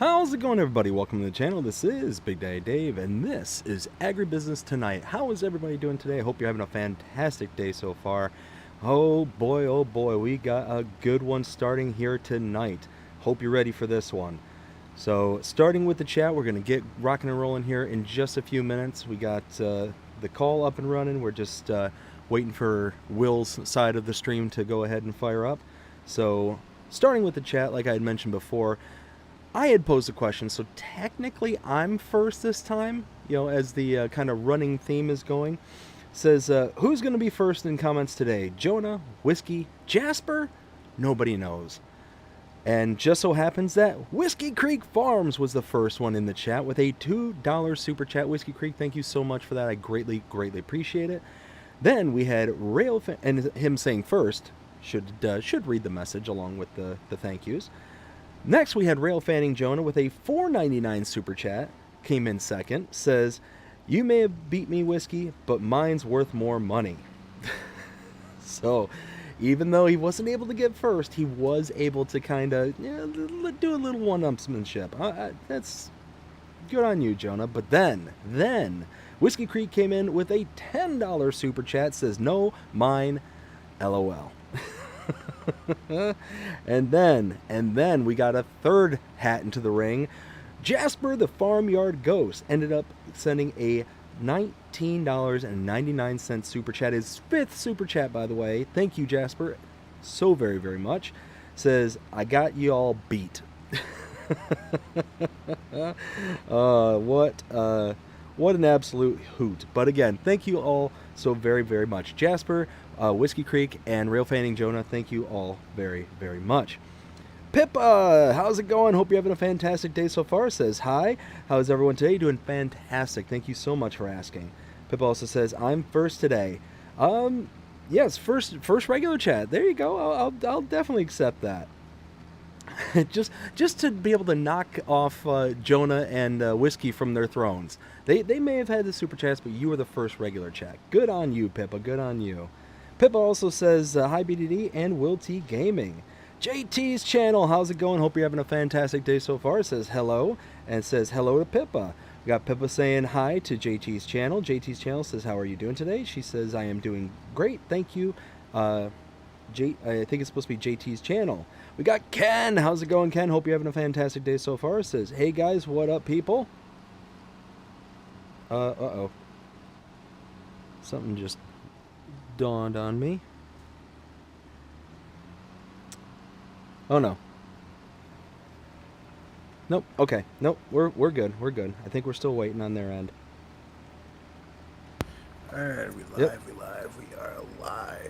How's it going, everybody? Welcome to the channel. This is Big Daddy Dave, and this is AgriBusiness Tonight. How is everybody doing today? I hope you're having a fantastic day so far. Oh boy, we got a good one starting here tonight. Hope you're ready for this one. So, starting with the chat, we're going to get rocking and rolling here in just a few minutes. We got the call up and running. We're just waiting for Will's side of the stream to go ahead and fire up. So, starting with the chat, like I had mentioned before, I had posed a question, so technically I'm first this time, you know, as the kind of running theme is going. Says, who's going to be first in comments today? Jonah, Whiskey, Jasper? Nobody knows. And just so happens that Whiskey Creek Farms was the first one in the chat with a $2 super chat. Whiskey Creek, thank you so much for that. I greatly appreciate it. Then we had and him saying first, should read the message along with the thank yous. Next, we had Rail Fanning Jonah with a $4.99 super chat. Came in second. Says, you may have beat me, Whiskey, but mine's worth more money. So, even though he wasn't able to get first, he was able to kind of do a little one-upsmanship. That's good on you, Jonah. But then, Whiskey Creek came in with a $10 super chat. Says, no, mine, LOL. and then we got a third hat into the ring. Jasper the Farmyard Ghost ended up sending a $19.99 super chat. His fifth super chat, by the way. Thank you, Jasper, so very much. Says, I got you all beat. What an absolute hoot. But again, thank you all so very much. Jasper, Whiskey Creek, and Rail Fanning Jonah, thank you all very much. Pippa, how's it going? Hope you're having a fantastic day so far. Says, hi, how's everyone today? Doing fantastic. Thank you so much for asking. Pippa also says, I'm first today. Yes, first regular chat. There you go. I'll definitely accept that. just to be able to knock off Jonah and Whiskey from their thrones. They may have had the super chats, but you were the first regular chat. Good on you, Pippa. Good on you. Pippa also says, hi, BDD and WillTGaming. JT's channel, how's it going? Hope you're having a fantastic day so far. It says hello, and says hello to Pippa. We got Pippa saying hi to JT's channel. JT's channel says, how are you doing today? She says, I am doing great, thank you. I think it's supposed to be JT's channel. We got Ken. How's it going, Ken? Hope you're having a fantastic day so far. It says, hey guys, what up, people? Uh-oh. Something just dawned on me. Oh no. Nope. Okay. Nope. We're good. We're good. I think we're still waiting on their end. Alright, we are live.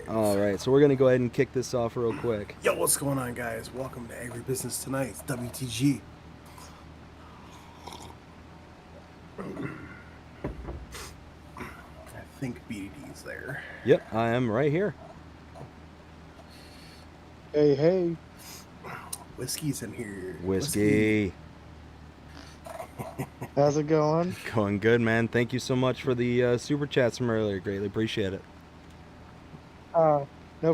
Alright, so we're gonna go ahead and kick this off real quick. Yo, what's going on, guys? Welcome to AgriBusiness Tonight. It's WTG. I think BDD's there. Yep, I am right here. Hey. Whiskey's in here. Whiskey. How's it going? Going good, man. Thank you so much for the super chats from earlier. Greatly appreciate it. No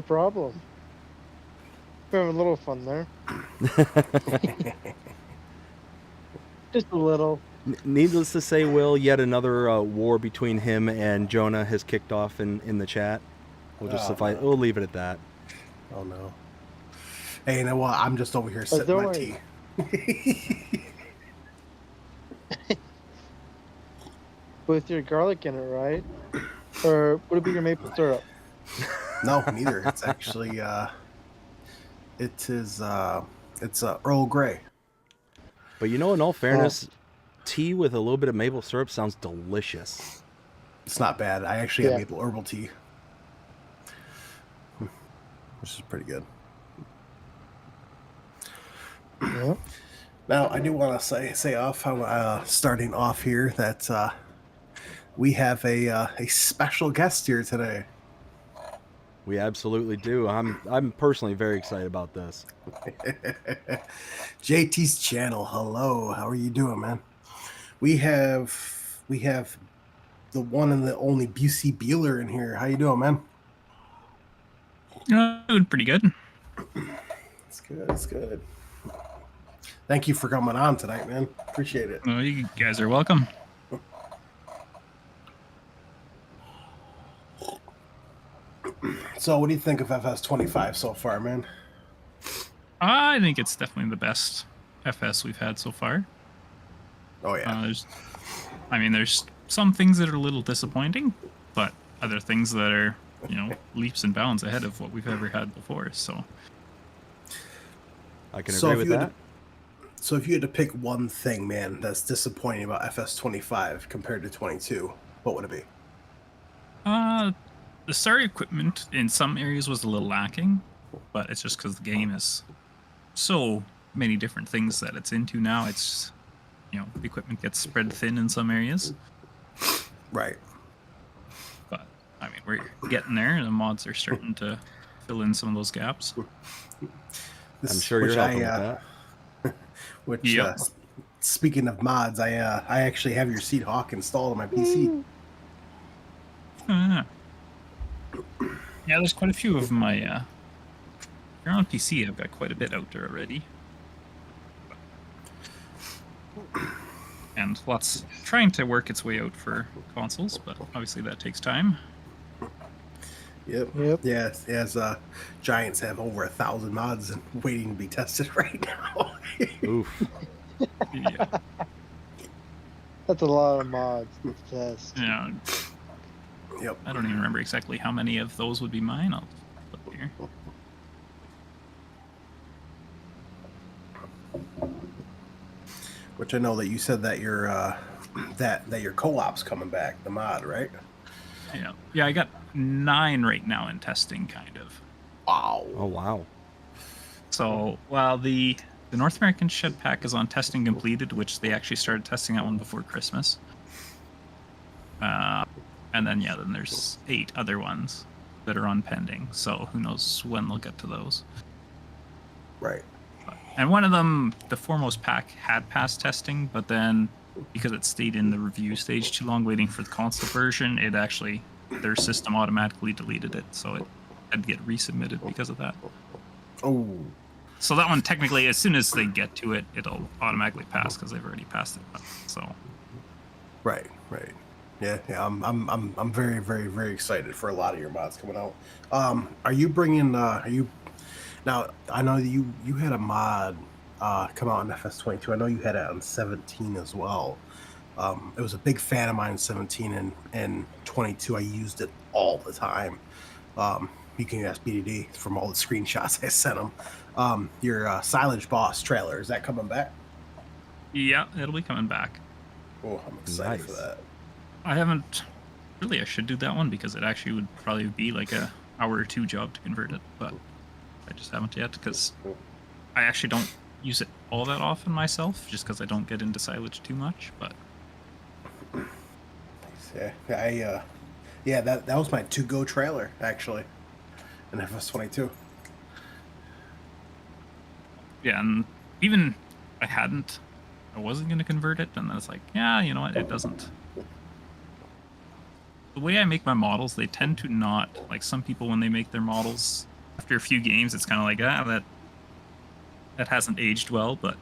problem. We're having a little fun there. Just a little. Needless to say, Will, yet another war between him and Jonah has kicked off in the chat. We'll just we'll leave it at that. Oh no. Hey, you know what? I'm just over here sipping my tea. With your garlic in it, right? Or would it be your maple syrup? No, neither. It's actually it's Earl Grey. But you know, in all fairness, tea with a little bit of maple syrup sounds delicious. It's not bad. I actually have maple herbal tea, which is pretty good. Yeah. Now, I do want to say off, starting off here, that we have a special guest here today. We absolutely do. I'm personally very excited about this. JT's channel. Hello, how are you doing, man? We have the one and the only Bcbuhler in here. How you doing, man? Doing pretty good. It's good. It's good. Thank you for coming on tonight, man. Appreciate it. Well, you guys are welcome. So, what do you think of FS25 so far, man? I think it's definitely the best FS we've had so far. Oh yeah. There's some things that are a little disappointing, but other things that are, leaps and bounds ahead of what we've ever had before. So I can agree with that. So if you had to pick one thing, man, that's disappointing about FS25 compared to 22, what would it be? The start equipment in some areas was a little lacking, but it's just because the game is so many different things that it's into now. It's, the equipment gets spread thin in some areas. Right. But, we're getting there, and the mods are starting to fill in some of those gaps. I'm sure you're helping with that. Which, Yep. Speaking of mods, I actually have your Seed Hawk installed on my PC. Yeah, there's quite a few of my. If you're on PC, I've got quite a bit out there already. And lots trying to work its way out for consoles, but obviously that takes time. Yep. Yes. Giants have over 1,000 mods and waiting to be tested right now. Oof. Yeah. That's a lot of mods to test. Yeah. Yep. I don't even remember exactly how many of those would be mine. I'll look here. Which I know that you said that your that your co-op's coming back, the mod, right? Yeah, I got 9 right now in testing, kind of. Wow. Oh wow. So while the North American Shed Pack is on testing completed, which they actually started testing that one before Christmas. And then then there's 8 other ones that are on pending. So who knows when they'll get to those. Right. And one of them, the Foremost Pack, had passed testing, but then because it stayed in the review stage too long waiting for the console version, their system automatically deleted it. So it had to get resubmitted because of that. Oh. So that one, technically, as soon as they get to it, it'll automatically pass because they've already passed it. So. Right. Yeah. I'm very, very, very excited for a lot of your mods coming out. Are you bringing? Now? I know you had a mod come out in FS22. I know you had it on 17 as well. It was a big fan of mine in 17 and 22. I used it all the time. You can ask BDD from all the screenshots I sent him. Your Silage Boss trailer, is that coming back? Yeah, it'll be coming back. Oh, I'm excited for that. I haven't really. I should do that one because it actually would probably be like a hour or 2 job to convert it, but I just haven't yet because I actually don't use it all that often myself, just because I don't get into silage too much. But yeah, that was my to-go trailer actually in FS22. Yeah, and even if I wasn't going to convert it, and then it's like, yeah, you know what, it doesn't. The way I make my models, they tend to not, like some people when they make their models, after a few games, it's kind of like, that hasn't aged well, but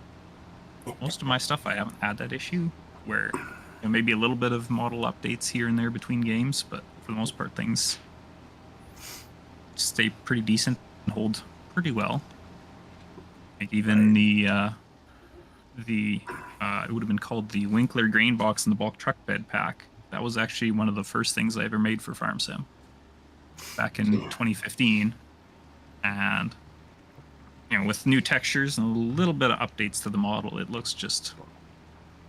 most of my stuff, I haven't had that issue, where maybe a little bit of model updates here and there between games, but for the most part, things stay pretty decent and hold pretty well. Like even it would have been called the Winkler Grain Box in the Bulk Truck Bed Pack. That was actually one of the first things I ever made for Farm Sim back in 2015. And, with new textures and a little bit of updates to the model, it looks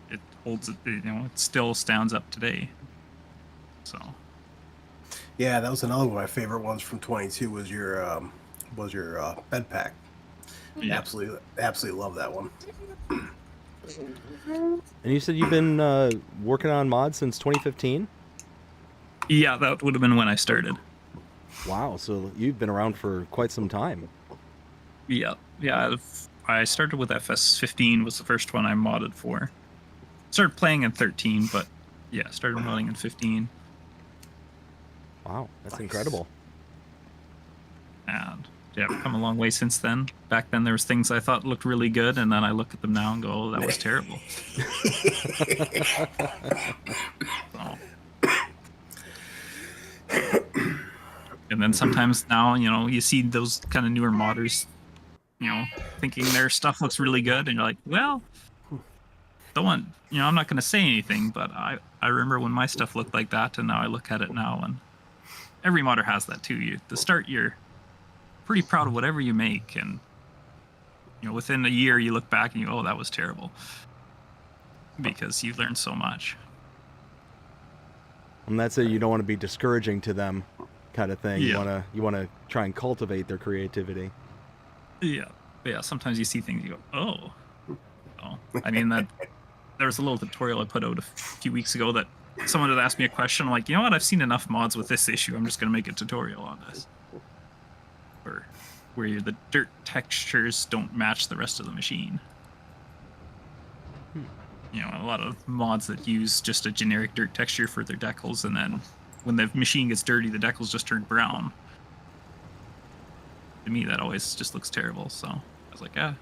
it holds it, it still stands up today. So. Yeah, that was another one of my favorite ones from 22 was your bed pack. Yeah. Absolutely love that one. And you said you've been working on mods since 2015? Yeah, that would have been when I started. Wow, so you've been around for quite some time. Yeah. I started with FS15 was the first one I modded for. Started playing in 13, but yeah, started modding in 15. Wow, that's incredible. And yeah, I've come a long way since then. Back then, there was things I thought looked really good, and then I look at them now and go, "Oh, that was terrible." So. And then sometimes now, you see those kind of newer modders, thinking their stuff looks really good, and you're like, well, I'm not going to say anything, but I remember when my stuff looked like that, and now I look at it now, and every modder has that too. To start, you're pretty proud of whatever you make, and within a year you look back and you go, oh, that was terrible, because you've learned so much. And that's it. You don't want to be discouraging to them, kind of thing. Yeah. You want to try and cultivate their creativity. Yeah. Sometimes you see things you go, oh. I mean, that there was a little tutorial I put out a few weeks ago that someone had asked me a question. I'm like, you know what? I've seen enough mods with this issue. I'm just going to make a tutorial on this. Where the dirt textures don't match the rest of the machine. A lot of mods that use just a generic dirt texture for their decals, and then when the machine gets dirty, the decals just turn brown. To me, that always just looks terrible. So I was like, I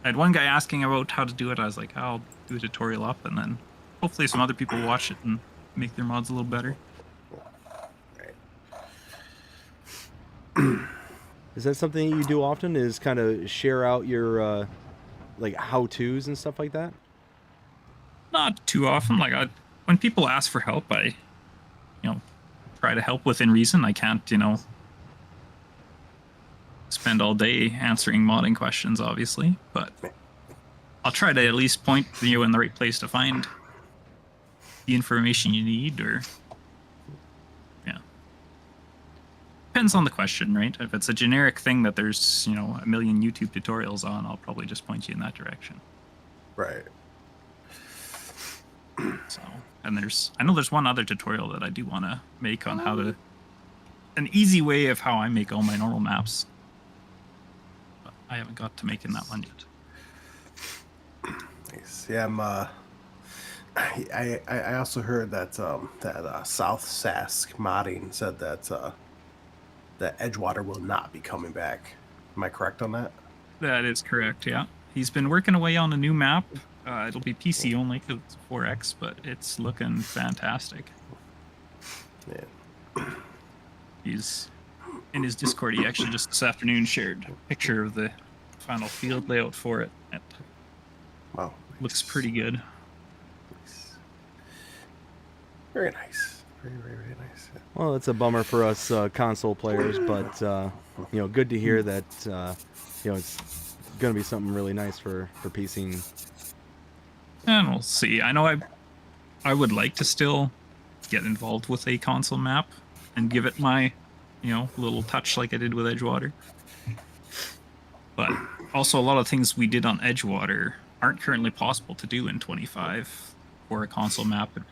had one guy asking about how to do it. I was like, I'll do a tutorial up, and then hopefully some other people watch it and make their mods a little better. Is that something you do often? Is kind of share out your like how-tos and stuff like that? Not too often. Like when people ask for help, I try to help within reason. I can't spend all day answering modding questions, obviously, but I'll try to at least point you in the right place to find the information you need, or depends on the question, right? If it's a generic thing that there's a million YouTube tutorials on, I'll probably just point you in that direction. Right. So, and I know there's one other tutorial that I do want to make on an easy way of how I make all my normal maps, but I haven't got to making that one yet. Nice. Yeah, I also heard that South Sask modding said that Edgewater will not be coming back. Am I correct on that? That is correct, yeah. He's been working away on a new map. It'll be PC only because it's 4X, but it's looking fantastic. Yeah. He's in his Discord. He actually just this afternoon shared a picture of the final field layout for it. It Wow. looks pretty good. Nice. Very nice. Very nice. Well, it's a bummer for us console players, but good to hear that it's going to be something really nice for PC. And we'll see. I know I would like to still get involved with a console map and give it my little touch like I did with Edgewater. But also a lot of things we did on Edgewater aren't currently possible to do in 25. For a console map, it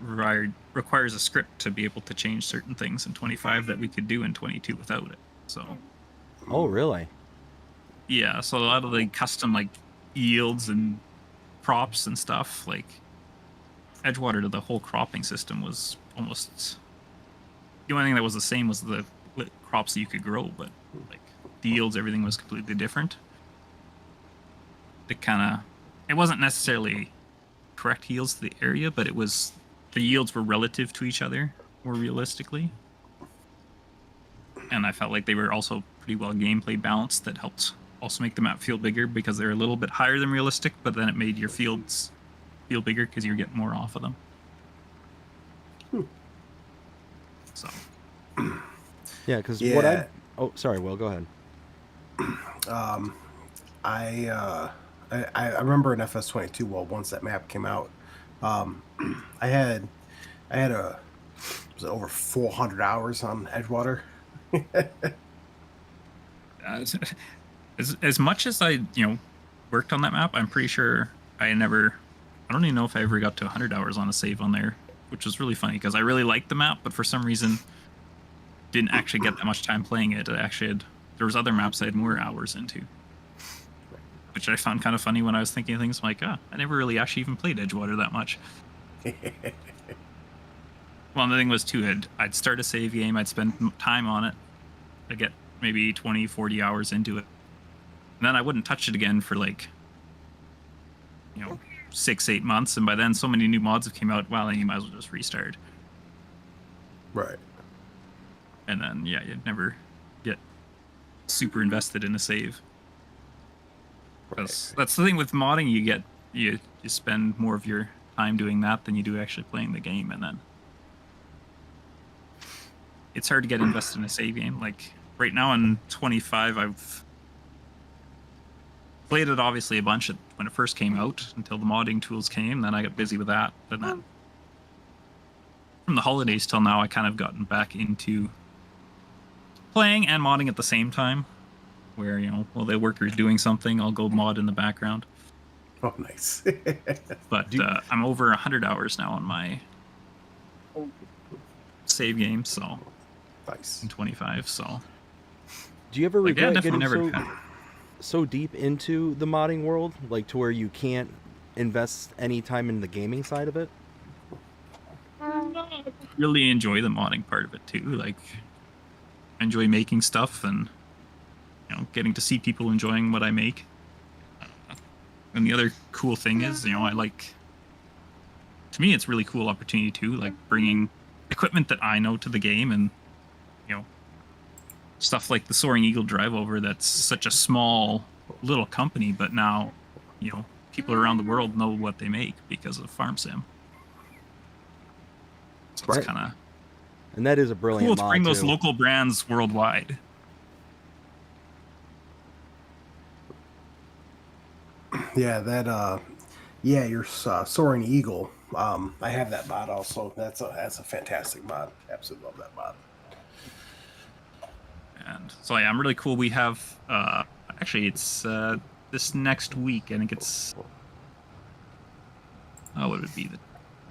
requires a script to be able to change certain things in 25 that we could do in 22 without it. So. Oh, really? Yeah, so a lot of the custom yields and crops and stuff, like Edgewater, the whole cropping system was almost the only thing that was the same was the crops that you could grow, but the yields, everything was completely different. It wasn't necessarily correct yields to the area, but the yields were relative to each other more realistically, and I felt like they were also pretty well gameplay balanced. That helped also make the map feel bigger because they're a little bit higher than realistic, but then it made your fields feel bigger because you're getting more off of them. So yeah, because what oh, sorry, Will, go ahead. I remember in FS22, well, once that map came out, I had was it over 400 hours on Edgewater. As much as I worked on that map, I'm pretty sure I don't even know if I ever got to 100 hours on a save on there, which was really funny because I really liked the map, but for some reason didn't actually get that much time playing it. There was other maps I had more hours into, which I found kind of funny when I was thinking of things. I'm like, I never really actually even played Edgewater that much. Well, the thing was too, I'd start a save game, I'd spend time on it, I'd get maybe 20, 40 hours into it, And then I wouldn't touch it again for like, 6-8 months, and by then so many new mods have came out. Well, then you might as well just restart. Right. And then you'd never get super invested in a save. That's the thing with modding. You spend more of your time doing that than you do actually playing the game, and then it's hard to get invested in a save game. Like right now in 25, I've played it obviously a bunch when it first came out until the modding tools came. Then I got busy with that, and then from the holidays till now, I kind of gotten back into playing and modding at the same time. Where while the worker's doing something, I'll go mod in the background. Oh, nice. But I'm over 100 hours now on my save game, so Nice. in 25. So Do you ever like, regret definitely getting never. so deep into the modding world, like to where you can't invest any time in the gaming side of it? Really enjoy the modding part of it too. Like, I enjoy making stuff and getting to see people enjoying what I make. And the other cool thing is, I like. To me, it's a really cool opportunity too, like bringing equipment that I know to the game, and stuff like the Soaring Eagle drive over. That's such a small little company, but now, people around the world know what they make because of Farm Sim. So it's kind of And that is a brilliant cool to mod bring those too. local brands worldwide. Yeah, that your Soaring Eagle. I have that mod also. That's a fantastic mod. Absolutely love that mod. And so I'm really cool. We have actually it's this next week. I think it's what would it be?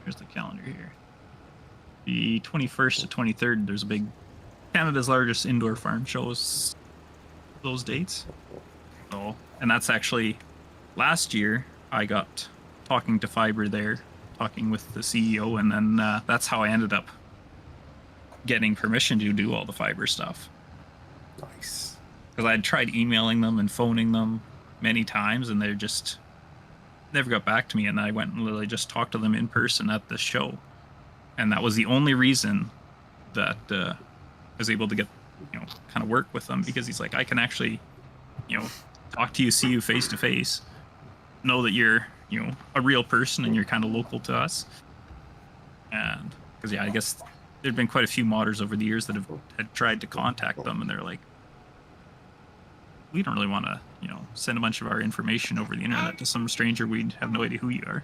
Here's the calendar here. The 21st to 23rd. There's a big Canada's largest indoor farm shows. Those dates. So, and that's actually last year. I got talking to Fiber there, talking with the CEO, and then that's how I ended up getting permission to do all the Fiber stuff. Nice. Because I had tried emailing them and phoning them many times, and they just never got back to me. And I went and literally just talked to them in person at the show, and that was the only reason that I was able to get kind of work with them, because he's like, I can actually talk to you, see you face to face, know that you're a real person and you're kind of local to us. And because I guess there'd been quite a few modders over the years that had tried to contact them, and they're like, we don't really want to send a bunch of our information over the internet to some stranger. We'd have no idea who you are.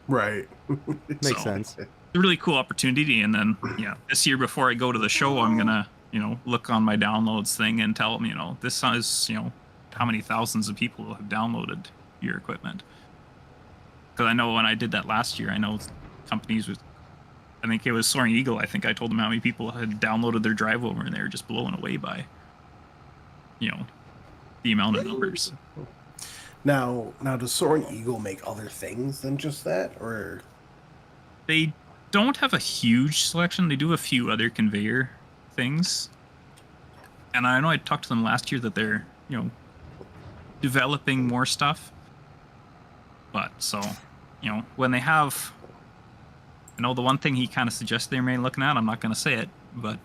Right. Makes sense. It's a really cool opportunity. And then this year before I go to the show, I'm gonna look on my downloads thing and tell them this is how many thousands of people have downloaded your equipment. Because I know when I did that last year, I know companies with, I think it was Soaring Eagle, I think I told them how many people had downloaded their drive over, and they were just blown away by the amount of numbers. Now does Soaring Eagle make other things than just that, or? They don't have a huge selection. They do a few other conveyor things. And I know I talked to them last year that they're, developing more stuff. But so, when they have, the one thing he kind of suggested they're mainly looking at, I'm not going to say it, but,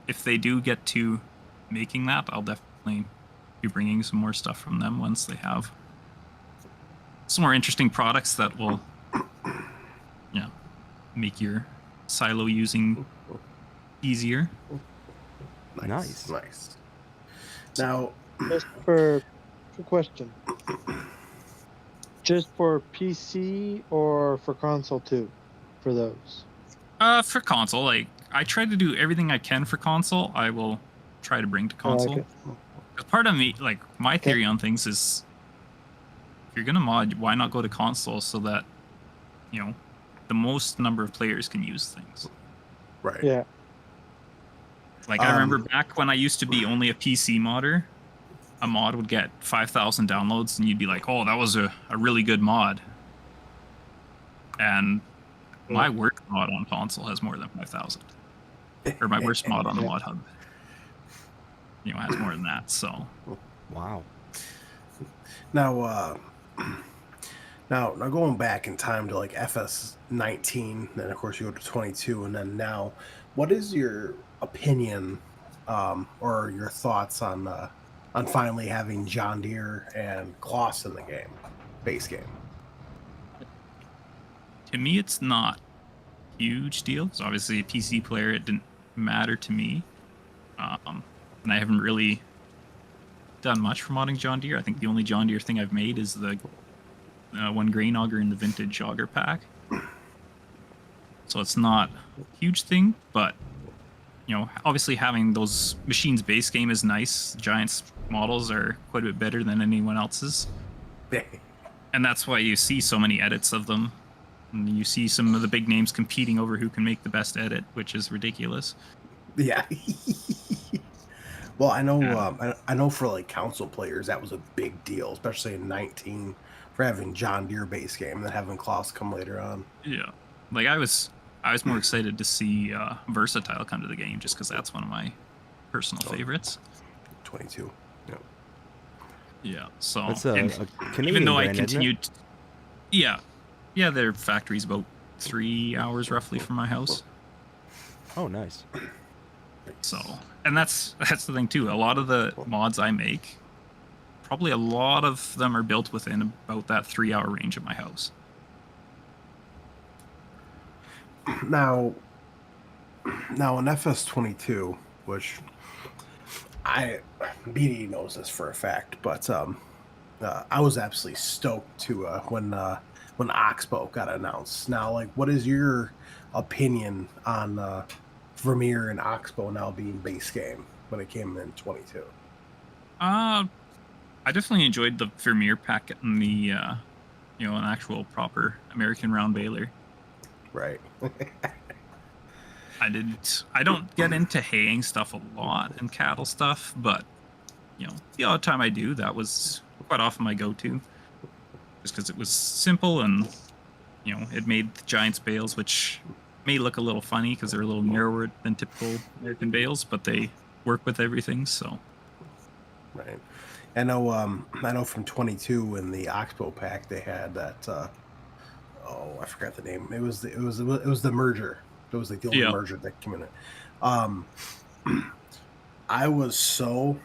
if they do get to making that, I'll definitely be bringing some more stuff from them once they have some more interesting products that will make your silo using easier. Nice. Now, Just for question. Just for PC or for console too? For those? For console, like I try to do everything I can for console. I will try to bring to console. Okay. Part of me, like my theory on things is, if you're gonna mod, why not go to console so that the most number of players can use things. right. Yeah. Like I remember back when I used to be only a PC modder, a mod would get 5,000 downloads, and you'd be like, "Oh, that was a really good mod." And my worst mod on console has more than 5,000, or my worst mod on the mod hub, has more than that. So Wow. Now, now going back in time to like FS 19, then of course you go to 22, and then now, what is your opinion, or your thoughts on finally having John Deere and Kloss in the game, base game? To me, it's not a huge deal because obviously a PC player, it didn't matter to me. And I haven't really done much for modding John Deere. I think the only John Deere thing I've made is the one grain auger in the vintage auger pack. So it's not a huge thing, but you know, obviously having those machines base game is nice. Giants models are quite a bit better than anyone else's. And that's why you see so many edits of them. And you see some of the big names competing over who can make the best edit, which is ridiculous. Yeah. Well, I know, Yeah. I know for like console players that was a big deal, especially in 19, for having John Deere base game and then having Kloss come later on. Yeah, like I was more excited to see Versatile come to the game just because that's one of my personal favorites. 22. Yeah. Yeah, so That's and a Canadian even though I brand, isn't it? continued, yeah, their factory's about 3 hours roughly from my house. Oh, nice. So, and that's the thing too. A lot of the mods I make, probably a lot of them are built within about that 3 hour range of my house. Now in FS22, which BD knows this for a fact, but I was absolutely stoked to when Oxbow got announced. Now, like, what is your opinion on Vermeer and Oxbow now being base game when it came in 22? I definitely enjoyed the Vermeer packet and the you know, an actual proper American round baler. Right. I don't get into haying stuff a lot and cattle stuff, but you know, the odd time I do, that was quite often my go-to, just because it was simple and you know, it made the Giants bales, which may look a little funny because they're a little narrower than typical American bales, but they work with everything. So Right. I know from 22 in the Oxbow pack they had that. Oh, I forgot the name. It was the merger. It was like the only merger that came in it. I was so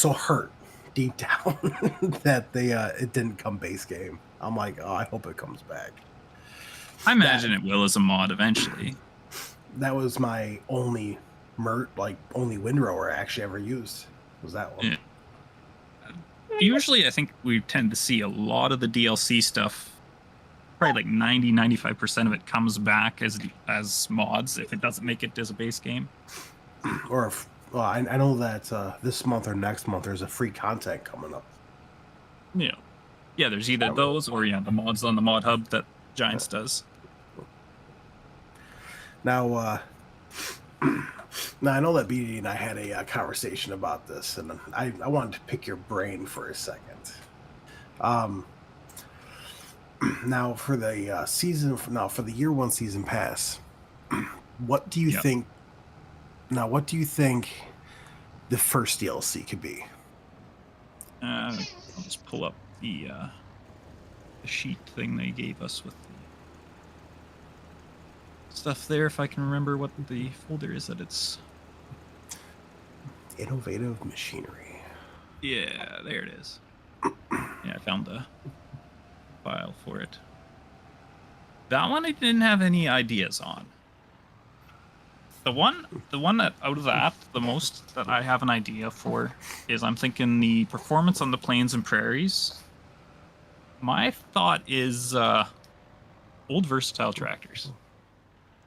hurt deep down that it didn't come base game. I'm like, oh, I hope it comes back. I imagine it will as a mod eventually. That was my only only windrower I actually ever used, was that one. Yeah. Usually I think we tend to see a lot of the DLC stuff, probably like 90-95% of it comes back as mods if it doesn't make it as a base game. Or well, I know that this month or next month there's a free content coming up. Yeah, there's either those or the mods on the mod hub that Giants does. Now, now I know that BD and I had a conversation about this, and I wanted to pick your brain for a second. Now for the for the year one season pass, what do you think? Now, what do you think the first DLC could be? I'll just pull up the sheet thing they gave us with the stuff there, if I can remember what the folder is that it's. Innovative machinery. Yeah, there it is. Yeah, I found the file for it. That one I didn't have any ideas on. The one that out of that, the most that I have an idea for is I'm thinking the performance on the plains and prairies. My thought is old versatile tractors.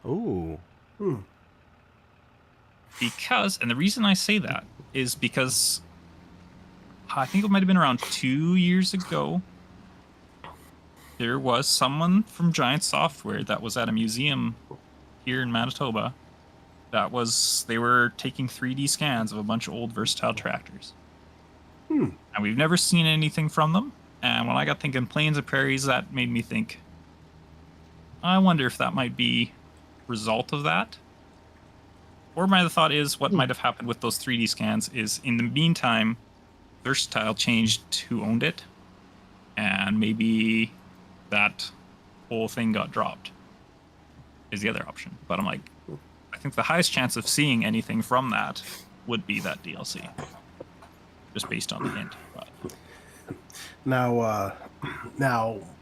Ooh. Because, and the reason I say that is because I think it might have been around 2 years ago. There was someone from Giant Software that was at a museum here in Manitoba. They were taking 3D scans of a bunch of old versatile tractors. And we've never seen anything from them. And when I got thinking plains and prairies, that made me think, I wonder if that might be a result of that. Or my other thought is what might have happened with those 3D scans is in the meantime, Versatile changed who owned it, and maybe that whole thing got dropped. Is the other option. But I'm like, I think the highest chance of seeing anything from that would be that DLC, just based on the hint. But Now,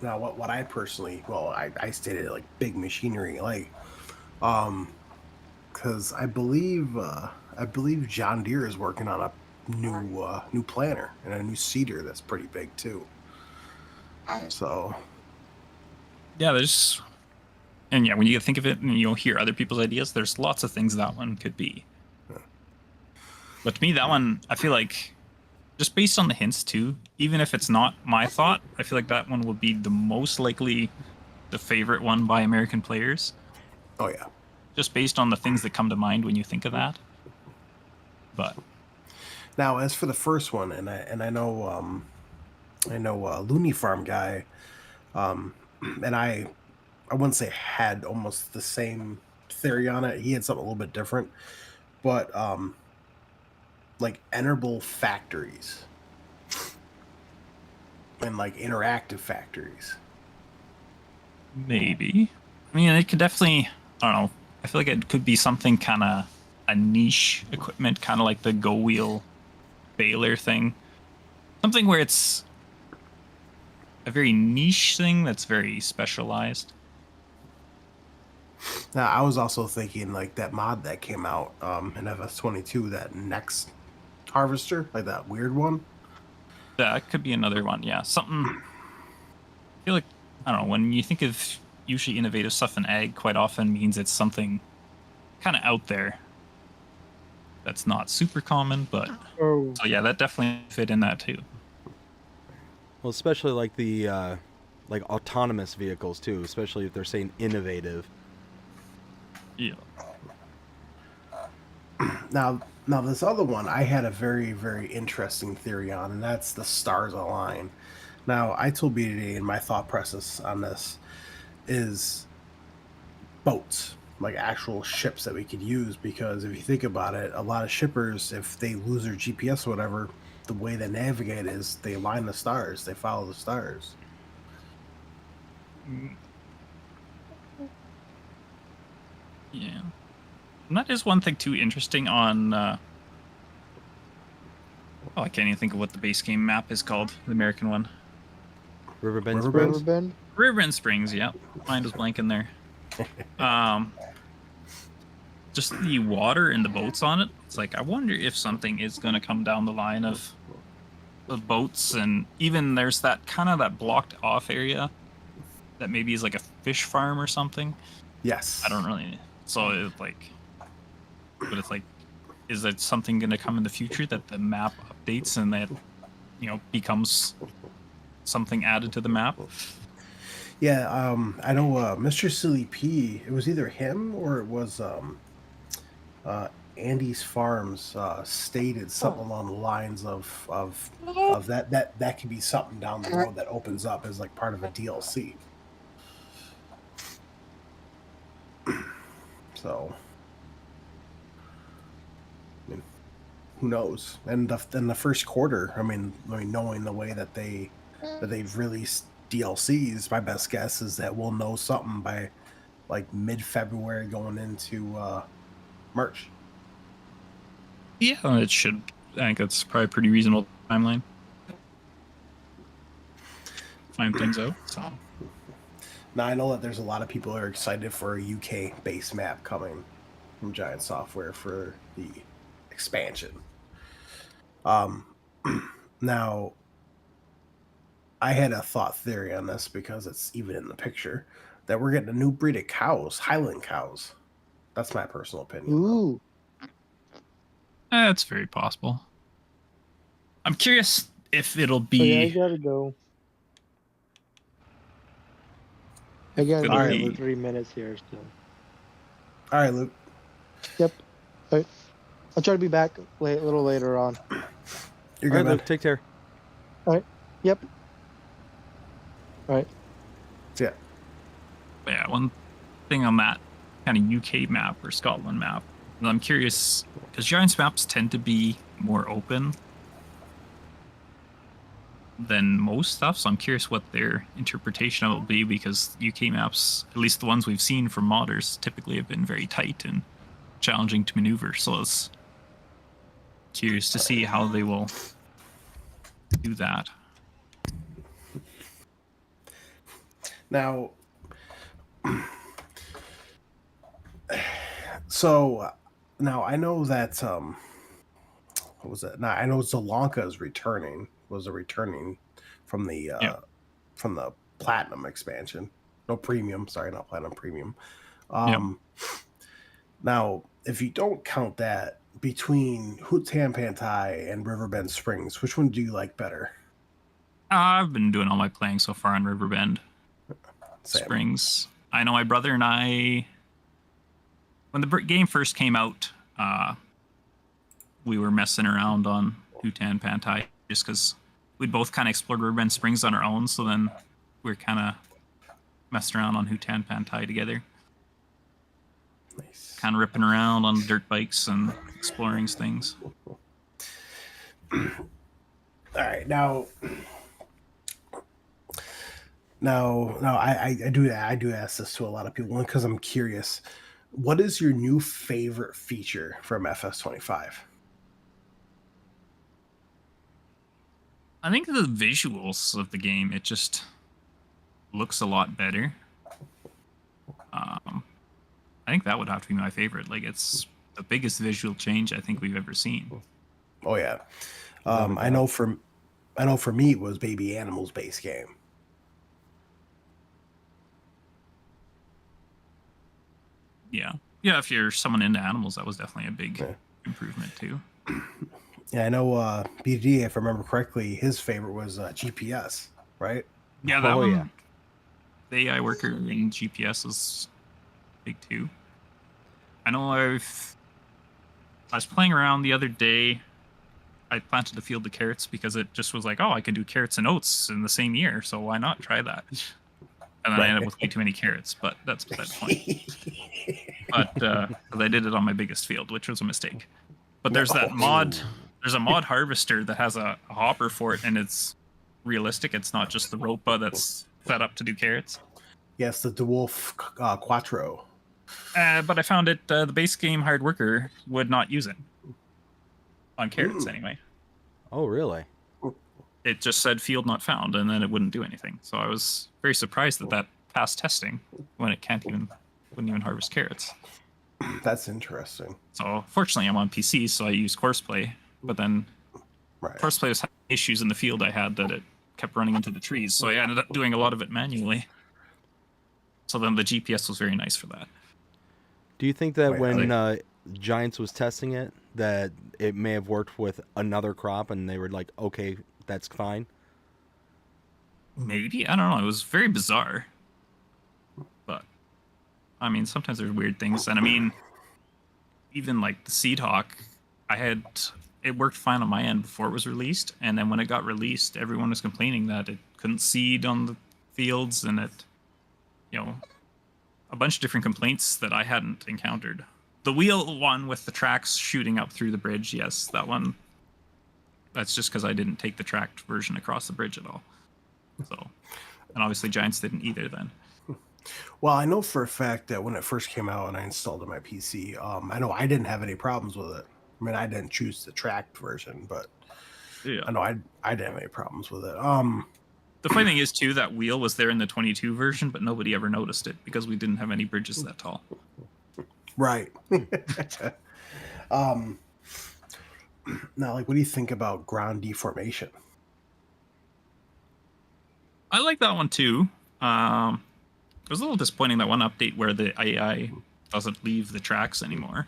what I personally, well, I stated it like big machinery, like, because I believe John Deere is working on a new planter and a new seeder that's pretty big too. So yeah, there's, and yeah, when you think of it and you hear other people's ideas, there's lots of things that one could be. But to me, that one, I feel like, just based on the hints too, even if it's not my thought, I feel like that one will be the most likely the favorite one by American players. oh yeah. Just based on the things that come to mind when you think of that. But Now, as for the first one, and I know Looney Farm guy, and I wouldn't say had almost the same theory on it. He had something a little bit different, but like enterable factories and like interactive factories. maybe. I mean, it could definitely, I don't know. I feel like it could be something kind of a niche equipment, kind of like the Go Wheel baler thing. Something where it's a very niche thing that's very specialized. Now, I was also thinking like that mod that came out in FS22, that next harvester, like that weird one. That could be another one. Yeah, something. I feel like, I don't know, when you think of usually innovative stuff in ag, quite often means it's something kind of out there that's not super common, but Oh, so yeah, that definitely fit in that too. Well, especially like the like autonomous vehicles too, especially if they're saying innovative. Yeah. Now this other one I had a very, very interesting theory on, and that's the stars align. Now, I told BDD, and my thought process on this is boats, like actual ships that we could use, because if you think about it, a lot of shippers, if they lose their GPS or whatever, the way they navigate is they line the stars, they follow the stars. Yeah. And that is one thing too interesting on oh, I can't even think of what the base game map is called, the American one. Riverbend Riverbend? Springs. Riverbend. Riverbend Springs, yeah. Mine was blanking there. Just the water and the boats on it. It's like, I wonder if something is going to come down the line of the boats, and even there's that kind of that blocked off area that maybe is like a fish farm or something. Yes. I don't really. So it's like, but it's like, is that something going to come in the future that the map updates and that, you know, becomes something added to the map? Yeah, I know Mr. Silly P, it was either him or it was Andy's Farms stated something along the lines of that could be something down the road that opens up as like part of a DLC. So, I mean, who knows? And in the first quarter, I mean, knowing the way that they've released DLCs, my best guess is that we'll know something by like mid-February going into March. Yeah, it should. I think that's probably a pretty reasonable timeline. Find things out. So. Now, I know that there's a lot of people who are excited for a UK-based map coming from Giant Software for the expansion. Now, I had a thought theory on this because it's even in the picture that we're getting a new breed of cows, Highland cows. That's my personal opinion. Ooh. It's very possible. I'm curious if it'll Oh, yeah, I be. gotta go. I gotta It'll go be- for 3 minutes here still. All right, Luke. Yep. All right. I'll try to be back a little later on. You're All good, right, man. Luke, take care. Yep. All right. Yeah. Yeah, one thing on that kind of UK map or Scotland map, and I'm curious because Giants maps tend to be more open. than most stuff. So I'm curious what their interpretation of it will be, because UK maps, at least the ones we've seen from modders, typically have been very tight and challenging to maneuver. So it's curious to see how they will do that. Now, so now I know that what was it? Now I know Zelonka is returning. Was returning from the platinum expansion. No, premium. Sorry, not platinum, premium. Now, if you don't count that, between Hutan Pantai and Riverbend Springs, which one do you like better? I've been doing all my playing so far on Riverbend Same. Springs. I know my brother and I, when the game first came out, we were messing around on Hutan Pantai just because we'd both kind of explored Riverbend Springs on our own. So then we were kind of messing around on Hutan Pantai together. Nice. Kind of ripping around on dirt bikes and exploring things. All right, now I do ask this to a lot of people because I'm curious. What is your new favorite feature from FS25? I think the visuals of the game, it just looks a lot better. I think that would have to be my favorite. Like, it's the biggest visual change I think we've ever seen. Oh yeah, I know for me it was Baby Animals base game. Yeah, if you're someone into animals, that was definitely a big improvement too. Yeah, I know BDD, if I remember correctly, his favorite was GPS, right? Yeah, that one. Yeah. The AI worker in GPS is big too. I know I was playing around the other day. I planted a field of carrots because it just was like, oh, I can do carrots and oats in the same year, so why not try that? And then I ended up with way too many carrots, but that's beside the point. But because I did it on my biggest field, which was a mistake. But there's that mod. There's a mod harvester that has a hopper for it, and it's realistic. It's not just the ropa that's set up to do carrots. Yes, the DeWolf Quattro. But I found it, the base game hard worker would not use it. On carrots, anyway. Oh, really? It just said field not found, and then it wouldn't do anything. So I was very surprised that passed testing when it wouldn't even harvest carrots. That's interesting. So fortunately, I'm on PC, so I use Courseplay. But then Courseplay was having issues in the field I had that it kept running into the trees, so I ended up doing a lot of it manually. So then the GPS was very nice for that. Do you think that when Giants was testing it, that it may have worked with another crop and they were like, okay, that's fine? Maybe. I don't know. It was very bizarre. But, I mean, sometimes there's weird things. And I mean, even like the Seed Hawk, it worked fine on my end before it was released. And then when it got released, everyone was complaining that it couldn't seed on the fields, and it, a bunch of different complaints that I hadn't encountered. The wheel one with the tracks shooting up through the bridge, yes, that one. That's just because I didn't take the tracked version across the bridge at all. So, and obviously Giants didn't either then. Well, I know for a fact that when it first came out and I installed it on my PC, I know I didn't have any problems with it. I mean, I didn't choose the tracked version, but yeah, I know I didn't have any problems with it. The funny thing is, too, that wheel was there in the 22 version, but nobody ever noticed it because we didn't have any bridges that tall. Right. Now, like, what do you think about ground deformation? I like that one, too. It was a little disappointing, that one update where the AI doesn't leave the tracks anymore.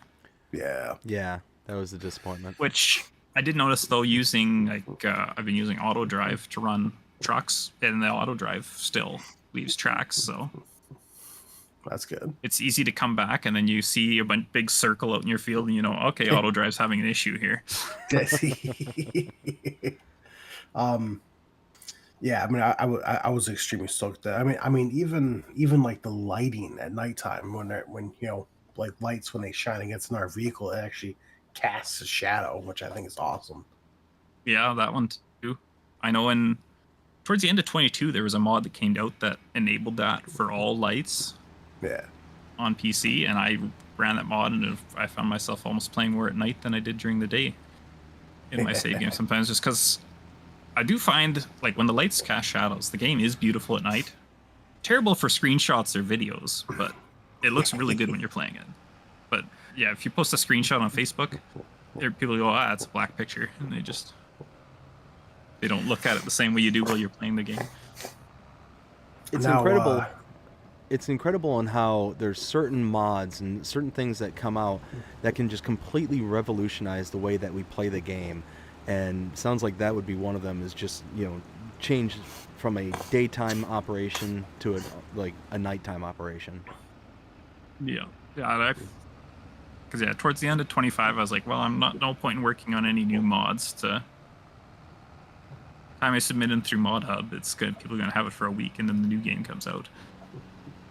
Yeah. Yeah, that was a disappointment. Which I did notice, though, using, I've been using auto drive to run trucks, and the auto drive still leaves tracks, so that's good. It's easy to come back, and then you see a big circle out in your field, and okay, auto drive's having an issue here. Yeah, I mean, I was extremely stoked that I mean even like the lighting at nighttime when like lights when they shine against our vehicle, it actually casts a shadow, which I think is awesome. Yeah, that one too. I know in towards the end of 22, there was a mod that came out that enabled that for all lights Yeah. on PC, and I ran that mod, and I found myself almost playing more at night than I did during the day in my save game sometimes, just because I do find, like, when the lights cast shadows, the game is beautiful at night. Terrible for screenshots or videos, but it looks really good when you're playing it. But yeah, if you post a screenshot on Facebook, people go, ah, it's a black picture, and they don't look at it the same way you do while you're playing the game. It's Now, incredible. It's incredible on how there's certain mods and certain things that come out that can just completely revolutionize the way that we play the game. And sounds like that would be one of them, is just, change from a daytime operation to a nighttime operation. Yeah. Because towards the end of 25, I was like, well, no point in working on any new mods. Time I submit them through Mod Hub, it's good. People are gonna have it for a week, and then the new game comes out.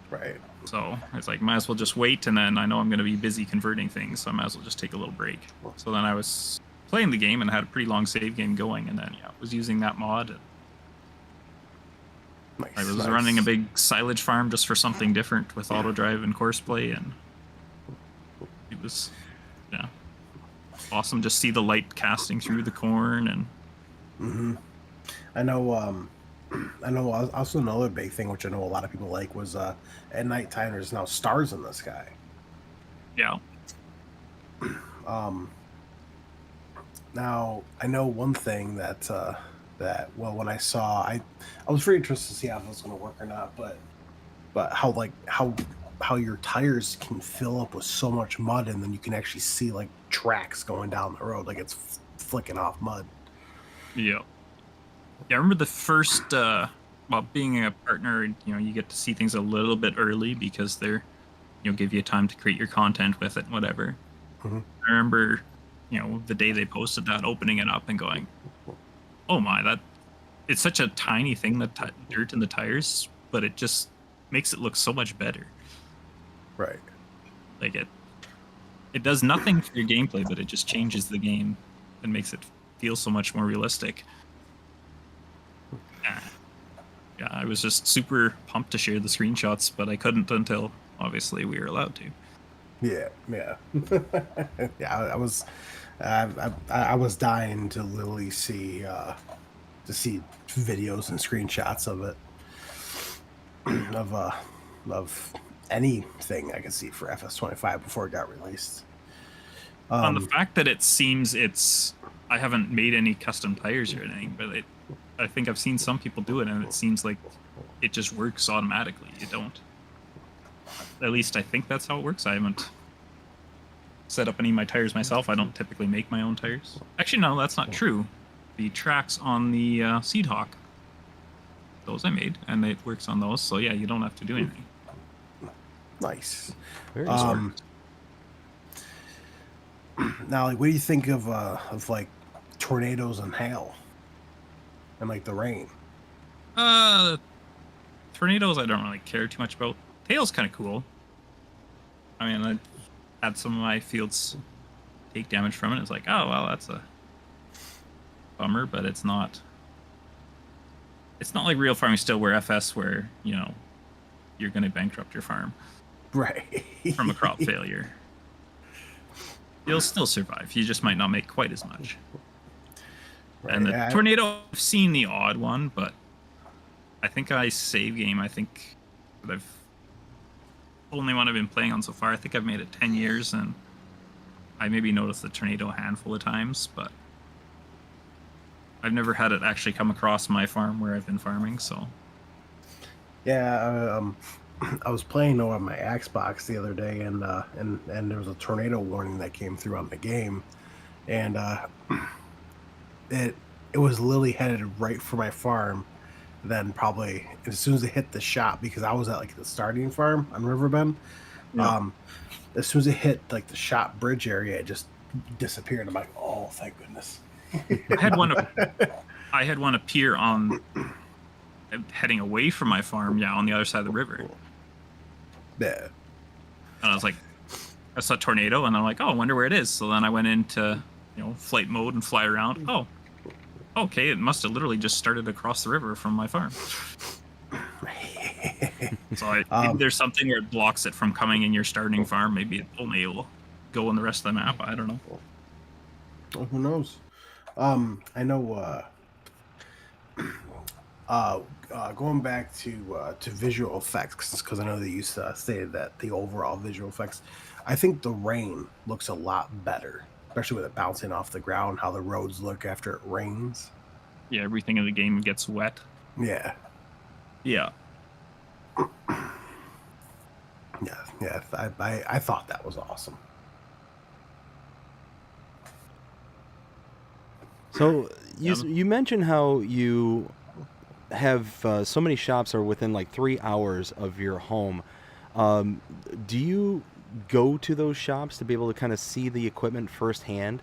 Right. So it's like, might as well just wait, and then I know I'm gonna be busy converting things, so I might as well just take a little break. So then I was playing the game and had a pretty long save game going, and then was using that mod. Nice, I was running a big silage farm just for something different with auto drive and course play, and it was awesome. Just see the light casting through the corn, and I know. Also another big thing, which I know a lot of people like, was at nighttime there's now stars in the sky. yeah. Now I know one thing that when I saw, I was very interested to see how it was going to work or not, but how your tires can fill up with so much mud, and then you can actually see like tracks going down the road, like it's flicking off mud. Yeah. I remember the first, being a partner, you get to see things a little bit early because they're, give you time to create your content with it, whatever. Mhm. I remember, the day they posted that, opening it up and going, oh my, it's such a tiny thing, dirt in the tires, but it just makes it look so much better. Right. Like it does nothing for your gameplay, but it just changes the game and makes it feel so much more realistic. Yeah, I was just super pumped to share the screenshots, but I couldn't until obviously we were allowed to. Yeah. I was dying to literally see videos and screenshots of it, of anything I could see for FS25 before it got released. On the fact that it seems I haven't made any custom tires or anything, but I think I've seen some people do it, and it seems like it just works automatically. You don't. At least I think that's how it works. I haven't set up any of my tires myself. I don't typically make my own tires. Actually, no, that's not true. The tracks on the Seedhawk, those I made, and it works on those. So yeah, you don't have to do anything. Nice. Very Now, like, what do you think of like tornadoes and hail and like the rain? Tornadoes I don't really care too much about. Hail's kind of cool. I mean, I had some of my fields take damage from it. It's like, oh well, that's a bummer, but it's not like real farming still, where FS, where you're going to bankrupt your farm Right. from a crop failure. You'll still survive. You just might not make quite as much. Right. And the tornado, I've seen the odd one, but I think I save game. I think that I've only one I've been playing on so far. I think I've made it 10 years, and I maybe noticed the tornado a handful of times, but I've never had it actually come across my farm where I've been farming. So Yeah, I was playing on my Xbox the other day, and there was a tornado warning that came through on the game, and it was literally headed right for my farm. Then probably as soon as it hit the shop, because I was at like the starting farm on Riverbend, as soon as it hit like the shop bridge area, it just disappeared. I'm like, oh, thank goodness. I had one appear on heading away from my farm, on the other side of the river. Yeah. And I was like, I saw a tornado, and I'm like, oh, I wonder where it is. So then I went into flight mode and fly around. Oh, Okay, it must have literally just started across the river from my farm. So maybe there's something where it blocks it from coming in your starting farm. Maybe it only will go in the rest of the map. I don't know. Well, who knows? I know. Going back to visual effects, because I know that you stated that the overall visual effects, I think the rain looks a lot better, especially with it bouncing off the ground. How the roads look after it rains. Yeah, everything in the game gets wet. Yeah, Yeah. yeah. I thought that was awesome. So you mentioned how you have so many shops are within like 3 hours of your home. Do you go to those shops to be able to kind of see the equipment firsthand?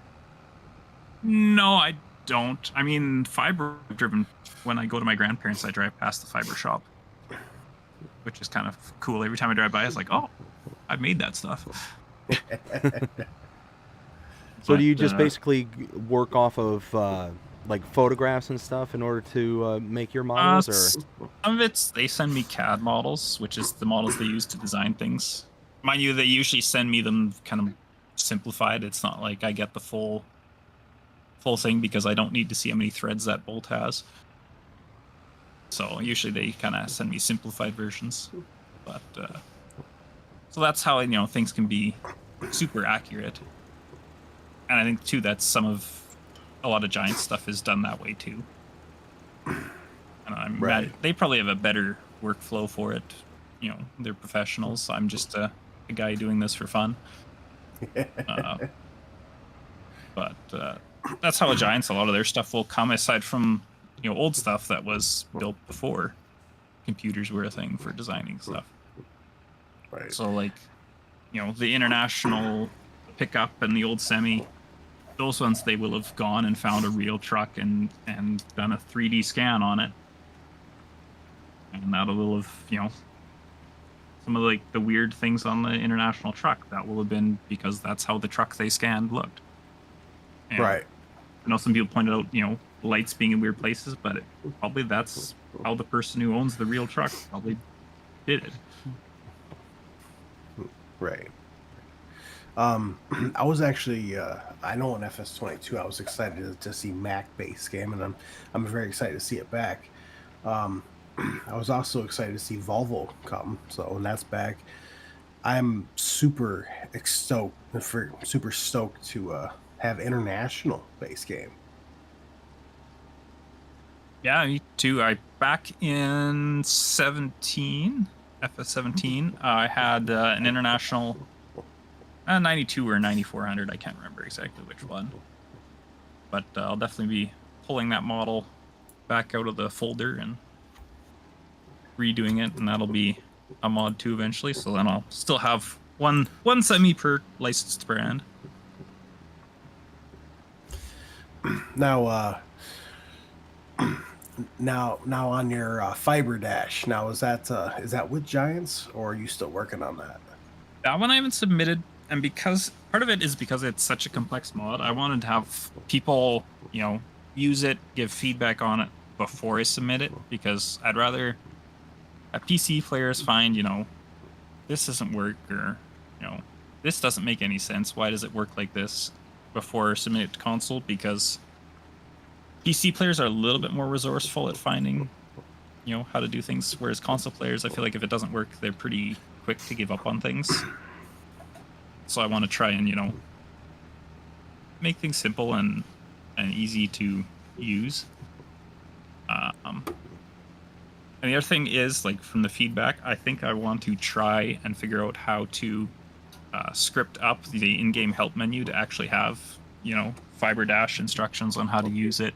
No, I don't. I mean, fiber driven. When I go to my grandparents, I drive past the fiber shop, which is kind of cool. Every time I drive by, it's like, oh, I made that stuff. So do you just basically work off of like photographs and stuff in order to make your models, or? Some of it's they send me CAD models, which is the models they use to design things. Mind you, they usually send me them kind of simplified. It's not like I get the full thing because I don't need to see how many threads that bolt has. So usually they kind of send me simplified versions. But so that's how things can be super accurate. And I think too that's a lot of Giant stuff is done that way too. And I'm Right. they probably have a better workflow for it. They're professionals. I'm just a guy doing this for fun. But that's how a lot of their stuff will come, aside from old stuff that was built before computers were a thing for designing stuff. Right. So like the international pickup and the old semi, those ones they will have gone and found a real truck and done a 3D scan on it, and that will have some of like the weird things on the international truck that will have been because that's how the truck they scanned looked. And Right. I know some people pointed out lights being in weird places, but probably that's how the person who owns the real truck probably did it. Right. I was actually, I know in FS22, I was excited to see Mac-based game, and I'm very excited to see it back. I was also excited to see Volvo come, so when that's back, I'm super stoked to have international base game. Yeah, me too. Back in FS17, I had an international 92 or 9400. I can't remember exactly which one, but I'll definitely be pulling that model back out of the folder and redoing it, and that'll be a mod 2 eventually. So then I'll still have one semi per licensed brand. Now, now on your Fiber Dash. Now is that with Giants, or are you still working on that? That one I haven't submitted, and because part of it is because it's such a complex mod, I wanted to have people, use it, give feedback on it before I submit it, because I'd rather PC players find, this doesn't work, or, this doesn't make any sense. Why does it work like this? Before submitting it to console, because PC players are a little bit more resourceful at finding, how to do things, whereas console players, I feel like if it doesn't work, they're pretty quick to give up on things. So I want to try and, make things simple and easy to use. And the other thing is, like, from the feedback, I think I want to try and figure out how to script up the in-game help menu to actually have, Fiber Dash instructions on how to use it,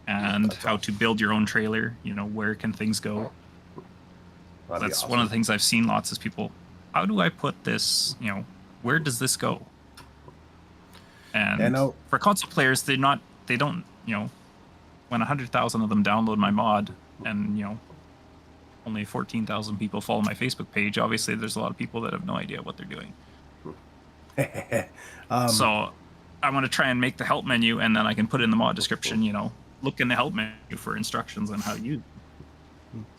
and how to build your own trailer. Where can things go? That's one of the things I've seen lots is people, how do I put this, where does this go? And for console players, they don't, when 100,000 of them download my mod and, only 14,000 people follow my Facebook page, obviously there's a lot of people that have no idea what they're doing. So I want to try and make the help menu, and then I can put in the mod description, look in the help menu for instructions on how to use it.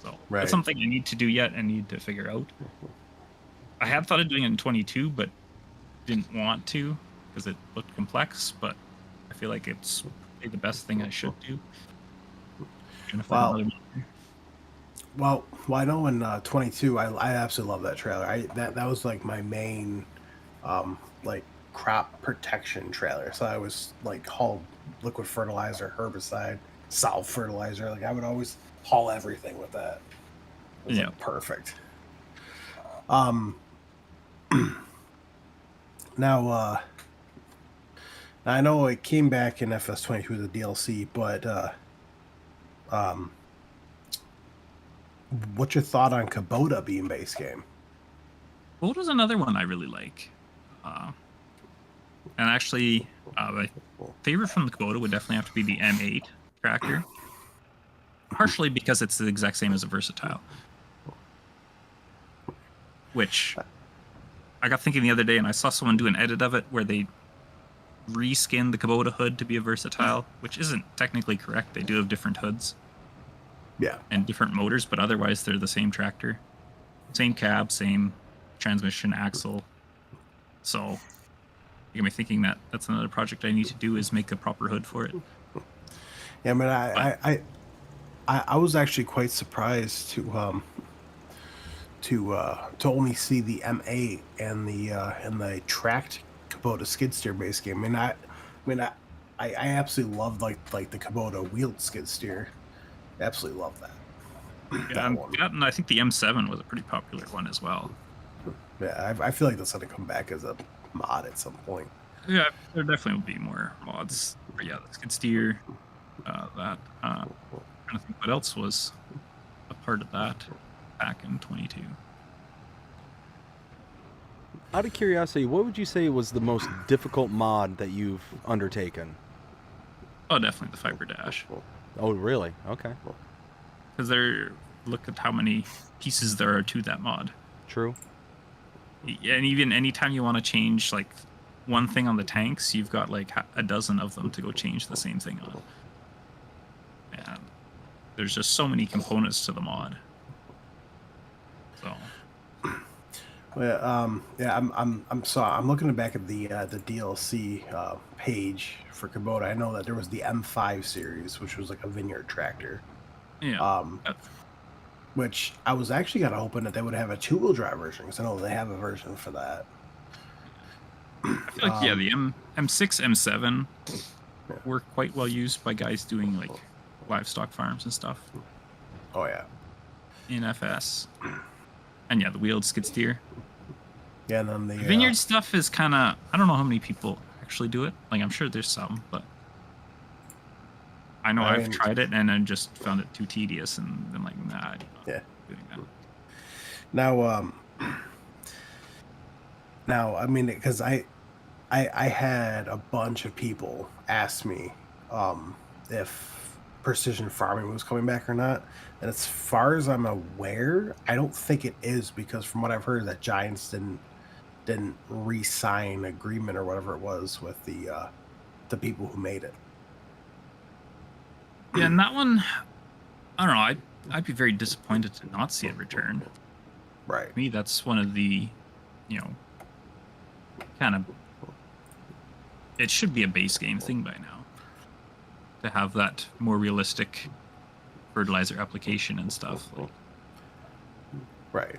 So Right. that's something I need to do yet and need to figure out. I had thought of doing it in 22, but didn't want to because it looked complex, but I feel like it's probably the best thing I should do. And if I don't Wow. really- Well, I know in 22, I absolutely love that trailer. That was like my main, like crop protection trailer. So I was like haul liquid fertilizer, herbicide, solve fertilizer. Like I would always haul everything with that. It was Yeah. like perfect. Now, I know it came back in FS22 as a DLC, but what's your thought on Kubota being base game? What was another one I really like? And actually, my favorite from the Kubota would definitely have to be the M8 tractor. Partially because it's the exact same as a Versatile. Which I got thinking the other day, and I saw someone do an edit of it where they reskinned the Kubota hood to be a Versatile, which isn't technically correct. They do have different hoods. Yeah. And different motors, but otherwise they're the same tractor. Same cab, same transmission, axle. So you got me thinking that that's another project I need to do is make a proper hood for it. Yeah, I mean, I was actually quite surprised to only see the M8 and the tracked Kubota skid steer base game. I absolutely love like the Kubota wheeled skid steer. Absolutely love that. Yeah, and I think the M7 was a pretty popular one as well. Yeah, I feel like that's going to come back as a mod at some point. Yeah, there definitely will be more mods. But yeah, the skid steer, that. I don't think what else was a part of that back in 22. Out of curiosity, what would you say was the most difficult mod that you've undertaken? Oh, definitely the Fiber Dash. Oh, really? Okay. Because look at how many pieces there are to that mod. True. And even anytime you want to change like one thing on the tanks, you've got like a dozen of them to go change the same thing on. And there's just so many components to the mod. So. Well, yeah, I'm looking back at the DLC page for Kubota. I know that there was the M5 series, which was like a vineyard tractor. Yeah. Which I was actually kind of hoping that they would have a 2-wheel drive version, because I know they have a version for that. I feel like the M6, M7 were quite well used by guys doing like livestock farms and stuff. Oh yeah. In FS. And yeah, the wheeled skid steer. Yeah, and then the vineyard stuff is kind of, I don't know how many people actually do it. Like I'm sure there's some, but I know I've tried it and I just found it too tedious and been like, nah, I'm not doing that. Now, I mean, because I had a bunch of people ask me if precision farming was coming back or not, and as far as I'm aware, I don't think it is, because from what I've heard, that Giants didn't re-sign agreement or whatever it was with the people who made it. Yeah, and that one, I don't know. I'd be very disappointed to not see it return. Right. To me, that's one of the, kind of. It should be a base game thing by now. To have that more realistic fertilizer application and stuff. Right.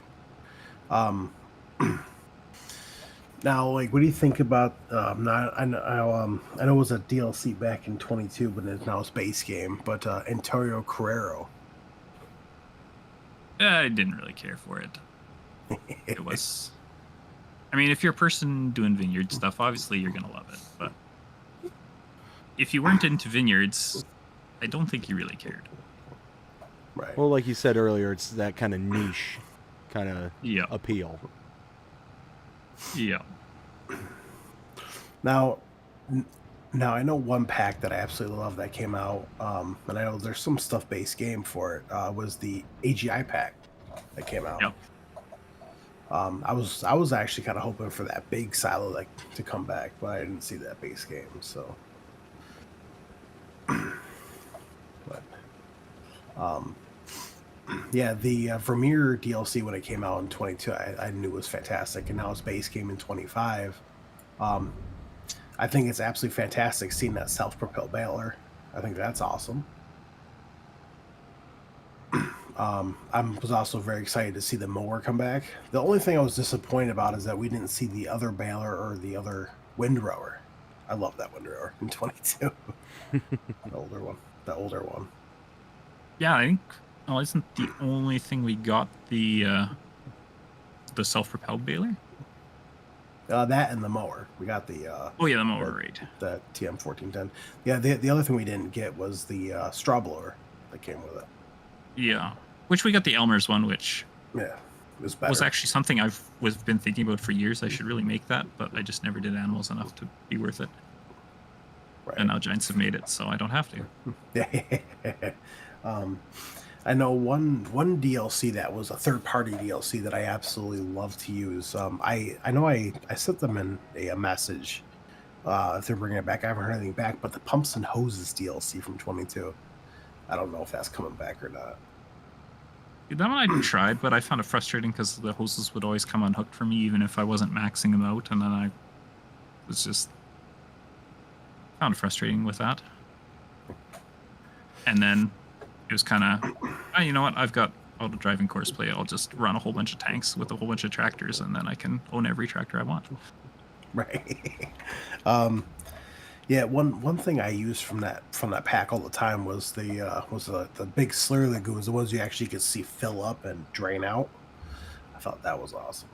Now, like, what do you think about? I know it was a DLC back in 22, but now it's base game. But Antonio Carrero. I didn't really care for it. It was. I mean, if you're a person doing vineyard stuff, obviously you're gonna love it. But if you weren't into vineyards, I don't think you really cared. Right. Well, like you said earlier, it's that kind of niche kind of appeal. Yeah. Now I know one pack that I absolutely love that came out, and I know there's some stuff-based game for it. Was the AGI pack that came out? Yep. I was actually kind of hoping for that big silo to come back, but I didn't see that base game. So But yeah, the Vermeer DLC when it came out in 22, I knew was fantastic, and now its base game in 25. I think it's absolutely fantastic seeing that self-propelled baler. I think that's awesome. I was also very excited to see the mower come back. The only thing I was disappointed about is that we didn't see the other baler or the other windrower. I love that windrower in 22. The older one. The older one. Yeah, I think. Oh, isn't the only thing we got the self-propelled baler? That and the mower. We got the Oh yeah, the mower, right? The TM 1410. Yeah, the other thing we didn't get was the straw blower that came with it. Yeah, which we got the Elmer's one, which Yeah, it was better. was actually something I've been thinking about for years. I should really make that, but I just never did animals enough to be worth it. Right. And now Giants have made it, so I don't have to. Yeah. I know one DLC that was a third-party DLC that I absolutely love to use. I know I sent them in a message if they're bringing it back. I haven't heard anything back, but the Pumps and Hoses DLC from 22. I don't know if that's coming back or not. That one I tried, but I found it frustrating because the hoses would always come unhooked for me, even if I wasn't maxing them out, and then I was just found it frustrating with that. And then it was kind of, oh, you know what? I've got auto driving course play. I'll just run a whole bunch of tanks with a whole bunch of tractors, and then I can own every tractor I want. Right. Yeah, one thing I used from that pack all the time was the big slurry lagoons, the ones you actually could see fill up and drain out. I thought that was awesome.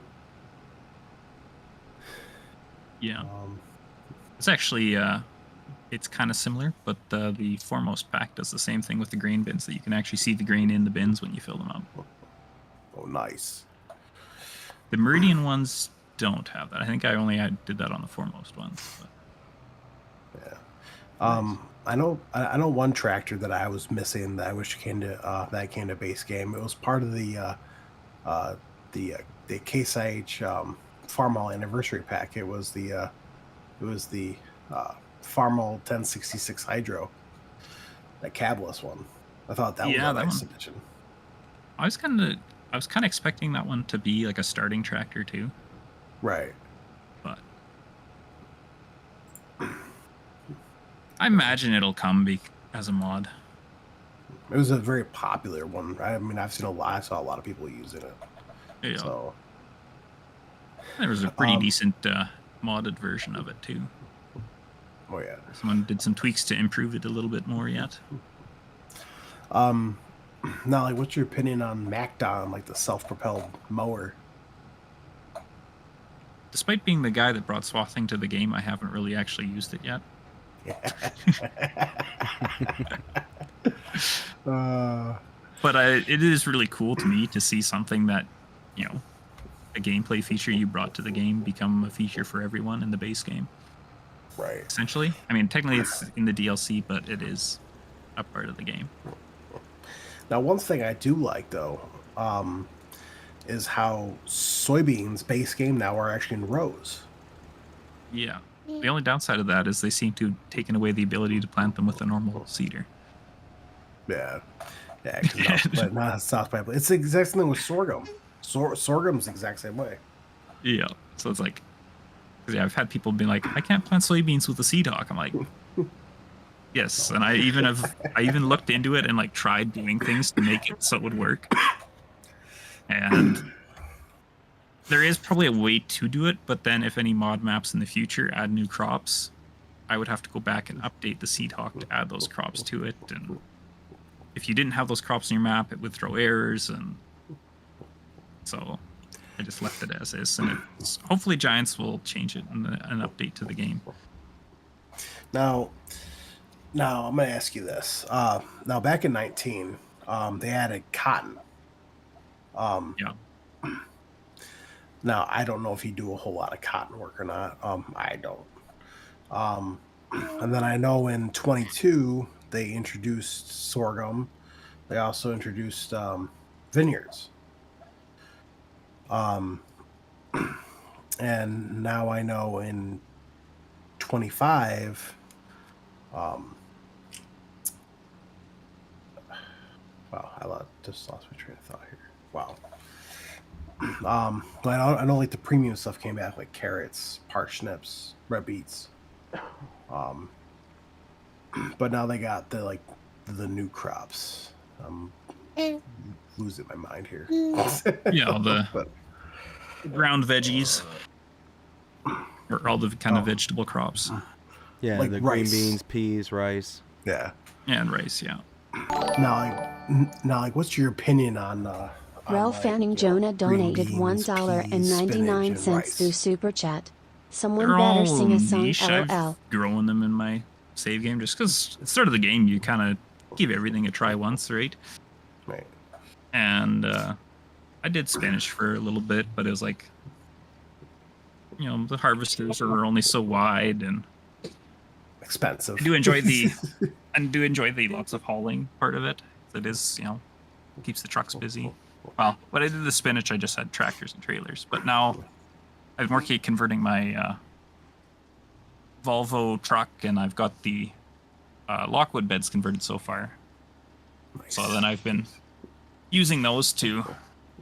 Yeah, it's actually it's kind of similar, but the Foremost pack does the same thing with the grain bins, that you can actually see the grain in the bins when you fill them up. Oh, nice. The Meridian ones don't have that. I think I only did that on the Foremost ones. But. Yeah. I know one tractor that I was missing that I wish came to base game. It was part of the Case IH Farmall anniversary pack. It was the Farmall 1066 Hydro, that cabless one. I thought that was a nice addition. I was kind of expecting that one to be like a starting tractor too. Right. But I imagine it'll come as a mod. It was a very popular one. I mean, I saw a lot of people using it. Yeah. So there was a pretty decent modded version of it too. Oh yeah. Someone did some tweaks to improve it a little bit more yet. Now, like, what's your opinion on MacDon, like the self-propelled mower? Despite being the guy that brought swathing to the game, I haven't really actually used it yet. But it is really cool to me to see something that, you know, a gameplay feature you brought to the game become a feature for everyone in the base game. Right. Essentially. I mean, technically it's in the DLC, but it is a part of the game. Now, one thing I do like, though, is how soybeans base game now are actually in rows. Yeah. The only downside of that is they seem to have taken away the ability to plant them with a normal seeder. Yeah. Yeah, but not South by. It's the exact same thing with sorghum. Sorghum's the exact same way. Yeah. So it's like, yeah, I've had people be like, I can't plant soybeans with a seed hawk. I'm like, yes. And I even looked into it and like tried doing things to make it so it would work. And there is probably a way to do it, but then if any mod maps in the future add new crops, I would have to go back and update the seed hawk to add those crops to it. And if you didn't have those crops in your map, it would throw errors, and so I just left it as is. And hopefully Giants will change it and an update to the game. Now I'm going to ask you this. Now, back in 19, they added cotton. Yeah. Now, I don't know if you do a whole lot of cotton work or not. I don't. And then I know in 22, they introduced sorghum. They also introduced vineyards. And now I know in 25, Wow, just lost my train of thought here. Wow. But I know like the premium stuff came back, like carrots, parsnips, red beets. But now they got the new crops. I'm losing my mind here. Yeah, all the But ground veggies, or all the kind of vegetable crops. Yeah, Like the rice. green beans, peas, rice. yeah. And rice, yeah. Now, like, what's your opinion on? Ralph Fanning Jonah green donated beans, $1.99 peas, spinach, through and Super Chat. Someone They're better all sing a song, niche. LOL. I've grown them in my save game just because at the start of the game you kind of give everything a try once, right? Right. And I did spinach for a little bit, but it was like, the harvesters are only so wide, and Expensive. I do enjoy the lots of hauling part of it. It is, keeps the trucks busy. Well, when I did the spinach, I just had tractors and trailers, but now I'm working converting my Volvo truck, and I've got the Lockwood beds converted so far. Nice. So then I've been using those to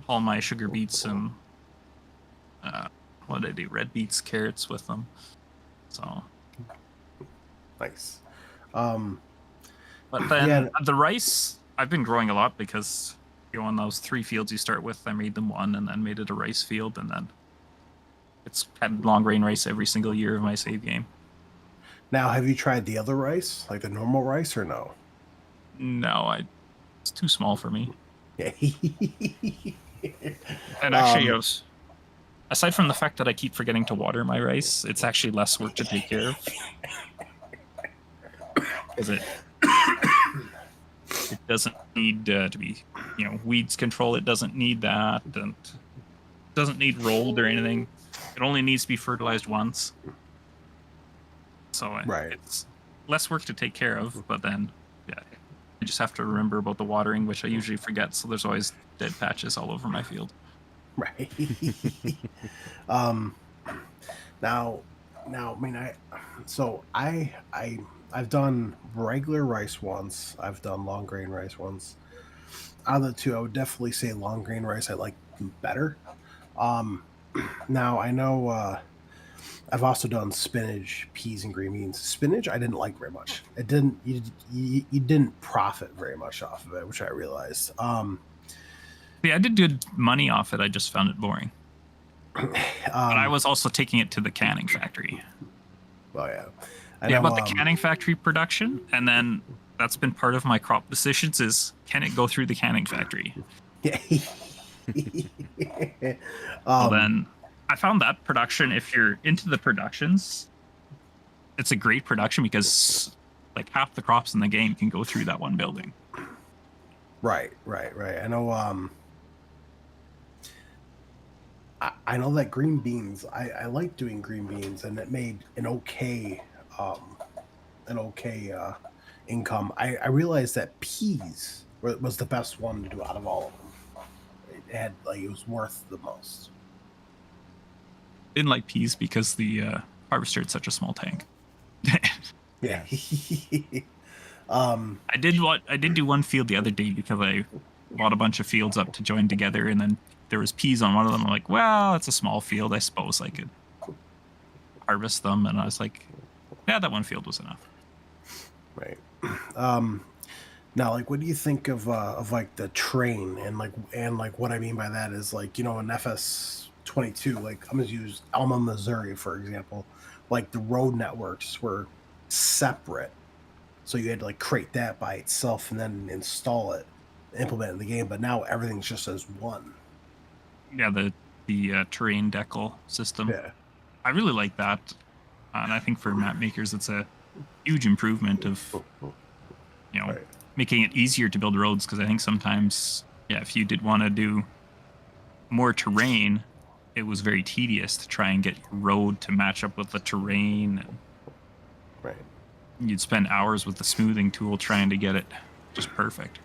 haul my sugar beets and what did I do? Red beets, carrots with them. So Nice. but then Yeah. the rice I've been growing a lot because on those 3 fields you start with, I made them 1 and then made it a rice field, and then it's had long grain rice every single year of my save game. Now, have you tried the other rice, like the normal rice, or no? No, it's too small for me. Yeah. And actually, aside from the fact that I keep forgetting to water my rice, it's actually less work to take care of. Because it doesn't need to be, weeds control. It doesn't need that, and it doesn't need rolled or anything. It only needs to be fertilized once. So Right. it's less work to take care of, but then, yeah, I just have to remember about the watering, which I usually forget. So there's always dead patches all over my field. Right. Now, I mean, I've done regular rice once. I've done long grain rice once. Out of the two, I would definitely say long grain rice I like better. Now I know I've also done spinach, peas, and green beans. Spinach I didn't like very much. It didn't you didn't profit very much off of it, which I realized. Yeah, I did good money off it. I just found it boring. But I was also taking it to the canning factory. Oh yeah. Yeah, about the canning factory production, and then that's been part of my crop decisions is, can it go through the canning factory? Yeah. Well, then I found that production, if you're into the productions, it's a great production because like half the crops in the game can go through that one building. Right. I know. I know that green beans. I like doing green beans, and it made an okay income. I realized that peas was the best one to do out of all of them. It was worth the most. Didn't like peas because the harvester had such a small tank. Yeah. I did do one field the other day because I bought a bunch of fields up to join together, and then there was peas on one of them. I'm like, well, it's a small field. I suppose I could harvest them. And I was like, yeah, that one field was enough. Right. Now, like, what do you think of like the train and what I mean by that is like, in FS22, like I'm gonna use Alma, Missouri, for example. Like the road networks were separate, so you had to like create that by itself and then install it, implement it in the game. But now everything's just as one. Yeah, the terrain decal system. Yeah. I really like that, and I think for map makers, it's a huge improvement of Right. making it easier to build roads. Because I think sometimes, if you did want to do more terrain, it was very tedious to try and get your road to match up with the terrain. And Right. you'd spend hours with the smoothing tool trying to get it just perfect.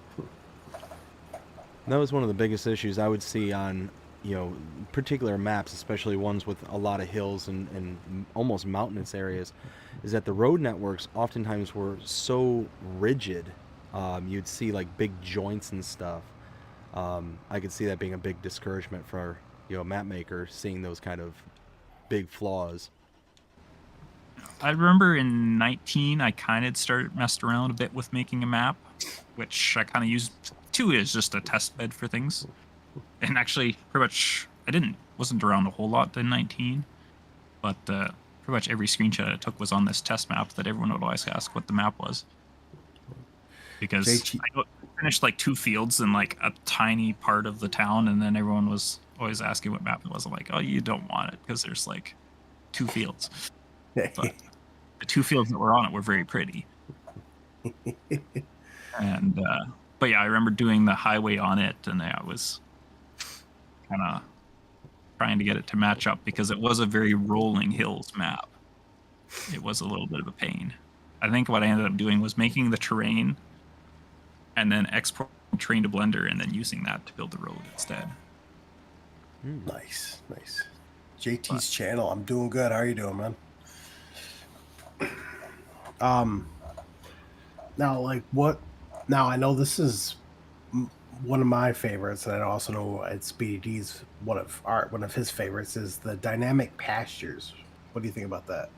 That was one of the biggest issues I would see on, particular maps, especially ones with a lot of hills and almost mountainous areas, is that the road networks oftentimes were so rigid You'd see like big joints and stuff. I could see that being a big discouragement for a map maker, seeing those kind of big flaws. I remember in 19, I kind of started messed around a bit with making a map, which I kind of used 2 as just a test bed for things. And actually, pretty much, wasn't around a whole lot in 19, but pretty much every screenshot I took was on this test map that everyone would always ask what the map was. Because I finished like 2 fields in like a tiny part of the town, and then everyone was always asking what map it was. I'm like, oh, you don't want it because there's like 2 fields. But the 2 fields that were on it were very pretty. And but yeah, I remember doing the highway on it, and I was kind of trying to get it to match up because it was a very rolling hills map. It was a little bit of a pain. I think what I ended up doing was making the terrain and then exporting terrain to Blender and then using that to build the road instead. Nice. JT's channel. I'm doing good. How are you doing, man? Now, like, what? Now, I know this is one of my favorites, and I also know it's BDD's one of his favorites is the dynamic pastures. What do you think about that?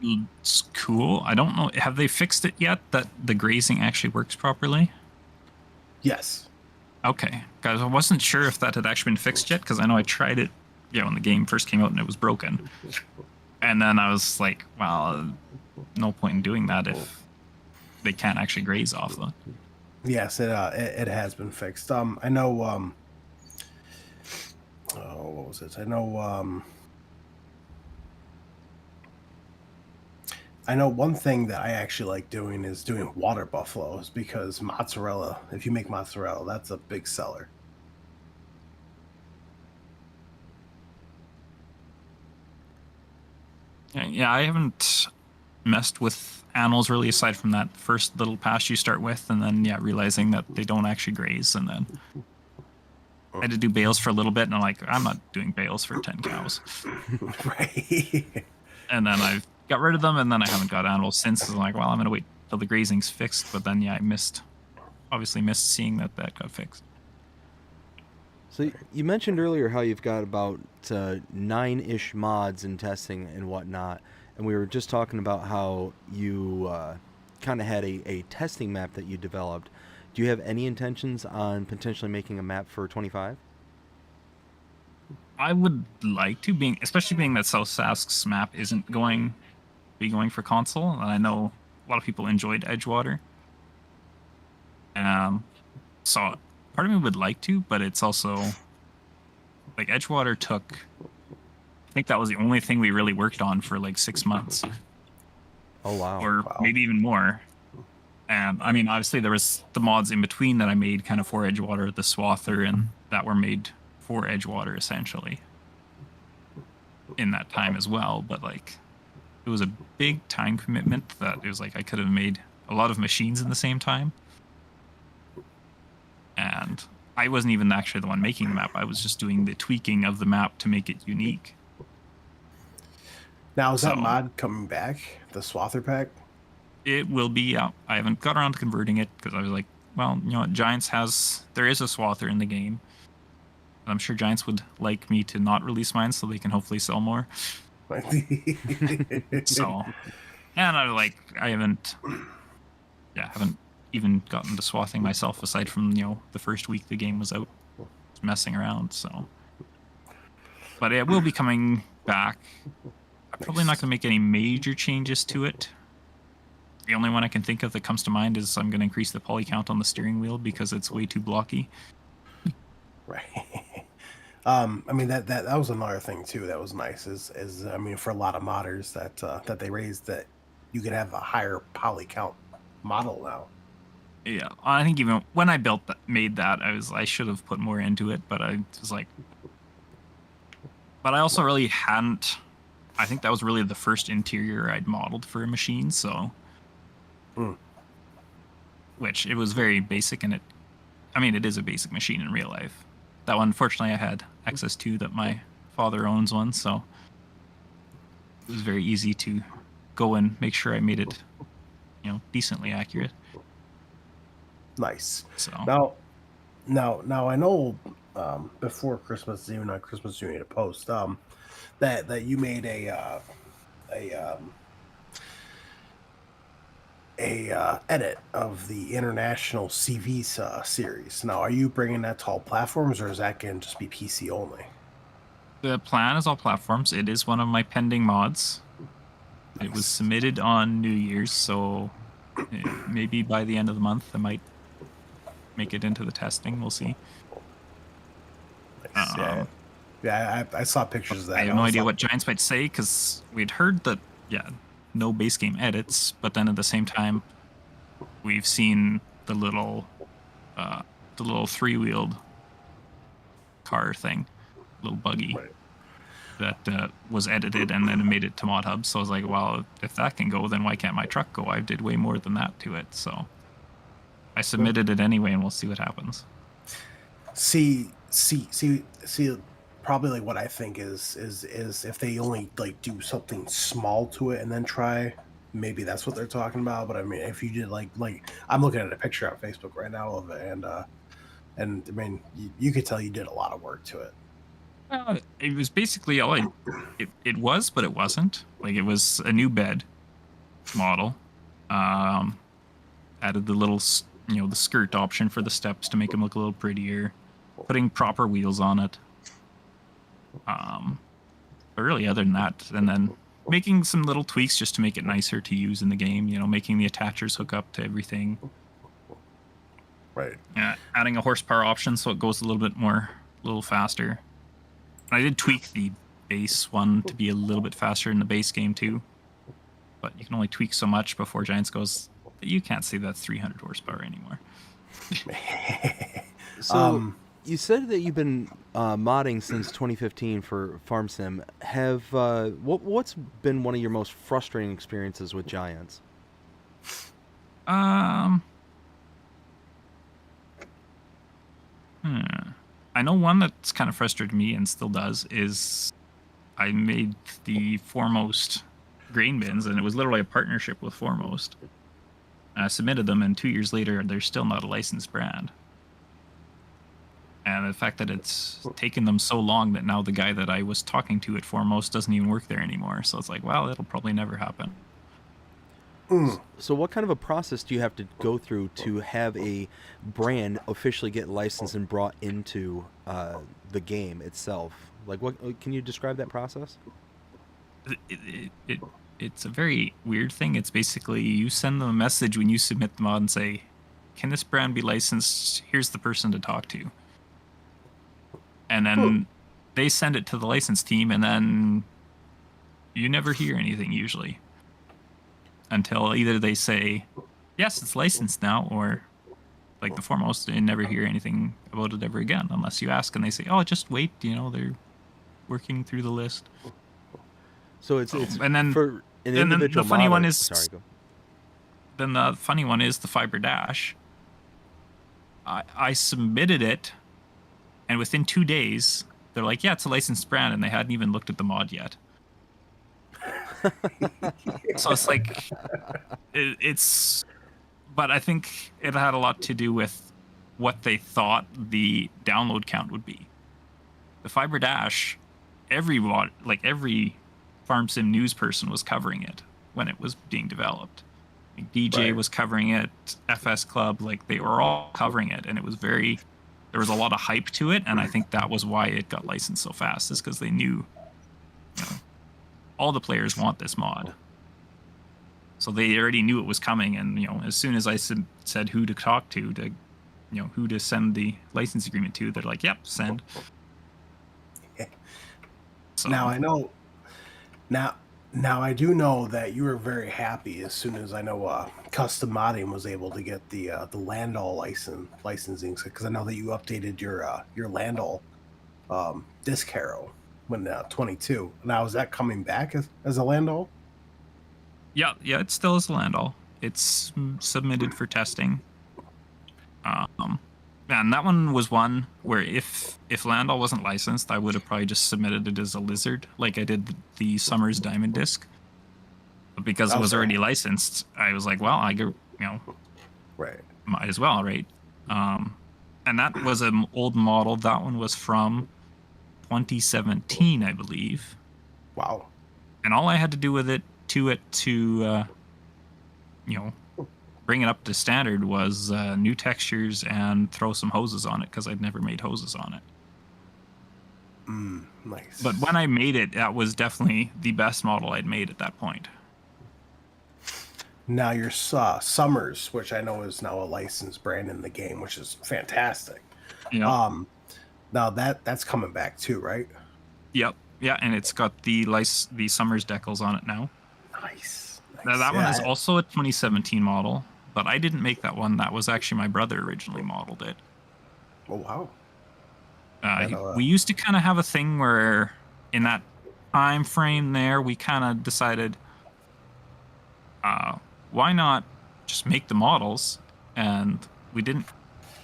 It's cool. I don't know. Have they fixed it yet that the grazing actually works properly? Yes. Okay. Guys, I wasn't sure if that had actually been fixed yet because I know I tried it, when the game first came out and it was broken. And then I was like, well, no point in doing that if they can't actually graze off them. Yes, it has been fixed. I know. What was it? I know one thing that I actually like doing is doing water buffaloes because mozzarella. If you make mozzarella, that's a big seller. Yeah, I haven't messed with animals really aside from that first little pass you start with, and then realizing that they don't actually graze, and then I had to do bales for a little bit, and I'm like, I'm not doing bales for 10 cows. Right. And then I got rid of them, and then I haven't got animals since. So I'm like, well, I'm gonna wait till the grazing's fixed. But then I obviously missed seeing that got fixed. So you mentioned earlier how you've got about 9-ish mods in testing and whatnot, and we were just talking about how you kind of had a testing map that you developed. Do you have any intentions on potentially making a map for 25? I would like to, especially being that South Sask's map isn't going for console, and I know a lot of people enjoyed Edgewater. So part of me would like to, but it's also like Edgewater took. I think that was the only thing we really worked on for like 6 months. Oh wow! Or maybe even more. And I mean, obviously there was the mods in between that I made kind of for Edgewater, the Swather, and that were made for Edgewater essentially in that time as well. But like, it was a big time commitment that it was like I could have made a lot of machines in the same time. And I wasn't even actually the one making the map. I was just doing the tweaking of the map to make it unique. Now, is that mod coming back? The Swather pack? It will be out. I haven't got around to converting it because I was like, well, you know what? There is a Swather in the game. I'm sure Giants would like me to not release mine so they can hopefully sell more. So, and I haven't even gotten to swathing myself aside from, the first week the game was out, messing around. So, but it will be coming back. I'm probably not going to make any major changes to it. The only one I can think of that comes to mind is I'm going to increase the poly count on the steering wheel because it's way too blocky. Right. I mean that was another thing too that was nice is I mean for a lot of modders that they raised that you could have a higher poly count model now. Yeah, I think even when I made that, I should have put more into it, but I was like, but I also really hadn't. I think that was really the first interior I'd modeled for a machine, so. Which it was very basic, and it is a basic machine in real life. That one, fortunately, I had access to that my father owns one, so it was very easy to go and make sure I made it, decently accurate. Nice. So Now I know before Christmas, even on Christmas, you made a post that you made a edit of the international CV series. Now, are you bringing that to all platforms, or is that going to just be PC only? the plan is all platforms. It is one of my pending mods. It was submitted on New Year's, so maybe by the end of the month, I might make it into the testing. We'll see. Nice. Yeah, I saw pictures of that. I have no idea what Giants might say, because we'd heard that, no base game edits, but then at the same time, we've seen the little 3-wheeled car thing, little buggy. Right. That was edited and then made it to Mod Hub. So I was like, well, if that can go, then why can't my truck go? I did way more than that to it. So I submitted it anyway, and we'll see what happens. See. Probably like what I think is if they only like do something small to it and then try, maybe that's what they're talking about. But I mean, if you did like I'm looking at a picture on Facebook right now of it, and I mean, you could tell you did a lot of work to it. It was basically all it was, but it wasn't. Like, it was a new bed model. Added the little, the skirt option for the steps to make them look a little prettier. Putting proper wheels on it. But really, other than that, and then making some little tweaks just to make it nicer to use in the game. Making the attachers hook up to everything. Right. Yeah, adding a horsepower option so it goes a little faster. And I did tweak the base one to be a little bit faster in the base game too. But you can only tweak so much before Giants goes, you can't say that's 300 horsepower anymore. So you said that you've been modding since 2015 for Farm Sim. What's been one of your most frustrating experiences with Giants? I know one that's kind of frustrated me and still does is I made the Foremost grain bins, and it was literally a partnership with Foremost. And I submitted them, and 2 years later, they're still not a licensed brand. And the fact that it's taken them so long that now the guy that I was talking to at Foremost doesn't even work there anymore. So it's like, well, it'll probably never happen. So what kind of a process do you have to go through to have a brand officially get licensed and brought into the game itself? Like, what can you describe that process? It's a very weird thing. It's basically you send them a message when you submit the mod and say, can this brand be licensed? Here's the person to talk to. And then they send it to the license team, and then you never hear anything usually. Until either they say, yes, it's licensed now, or like the Foremost, they never hear anything about it ever again, unless you ask and they say, oh, just wait, they're working through the list. So it's and then for an and then individual the funny modder- one is Sorry, go. then the funny one is the Fiber Dash. I submitted it, and within 2 days, they're like, yeah, it's a licensed brand, and they hadn't even looked at the mod yet. So it's like, but I think it had a lot to do with what they thought the download count would be. The Fiber Dash, every Farm Sim news person was covering it when it was being developed. Like DJ was covering it, FS Club, like they were all covering it, and it was there was a lot of hype to it, and I think that was why it got licensed so fast, is because they knew, all the players want this mod. So they already knew it was coming, and as soon as I said who to talk to who to send the license agreement to, they're like, yep, send. So, Now I know. Now I do know that you were very happy as soon as I know Custom Modding was able to get the Landall licensing, because I know that you updated your Landall disc harrow when 22. Now is that coming back as a Landall? Yeah, it still is a Landall. It's submitted for testing. And that one was one where if Landall wasn't licensed, I would have probably just submitted it as a Lizard, like I did the Summers Diamond disc. But because it was already licensed, I was like, well, I go, Right. might as well, right? And that was an old model. That one was from 2017, I believe. Wow. And all I had to do with it to bring it up to standard was new textures and throw some hoses on it because I'd never made hoses on it. Nice. But when I made it, that was definitely the best model I'd made at that point. Now your Summers, which I know is now a licensed brand in the game, which is fantastic. Yeah. Now that's coming back too, right? Yep. Yeah, and it's got the Summers decals on it now. Nice. Now that one is also a 2017 model, but I didn't make that one. That was actually my brother originally modeled it. Oh wow. We used to kind of have a thing where in that time frame there, we kind of decided, why not just make the models? And we didn't.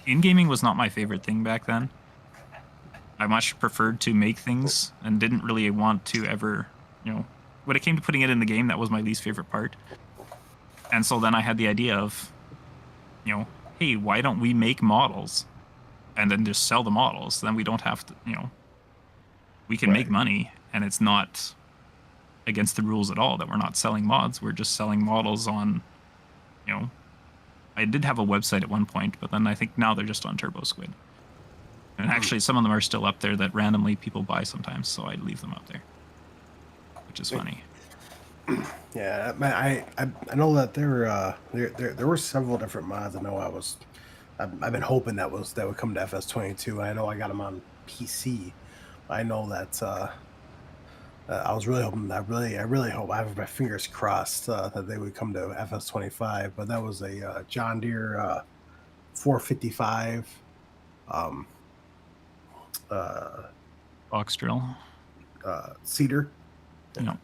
In-gaming was not my favorite thing back then. I much preferred to make things and didn't really want to ever, when it came to putting it in the game, that was my least favorite part. And so then I had the idea of, hey, why don't we make models and then just sell the models? Then we don't have to, we can make money and it's not against the rules at all that we're not selling mods. We're just selling models on, I did have a website at one point, but then I think now they're just on Turbo Squid. And actually, some of them are still up there that randomly people buy sometimes, so I leave them up there, which is funny. Yeah, I know that there were several different mods. I know I've been hoping that would come to FS22. I know I got them on PC. I know that I was really hoping. I really hope. I have my fingers crossed that they would come to FS25. But that was a John Deere 455. Box drill. Cedar. Yeah.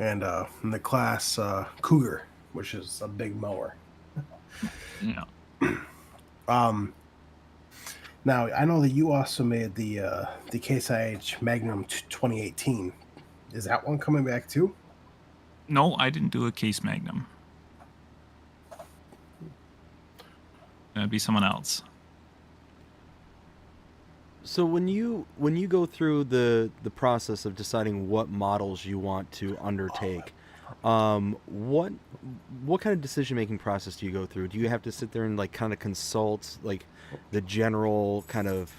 And in the class Cougar, which is a big mower. Yeah. Now I know that you also made the Case IH Magnum 2018. Is that one coming back too? No, I didn't do a Case Magnum. That'd be someone else. So when you go through the process of deciding what models you want to undertake, what kind of decision making process do you go through? Do you have to sit there and like kind of consult like the general kind of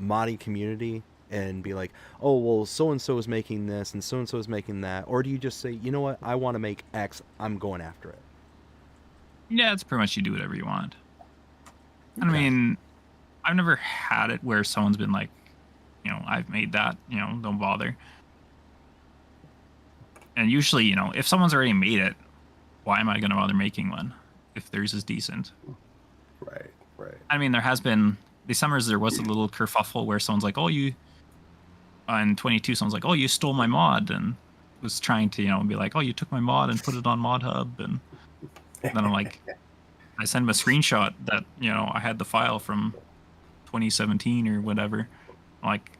modding community and be like, oh well, so and so is making this and so is making that, or do you just say, you know what, I want to make X, I'm going after it? Yeah, it's pretty much you do whatever you want. Okay. I mean, I've never had it where someone's been like, I've made that, don't bother. And usually, if someone's already made it, why am I going to bother making one if theirs is decent? Right. I mean, there has been, the summers there was a little kerfuffle where someone's like, oh, on 22, someone's like, oh, you stole my mod, and was trying to, be like, oh, you took my mod and put it on Mod Hub, and then I'm like, I send him a screenshot that, I had the file from 2017 or whatever. I'm like,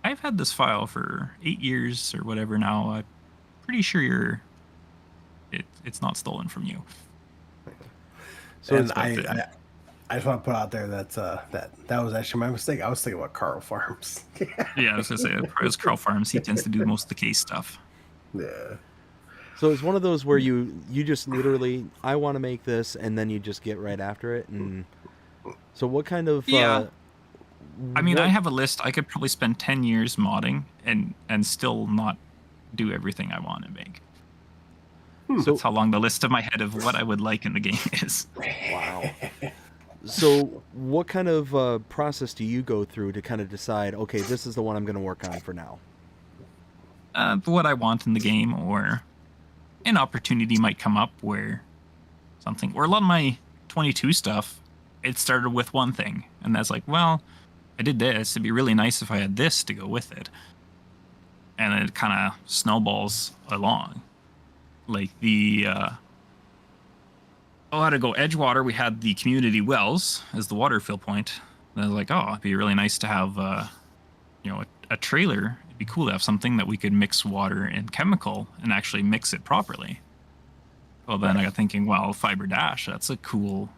I've had this file for 8 years or whatever now. I'm pretty sure it's not stolen from you. So I just want to put out there that that was actually my mistake. I was thinking about Carl Farms. Yeah, I was gonna say it was Carl Farms. He tends to do most of the case stuff. Yeah. So it's one of those where you just literally, I want to make this, and then you just get right after it. And so what kind of I mean, I have a list. I could probably spend 10 years modding and still not do everything I want to make. So that's how long the list of my head of what I would like in the game is. Wow. So what kind of process do you go through to kind of decide, okay, this is the one I'm going to work on for now? What I want in the game, or an opportunity might come up where something, or a lot of my 22 stuff, it started with one thing, and that's like, well, I did this. It'd be really nice if I had this to go with it. And then it kind of snowballs along. Like how to go Edgewater, we had the community wells as the water fill point. And I was like, oh, it'd be really nice to have, a trailer be cool to have something that we could mix water and chemical and actually mix it properly. Well, then I got thinking, well, Fiber Dash, that's a cool,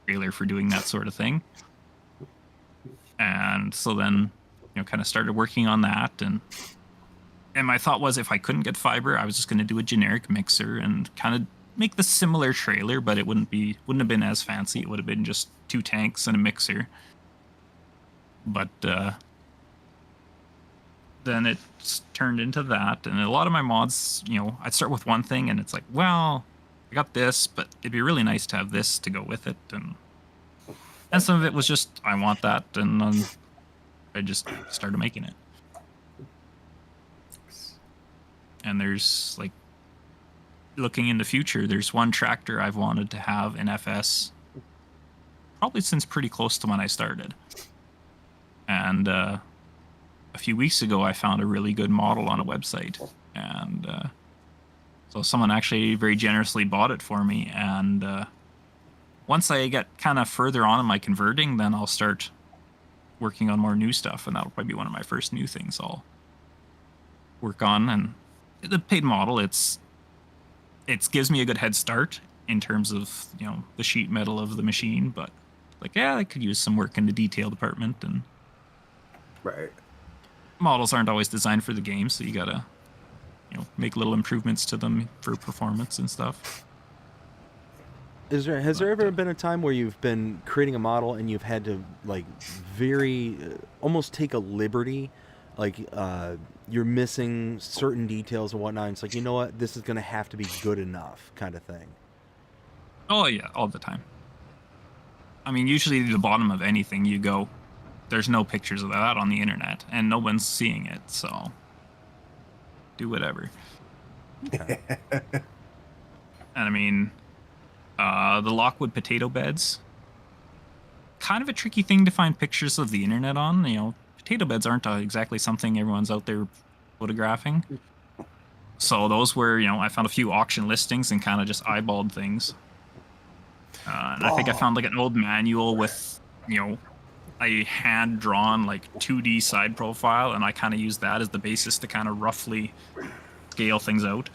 trailer for doing that sort of thing. And so then, kind of started working on that. And my thought was, if I couldn't get fiber, I was just going to do a generic mixer and kind of make the similar trailer, but it wouldn't have been as fancy. It would have been just 2 tanks and a mixer. But then it turned into that, and a lot of my mods, I'd start with one thing, and it's like, well, I got this, but it'd be really nice to have this to go with it, and some of it was just, I want that, and then I just started making it. And there's, like, looking in the future, there's one tractor I've wanted to have in FS probably since pretty close to when I started. And a few weeks ago, I found a really good model on a website. And so someone actually very generously bought it for me. And once I get kind of further on in my converting, then I'll start working on more new stuff. And that'll probably be one of my first new things I'll work on. And the paid model, it gives me a good head start in terms of, the sheet metal of the machine. But like, yeah, I could use some work in the detail department. And Right. models aren't always designed for the game, so you gotta, make little improvements to them for performance and stuff. Has there ever been a time where you've been creating a model and you've had to like very almost take a liberty, like you're missing certain details and whatnot, and it's like, you know what, this is gonna have to be good enough kind of thing? Oh yeah, all the time. I mean, usually the bottom of anything you go, there's no pictures of that on the internet, and no one's seeing it, so do whatever. Okay. And I mean, the Lockwood potato beds, kind of a tricky thing to find pictures of the internet on. Potato beds aren't exactly something everyone's out there photographing. So those were, I found a few auction listings and kind of just eyeballed things. And I think I found like an old manual with, a hand-drawn like 2D side profile, and I kind of used that as the basis to kind of roughly scale things out.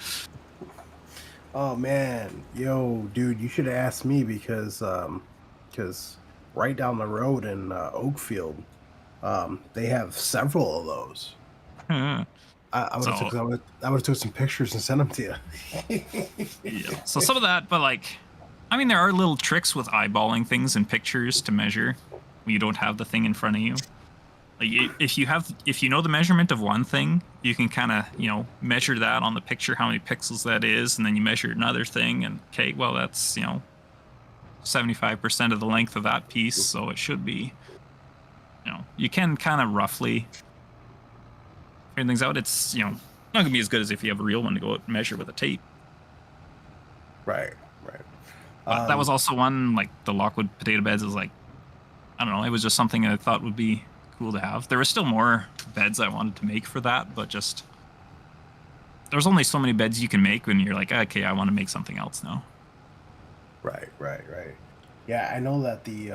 Oh man, yo, dude, you should have asked me because right down the road in Oakfield, they have several of those. I would have took some pictures and sent them to you. Yeah. So some of that, but like, I mean, there are little tricks with eyeballing things in pictures to measure when you don't have the thing in front of you. Like if you know the measurement of one thing, you can kind of, measure that on the picture, how many pixels that is, and then you measure another thing, and okay, well, that's, 75% of the length of that piece, so it should be, you can kind of roughly figure things out. It's, not gonna be as good as if you have a real one to go out and measure with a tape. Right. But that was also one, like the Lockwood potato beds is like, I don't know, it was just something I thought would be cool to have. There were still more beds I wanted to make for that, but just there's only so many beds you can make when you're like, okay, I want to make something else now. Right. Yeah, I know that the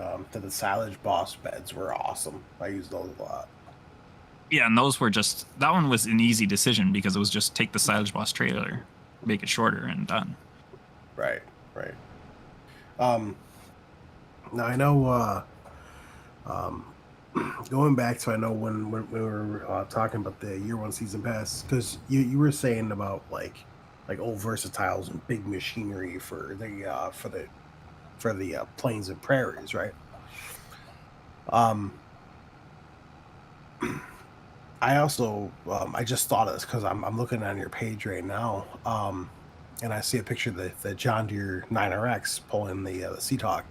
Silage Boss beds were awesome. I used those a lot. Yeah, and those were just, that one was an easy decision because it was just take the Silage Boss trailer, make it shorter, and done. Right. Now I know going back to, I know when we were talking about the year one season pass, because you were saying about like old versatiles and big machinery for the plains and prairies, right? I also I just thought of this because I'm looking on your page right now, and I see a picture of the John Deere 9RX pulling the Sea Talk.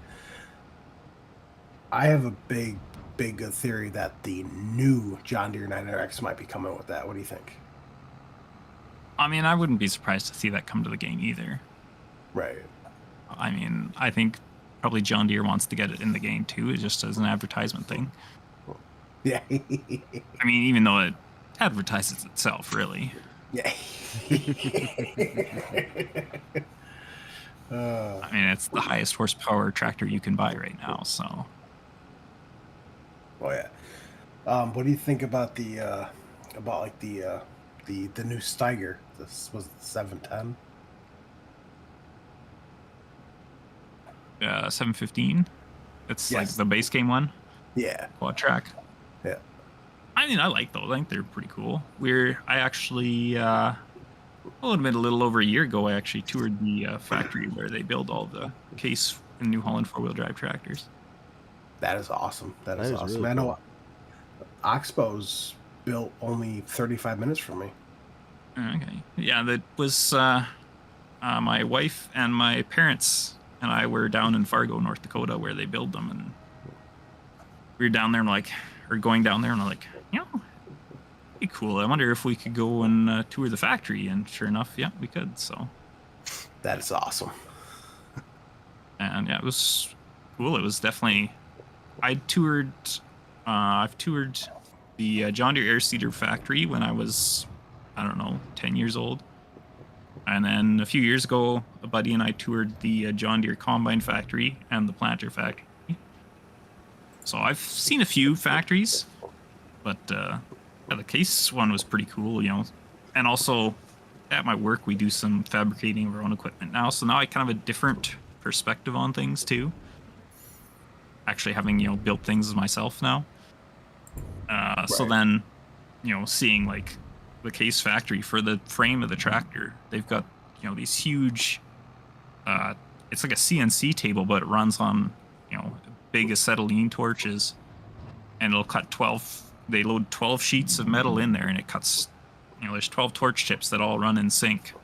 I have a big theory that the new John Deere 9RX might be coming with that. What do you think? I mean, I wouldn't be surprised to see that come to the game either. Right. I mean, I think probably John Deere wants to get it in the game too, just as an advertisement thing. Yeah. I mean, even though it advertises itself, really. Yeah. I mean, it's the highest horsepower tractor you can buy right now, so. Oh yeah. What do you think about the about like the new Steiger. This was the 710. 715. It's like Yes. the base game one. Yeah. Quad track. Yeah. I mean, I like those. I think they're pretty cool. I actually, I'll admit, a little over a year ago, I actually toured the factory where they build all the case in New Holland 4-wheel drive tractors. That is awesome. That is awesome. really I know cool. Oxbow's built only 35 minutes from me. Okay. Yeah, that was my wife and my parents and I were down in Fargo, North Dakota, where they build them, and we were down there and going down there, and I'm like, it'd be cool. I wonder if we could go and tour the factory, and sure enough, yeah, we could. So That is awesome. and yeah, it was cool. It was definitely. I've toured the John Deere Air Seeder factory when I was, I don't know, 10 years old. And then a few years ago, a buddy and I toured the John Deere Combine factory and the planter factory. So I've seen a few factories, but the case one was pretty cool, And also, at my work, we do some fabricating of our own equipment now. So now I kind of have a different perspective on things, too. Actually having, built things myself now. So then, seeing, like, the case factory for the frame of the tractor, they've got these huge it's like a CNC table, but it runs on big acetylene torches, and it'll cut 12. They load 12 sheets of metal in there, and it cuts there's 12 torch tips that all run in sync,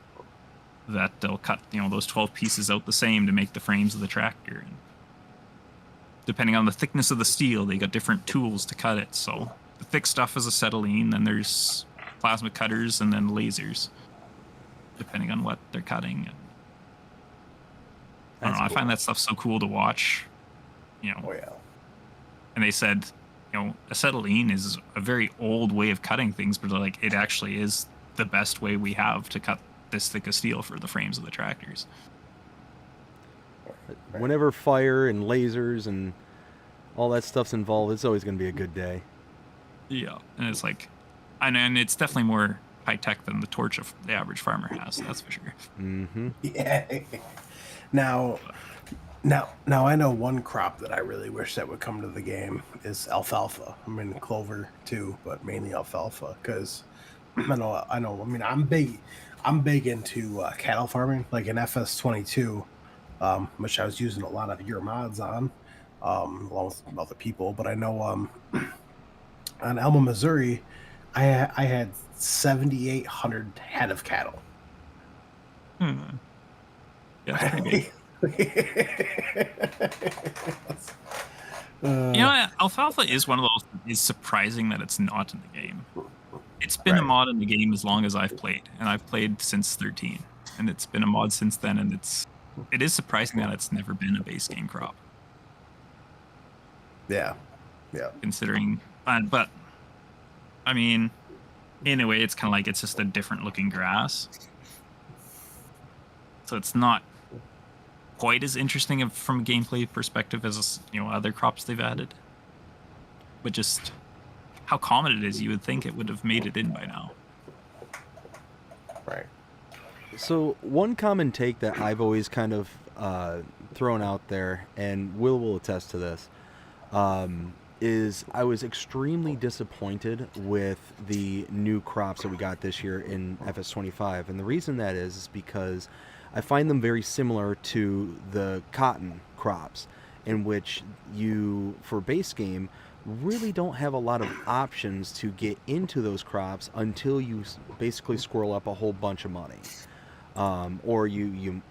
that they'll cut those 12 pieces out the same to make the frames of the tractor. And depending on the thickness of the steel, they got different tools to cut it. So the thick stuff is acetylene, then there's plasma cutters, and then lasers, depending on what they're cutting. And I don't know. I find that stuff so cool to watch. Oh yeah. And they said, acetylene is a very old way of cutting things, but like it actually is the best way we have to cut this thick of steel for the frames of the tractors. Whenever fire and lasers and all that stuff's involved, it's always going to be a good day. Yeah, and it's like, and it's definitely more high tech than the torch of the average farmer has. That's for sure. Mm-hmm. Yeah. Now I know one crop that I really wish that would come to the game is alfalfa. I mean clover too, but mainly alfalfa, because I know. I mean, I'm big into cattle farming, like in FS22, which I was using a lot of your mods on, along with other people. But I know on Elma, Missouri, I had 7,800 head of cattle. Yeah, that's pretty big. Alfalfa is one of those that is surprising that it's not in the game. It's been a mod in the game as long as I've played, and I've played since 13, and it's been a mod since then, and it is surprising that it's never been a base game crop. Yeah. Considering, but I mean, in a way, it's kind of like it's just a different looking grass, so it's not quite as interesting from a gameplay perspective as other crops they've added. But just how common it is, you would think it would have made it in by now. Right. So one common take that I've always kind of thrown out there, and Will attest to this, is I was extremely disappointed with the new crops that we got this year in FS25. And the reason that is because I find them very similar to the cotton crops, in which you, for base game, really don't have a lot of options to get into those crops until you basically squirrel up a whole bunch of money, or you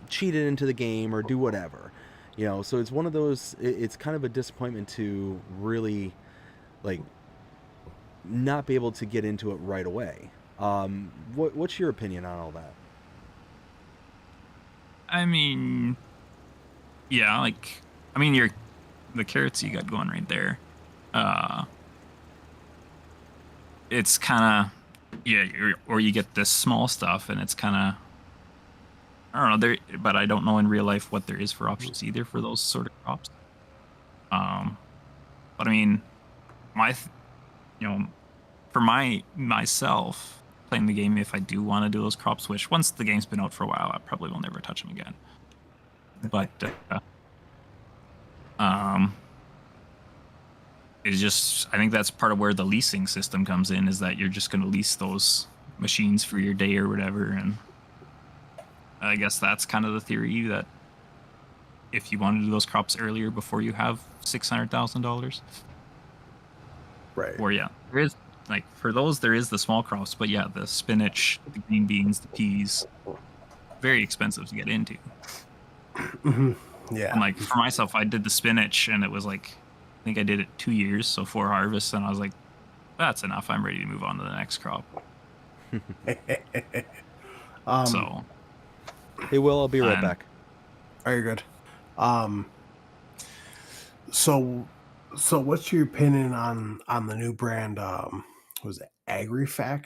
cheat it into the game or do whatever, So it's one of those. It's kind of a disappointment to really, like, not be able to get into it right away. What's your opinion on all that? I mean, yeah, the carrots you got going right there. It's kind of, or you get this small stuff, and it's kind of, I don't know, but I don't know in real life what there is for options either for those sort of crops. But I mean, for myself playing the game, if I do want to do those crop switch, once the game's been out for a while, I probably will never touch them again. But it's just, I think that's part of where the leasing system comes in, is that you're just going to lease those machines for your day or whatever. And I guess that's kind of the theory, that if you want to do those crops earlier before you have $600,000. Right. Or yeah, there is, like, for those there is the small crops, but yeah, the spinach, the green beans, the peas, very expensive to get into. Yeah. And like for myself, I did the spinach, and it was like, I think I did it 2 years, so 4 harvests, and I was like, that's enough. I'm ready to move on to the next crop. So, Hey, Will, I'll be right back. Are you good? So what's your opinion on the new brand? Was it AgriFac?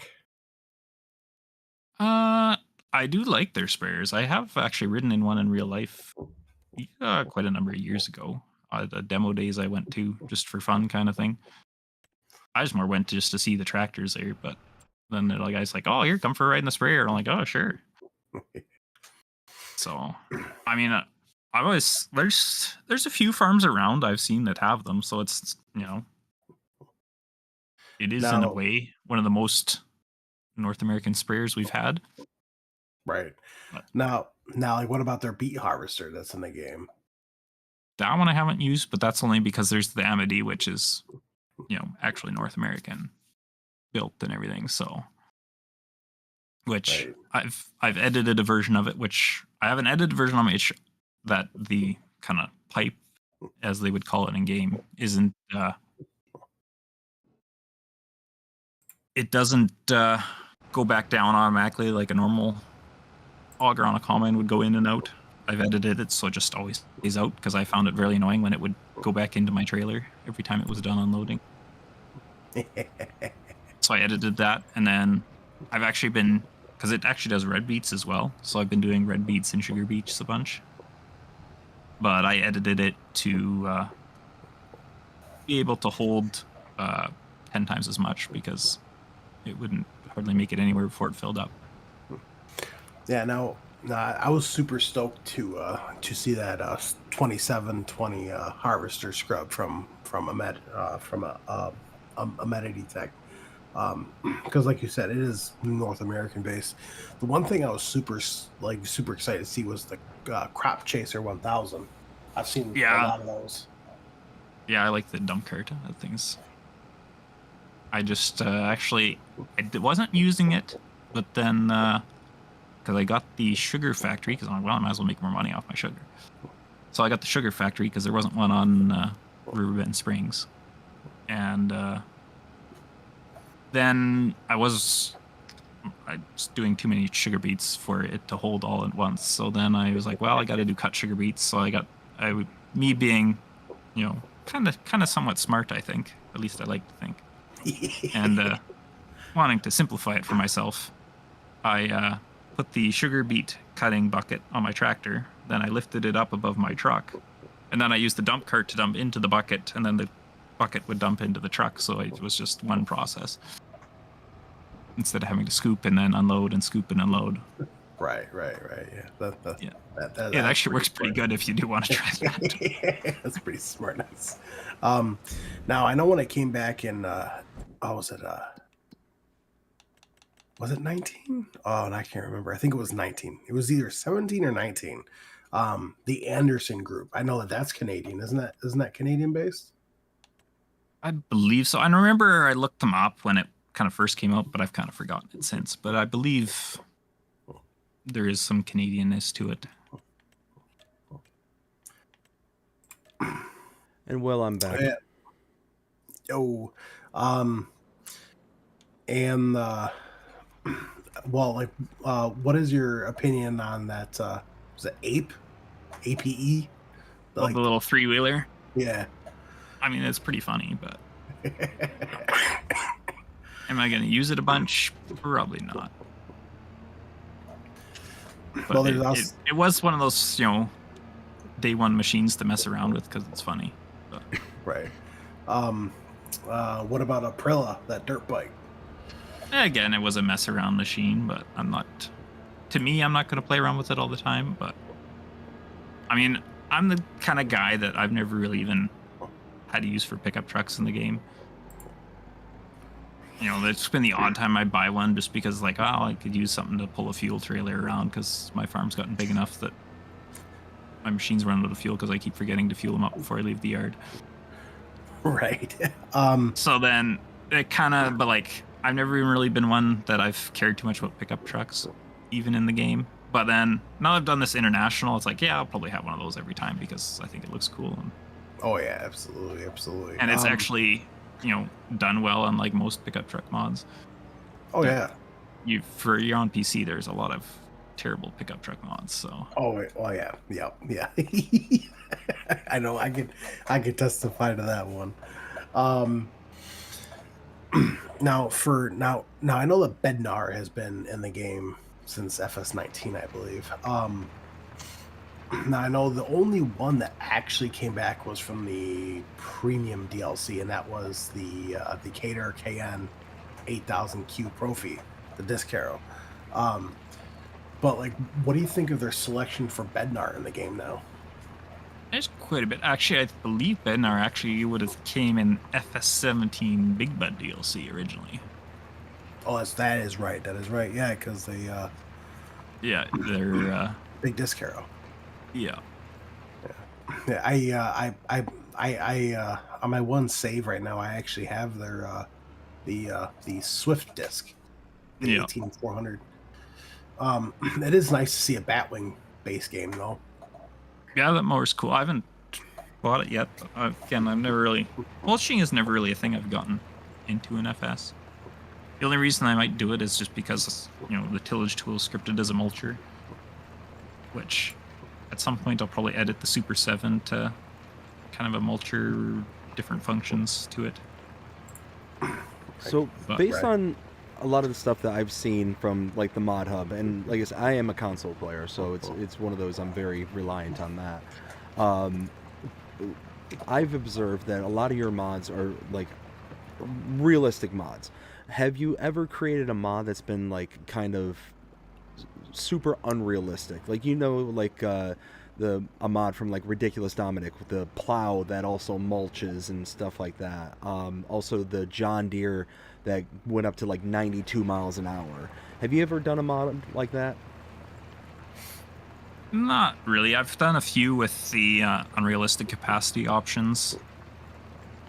I do like their sprayers. I have actually ridden in one in real life quite a number of years ago. The demo days I went to just for fun kind of thing. I just more went just to see the tractors there, but then the guy's like, oh, here, come for a ride in the sprayer. I'm like, oh, sure. So, I mean, I've always, there's a few farms around I've seen that have them, so it's, it is in a way one of the most North American sprayers we've had. Right. But Now, like, what about their beet harvester that's in the game? that one I haven't used, but that's only because there's the Amity, which is, actually North American built and everything. So, which Right. I've edited a version of it, which I have an edited version of it that the kind of pipe, as they would call it in game, isn't. It doesn't go back down automatically like a normal auger on a combine would go in and out. I've edited it so it just always stays out, because I found it very annoying when it would go back into my trailer every time it was done unloading. So I edited that, and then I've actually been, because it actually does red beets as well, so I've been doing red beets and sugar beets a bunch. But I edited it to be able to hold 10 times as much, because it wouldn't hardly make it anywhere before it filled up. Yeah. Now, I was super stoked to see that 2720 harvester scrub from Amenity Tech, because like you said, it is North American based. The one thing I was super excited to see was the Crop Chaser 1000. I've seen a lot of those. Yeah, I like the dump cart of things. I just I wasn't using it, but then because I got the sugar factory, because I'm like, well, I might as well make more money off my sugar. So I got the sugar factory because there wasn't one on Riverbend Springs, and then I was doing too many sugar beets for it to hold all at once. So then I was like, well, I got to do cut sugar beets. So me being, kind of somewhat smart, I think. At least I like to think. And wanting to simplify it for myself, I put the sugar beet cutting bucket on my tractor. Then I lifted it up above my truck, and then I used the dump cart to dump into the bucket, and then the bucket would dump into the truck. So it was just one process instead of having to scoop and then unload and scoop and unload. Right. Yeah. That It actually works pretty good if you do want to try that. Yeah, that's pretty smart. Nice. Now I know when I came back in, was it 19? Oh, and I can't remember. I think it was 19. It was either 17 or 19. The Anderson Group. I know that's Canadian, isn't that Canadian based? I believe so. I remember I looked them up when it kind of first came out, but I've kind of forgotten it since. But I believe there is some Canadianness to it. And Will, I'm back. Yo, and what is your opinion on that? Was it APE? The little 3-wheeler. Yeah. I mean, it's pretty funny, but am I going to use it a bunch? Probably not. But Well, it was one of those, day one machines to mess around with because it's funny. But. Right. What about Aprilla, that dirt bike? Again, it was a mess around machine, but I'm not. To me, I'm not going to play around with it all the time. But I mean, I'm the kind of guy that I've never really even had to use for pickup trucks in the game. You know, there's been the odd time I buy one just because, like, oh, I could use something to pull a fuel trailer around because my farm's gotten big enough that my machines run out of fuel because I keep forgetting to fuel them up before I leave the yard. Right. So then it kind of, but like, I've never even really been one that I've cared too much about pickup trucks, even in the game. But then now I've done this international, it's like, yeah, I'll probably have one of those every time because I think it looks cool. Oh yeah, absolutely, absolutely. And it's actually, you know, done well unlike most pickup truck mods. Oh yeah. For you're on PC, there's a lot of terrible pickup truck mods. So. Oh yeah, yeah. I know. I could testify to that one. Now I know that Bednar has been in the game since FS19, I believe. Now I know the only one that actually came back was from the premium DLC, and that was the Cater KN 8000Q Profi, the disc harrow. But like, what do you think of their selection for Bednar in the game now? There's quite a bit. Actually, I believe Bednar actually would have came in FS17 Big Bud DLC originally. Oh, that is right. That is right. Yeah, because they yeah, they're big disc harrow. Yeah. Yeah, I on my one save right now, I actually have their the Swift disc, the 18400. It is nice to see a Batwing base game though. Yeah, that mower's cool. I haven't bought it yet. But again, I've never really... Mulching is never really a thing I've gotten into in FS. The only reason I might do it is just because, you know, the tillage tool is scripted as a mulcher. Which, at some point, I'll probably edit the Super 7 to kind of a mulcher, different functions to it. So, based on a lot of the stuff that I've seen from like the mod hub, and like I said, I am a console player, so it's one of those I'm very reliant on that. I've observed that a lot of your mods are like realistic mods. Have you ever created a mod that's been like kind of super unrealistic? Like, you know, like a mod from like Ridiculous Dominic with the plow that also mulches and stuff like that. Also the John Deere that went up to like 92 miles an hour. Have you ever done a mod like that? Not really. I've done a few with the unrealistic capacity options.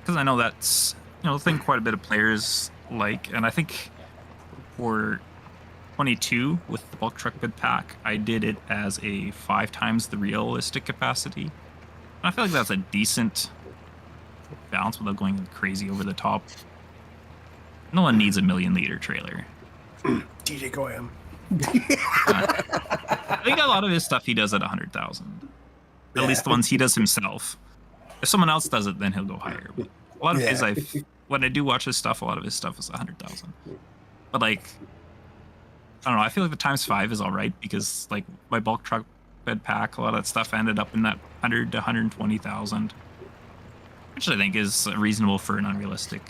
Because I know that's, you know, the thing quite a bit of players like. And I think for 22 with the bulk truck bed pack, I did it as a 5 times the realistic capacity. And I feel like that's a decent balance without going crazy over the top. No one needs a 1,000,000-liter trailer. DJ Goyam. I think a lot of his stuff he does at 100,000. At least the ones he does himself. If someone else does it, then he'll go higher. But a lot of his, when I do watch his stuff, a lot of his stuff is 100,000. But like, I don't know. I feel like the ×5 is all right because like my bulk truck bed pack, a lot of that stuff ended up in that 100 to 120,000, which I think is reasonable for an unrealistic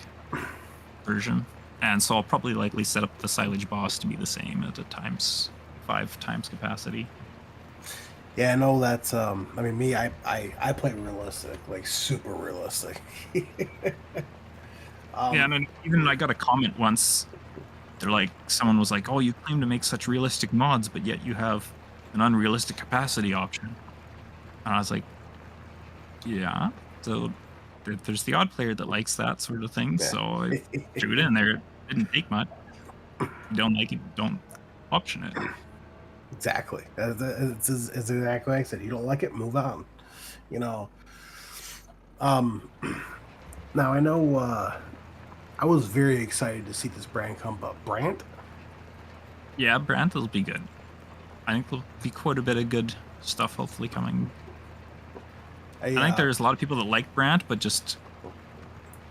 version. And so I'll probably likely set up the silage boss to be the same at a ×5 times capacity. Yeah, no, that's I mean, me, I play realistic, like super realistic. Yeah, and then even I got a comment once. They're like, someone was like, "Oh, you claim to make such realistic mods, but yet you have an unrealistic capacity option." And I was like, "Yeah." So there's the odd player that likes that sort of thing. So I threw it in there. It didn't take much. If you don't like it, don't option it. Exactly. It's exactly like I said. You don't like it, move on. You know. Now I know. I was very excited to see this brand come up. Brant? Yeah, Brant will be good. I think there'll be quite a bit of good stuff hopefully coming. I think there's a lot of people that like Brant, but just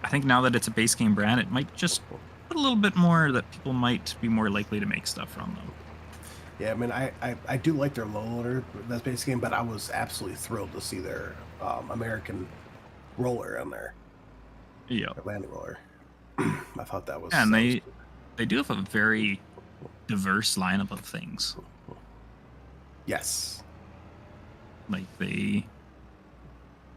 I think now that it's a base game brand, it might just put a little bit more that people might be more likely to make stuff from them. Yeah, I mean, I do like their low loader, that's base game, but I was absolutely thrilled to see their American roller on there. Yeah. Landing roller. I thought that was. And that was- they do have a very diverse lineup of things. yes. Like they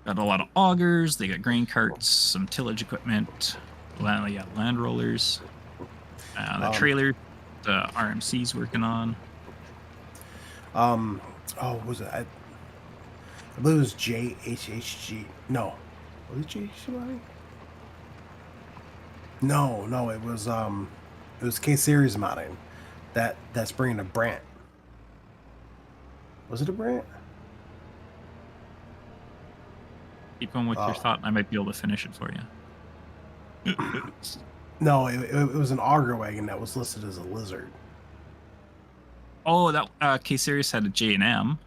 got a lot of augers, they got grain carts, some tillage equipment, land rollers, the trailer, the RMC's working on. Oh, was it? I believe it was JHHG. No, was it JHG? No, it was K Series modding. That's bringing a Brant. Was it a Brant? Keep going with your Oh. thought, and I might be able to finish it for you. No, it was an auger wagon that was listed as a lizard. Oh, that K-Series had a J&M.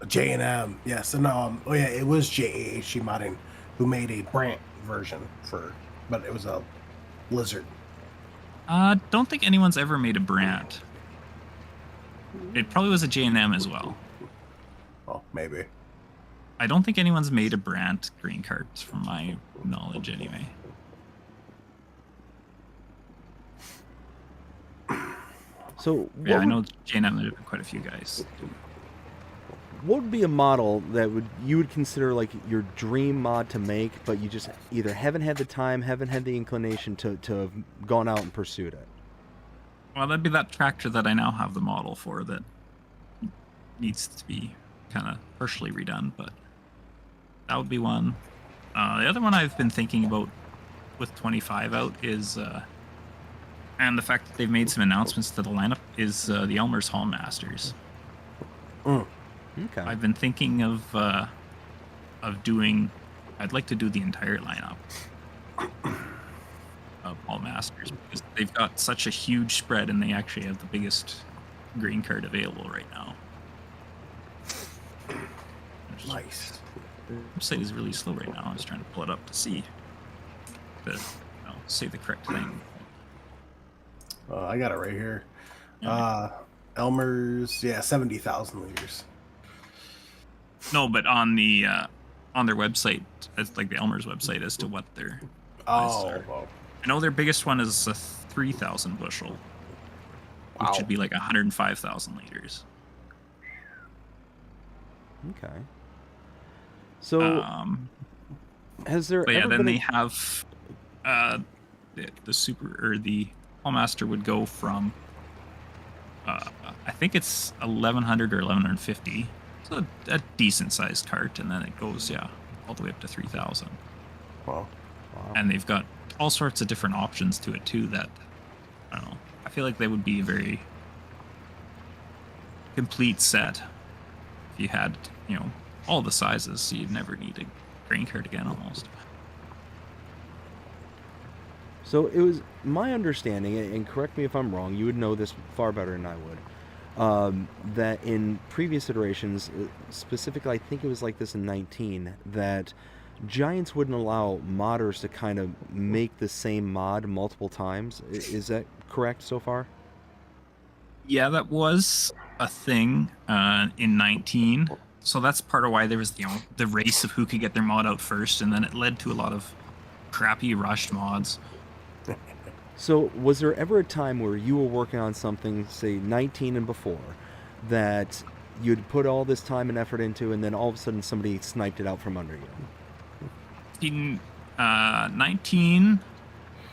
J&M, yes. And oh yeah, it was JAHG modding who made a Brant version but it was a lizard. Don't think anyone's ever made a Brant. It probably was a J&M as well. Oh, maybe. I don't think anyone's made a Brant green cart, from my knowledge, anyway. So Yeah, I know J&M, there have been quite a few guys. what would be a model that you would consider like your dream mod to make, but you just either haven't had the time, haven't had the inclination to have gone out and pursued it? Well, that'd be that tractor that I now have the model for that needs to be kind of partially redone, but that would be one. The other one I've been thinking about with 25 out is, and the fact that they've made some announcements to the lineup, is the Elmer's Hall Masters. Okay. I've been thinking of doing. I'd like to do the entire lineup of Hall Masters because they've got such a huge spread, and they actually have the biggest green card available right now. Nice. The website is really slow right now. I was trying to pull it up to see say the correct thing. I got it right here. Yeah. Elmer's, 70,000 liters. No, but on their website, it's like the Elmer's website, as to what their Oh, are. well, I know their biggest one is a 3,000 bushel, which Wow. should be like 105,000 liters. Okay. So has there But yeah, ever then been they have the super, or the Hallmaster would go from I think it's 1,100 or 1,150. It's a decent sized cart, and then it goes all the way up to 3,000. Wow. And they've got all sorts of different options to it too. That I don't know. I feel like they would be a very complete set if you had all the sizes, so you'd never need a grain cart again almost. So it was my understanding, and correct me if I'm wrong, you would know this far better than I would, that in previous iterations, specifically I think it was like this in 19, that Giants wouldn't allow modders to kind of make the same mod multiple times. Is that correct so far? Yeah, that was a thing in 19. So that's part of why there was the race of who could get their mod out first, and then it led to a lot of crappy rushed mods. So was there ever a time where you were working on something, say 19 and before, that you'd put all this time and effort into, and then all of a sudden somebody sniped it out from under you? In 19,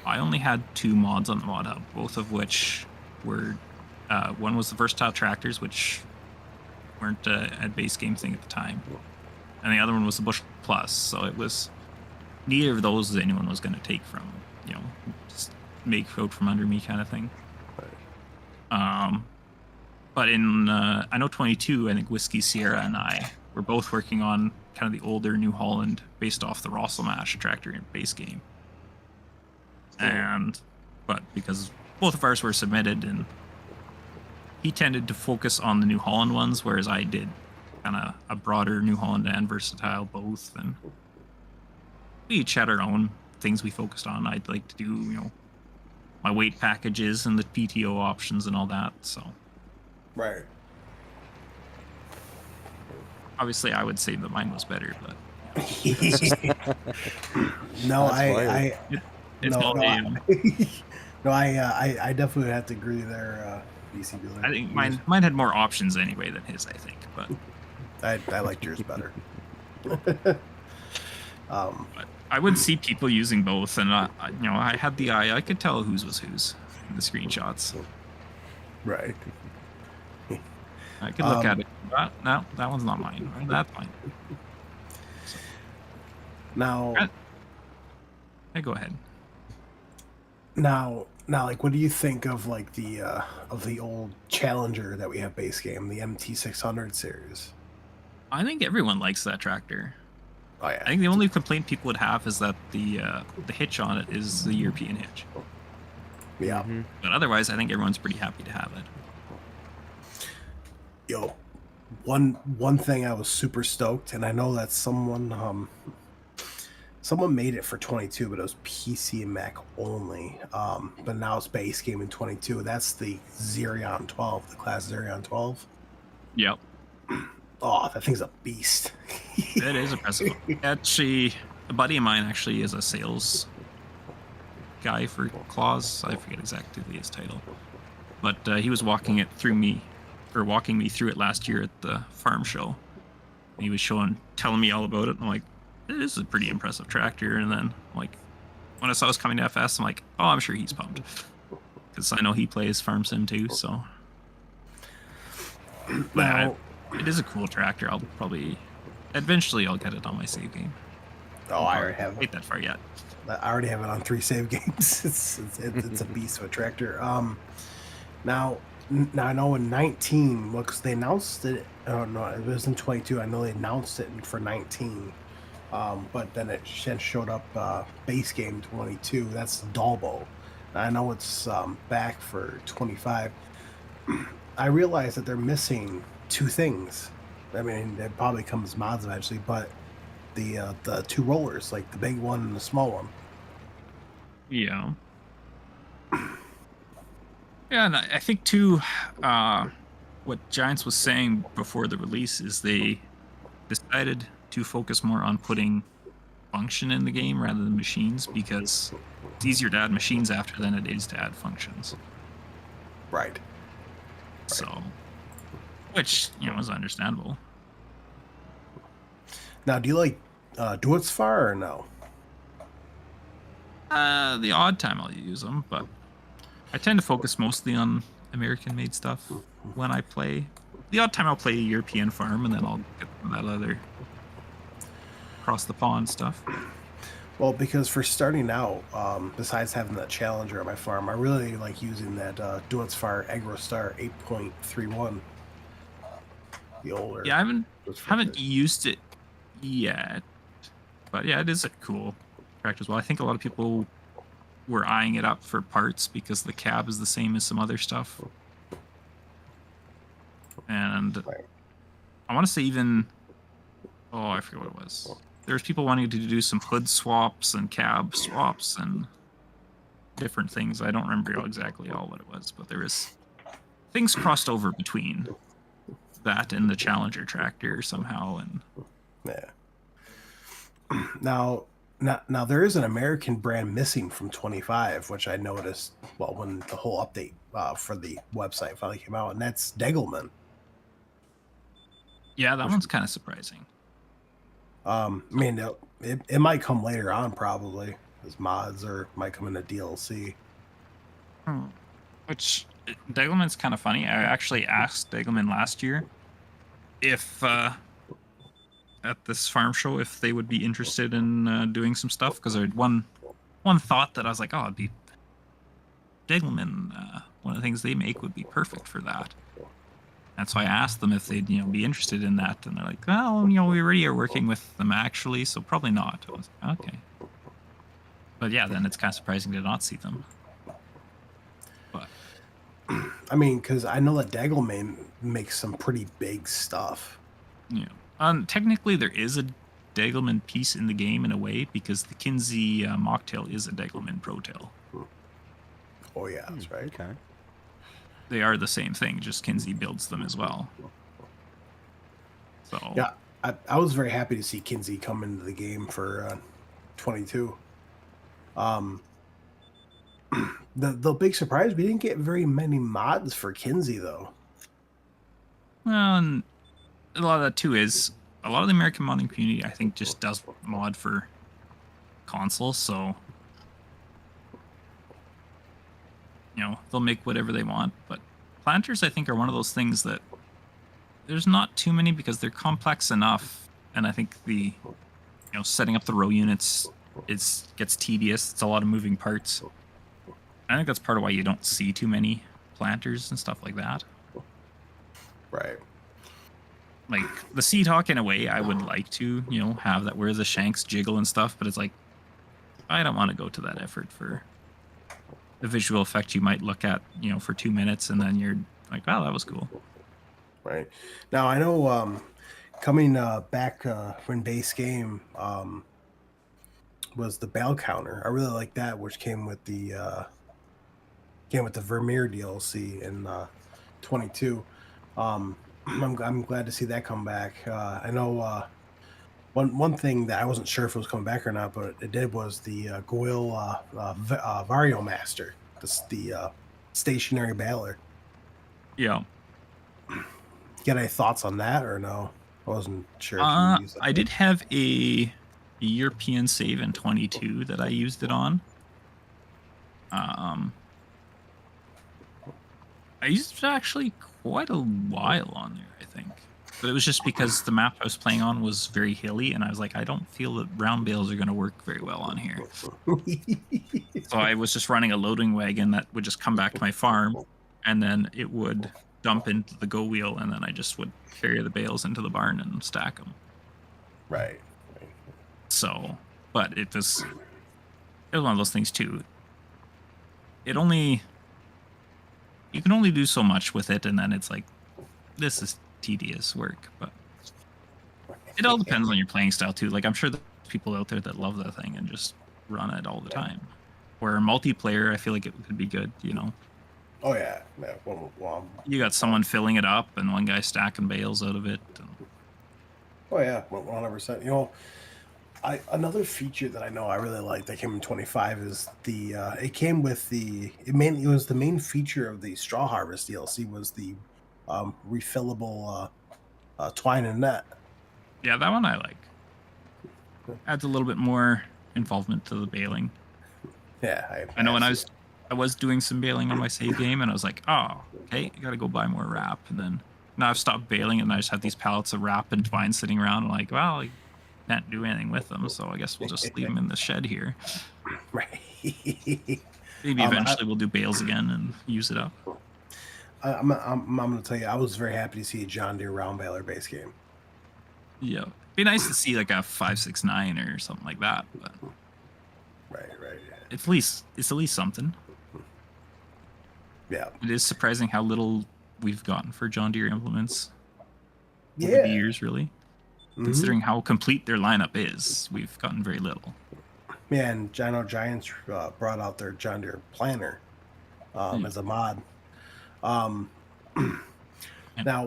I only had 2 mods on the mod hub, both of which were one was the versatile tractors, which weren't a base game thing at the time, and the other one was the Bushel Plus. So it was neither of those anyone was going to take from, just make out from under me kind of thing. But in I know 22, I think Whiskey Sierra and I were both working on kind of the older New Holland based off the Rosselmash tractor in base game. But because both of ours were submitted, and he tended to focus on the New Holland ones, whereas I did kind of a broader New Holland and versatile both, and we each had our own things we focused on. I'd like to do, my weight packages and the PTO options and all that. So Right. obviously I would say that mine was better, but No, That's fire. It's no, all no, AM. no, I definitely have to agree there, Bcbuhler. I think mine had more options anyway than his, I think. But I liked yours better. but I would see people using both, and I had the eye. I could tell whose was whose in the screenshots. Right. I could look at it. No, that one's not mine. That's mine. Now, Hey, go ahead. now, like, what do you think of like the old Challenger that we have base game, the MT600 series? I think everyone likes that tractor. Oh yeah. I think the only complaint people would have is that the hitch on it is the European hitch. Yeah. But otherwise, I think everyone's pretty happy to have it. Yo, one thing I was super stoked, and I know that someone made it for 22, but it was PC and Mac only. But now it's base game in 22. That's the Xerion 12, the class Xerion 12. Yep. Oh, that thing's a beast. It is impressive. Actually, a buddy of mine actually is a sales guy for Claws. I forget exactly his title, but he was walking me through it last year at the farm show. He was telling me all about it. And I'm like, this is a pretty impressive tractor. And then like, when I saw it was coming to FS, I'm like, oh, I'm sure he's pumped because I know he plays Farm Sim too. So, but it is a cool tractor. I'll probably eventually get it on my save game. Oh, I already have Ain't that far yet. I already have it on 3 save games. It's a beast of a tractor. Now I know in 19, well, because they announced it. Oh no, it was in 22. I know they announced it for 19, but then it showed up base game 22. That's Dalbo. I know it's back for 25. I realize that they're missing 2 things. I mean, it probably comes mods eventually, but the 2 rollers, like the big one and the small one. Yeah. Yeah, and I think too, what Giants was saying before the release is they decided to focus more on putting function in the game rather than machines because it's easier to add machines after than it is to add functions. Right. So, which is understandable. Now, do you like Duets Far or no? The odd time I'll use them, but I tend to focus mostly on American-made stuff when I play. The odd time I'll play European Farm, and then I'll get that other across the pond stuff. Well, because for starting out, besides having that Challenger on my farm, I really like using that Duets Far AgroStar 8.31. The older. Yeah, I haven't used it yet, but yeah, it is a cool tractor as well. I think a lot of people were eyeing it up for parts because the cab is the same as some other stuff, and I want to say even I forget what it was. There's people wanting to do some hood swaps and cab swaps and different things. I don't remember exactly all what it was, but there was things crossed over between that and the Challenger tractor somehow. And yeah. Now there is an American brand missing from 25, which I noticed when the whole update for the website finally came out, and that's Degelman. Yeah, that one's kind of surprising. I mean, it might come later on probably as mods, or might come in a DLC. Which Degelman's kind of funny. I actually asked Degelman last year if at this farm show if they would be interested in doing some stuff, because I had one thought that I was like, oh, it'd be Degelman. One of the things they make would be perfect for that. And so I asked them if they'd be interested in that, and they're like, well, we already are working with them actually, so probably not. I was like, okay. But yeah, then it's kind of surprising to not see them. But I mean, because I know that Degelman makes some pretty big stuff. yeah. Technically, there is a Degelman piece in the game in a way, because the Kinsey Mocktail is a Degelman Protail. Oh yeah, that's right. Okay. They are the same thing, just Kinsey builds them as well. So Yeah, I was very happy to see Kinsey come into the game for 22. Um, the big surprise, we didn't get very many mods for Kinsey though. Well, and a lot of that too is a lot of the American modding community, I think, just does mod for consoles, so they'll make whatever they want. But planters, I think, are one of those things that there's not too many because they're complex enough, and I think the setting up the row units gets tedious. It's a lot of moving parts. I think that's part of why you don't see too many planters and stuff like that. Right. Like the Seed Hawk, in a way, I would like to have that where the shanks jiggle and stuff, but it's like I don't want to go to that effort for the visual effect you might look at for 2 minutes, and then you're like, wow, that was cool. Right. Now I know coming back when base game was the bale counter. I really like that, which came with the Vermeer DLC in 22. I'm glad to see that come back. I know one thing that I wasn't sure if it was coming back or not, but it did was the Goil Vario Master, the stationary baler. Yeah. Get any thoughts on that or no? I wasn't sure. If you used that. I did have a European save in 22 that I used it on. I used it actually quite a while on there, I think. But it was just because the map I was playing on was very hilly, and I was like, I don't feel that round bales are going to work very well on here. So I was just running a loading wagon that would just come back to my farm, and then it would dump into the go wheel, and then I just would carry the bales into the barn and stack them. Right. So, but it was one of those things too. You can only do so much with it, and then it's like, this is tedious work. But it all depends on your playing style too. Like, I'm sure there's people out there that love that thing and just run it all the time. Where multiplayer, I feel like it could be good, Oh yeah. Well, you got someone filling it up and one guy stacking bales out of it. oh yeah, 100%. Another feature that I know I really like that came in 25 is the it came with it was the main feature of the Straw Harvest DLC was the refillable twine and net. Yeah, that one I like. Adds a little bit more involvement to the baling. Yeah, I know when I was doing some baling on my save game, and I was like, oh, okay, I gotta go buy more wrap. And then now I've stopped baling, and I just have these pallets of wrap and twine sitting around. I'm like, well, I can't do anything with them, so I guess we'll just leave them in the shed here. Right. Maybe eventually we'll do bales again and use it up. I'm going to tell you, I was very happy to see a John Deere round baler base game. Yeah, it'd be nice to see like a 569 or something like that. But Right. Yeah. it's at least something. Yeah. It is surprising how little we've gotten for John Deere implements over Yeah. the years, really. Considering how complete their lineup is, we've gotten very little. Yeah, and I know Giants brought out their John Deere planner as a mod. Now,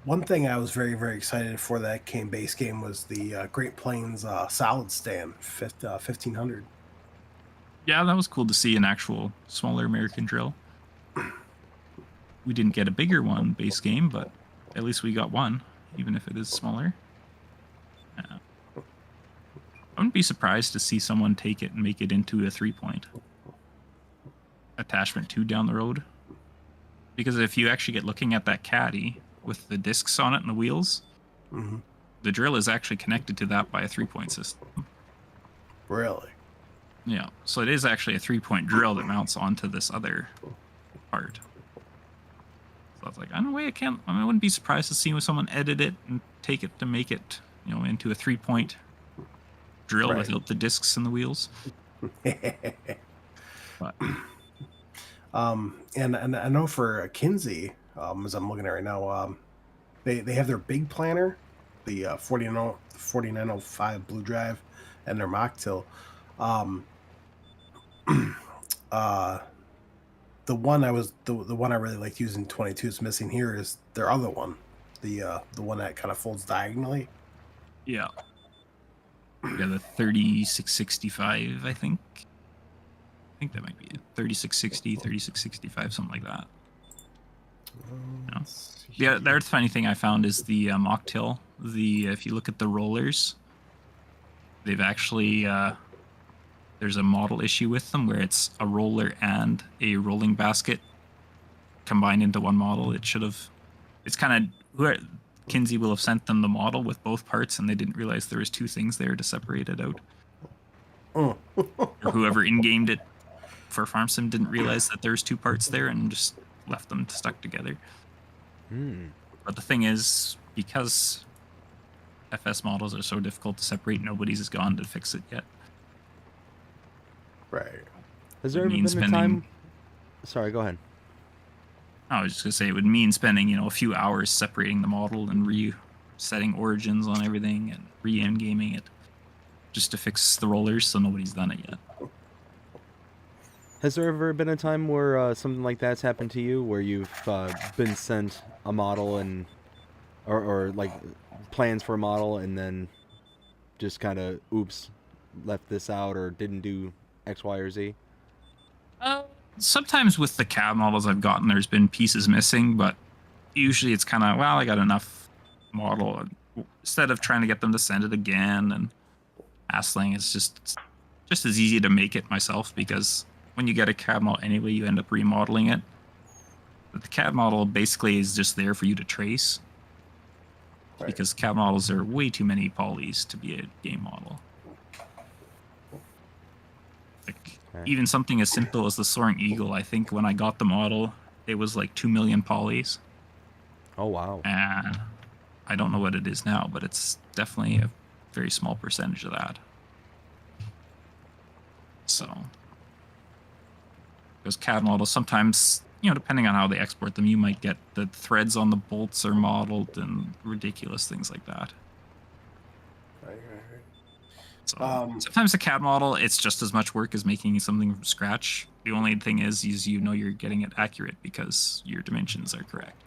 one thing I was very, very excited for that came base game was the Great Plains solid stand 1500. Yeah, that was cool to see an actual smaller American drill. We didn't get a bigger one base game, but at least we got one, even if it is smaller. I wouldn't be surprised to see someone take it and make it into a 3-point attachment 2 down the road. Because if you actually get looking at that caddy with the discs on it and the wheels, the drill is actually connected to that by a 3-point system. Really? Yeah, so it is actually a 3-point drill that mounts onto this other part. So I was like, I don't know, I wouldn't be surprised to see when someone edit it and take it to make it, into a 3-point drill without the discs and the wheels. But and I know for Kinsey, as I'm looking at right now, they have their big planner, the 4905 Blue Drive, and their mock till. The one I really liked using 22 is missing here is their other one, the one that kind of folds diagonally. Yeah. Yeah, the 3665, I think. I think that might be it. 3660, 3665, something like that. Yeah. The other funny thing I found is the mocktail. If you look at the rollers, they've actually there's a model issue with them where it's a roller and a rolling basket combined into one model. It's kind of, Kinsey will have sent them the model with both parts, and they didn't realize there was two things there to separate it out. Or whoever in-gamed it for Farm Sim didn't realize that there's two parts there and just left them stuck together. But the thing is, because FS models are so difficult to separate, nobody's gone to fix it yet. Right. Has there ever been a time? Sorry, go ahead. I was just gonna say it would mean spending, a few hours separating the model and resetting origins on everything and re-endgaming it just to fix the rollers, so nobody's done it yet. Has there ever been a time where something like that's happened to you, where you've been sent a model and or like plans for a model and then just kind of oops, left this out or didn't do X, Y, or Z? Sometimes with the cab models I've gotten, there's been pieces missing, but usually it's kind of, well, I got enough model. Instead of trying to get them to send it again and hassling, it's just as easy to make it myself, because when you get a cab model anyway, you end up remodeling it. But the cab model basically is just there for you to trace, because cab models are way too many polys to be a game model. Even something as simple as the Soaring Eagle, I think when I got the model, it was like 2 million polys. Oh, wow. And I don't know what it is now, but it's definitely a very small percentage of that. So, those CAD models, sometimes, depending on how they export them, you might get the threads on the bolts are modeled and ridiculous things like that. So sometimes a CAD model, it's just as much work as making something from scratch. The only thing is you're getting it accurate because your dimensions are correct.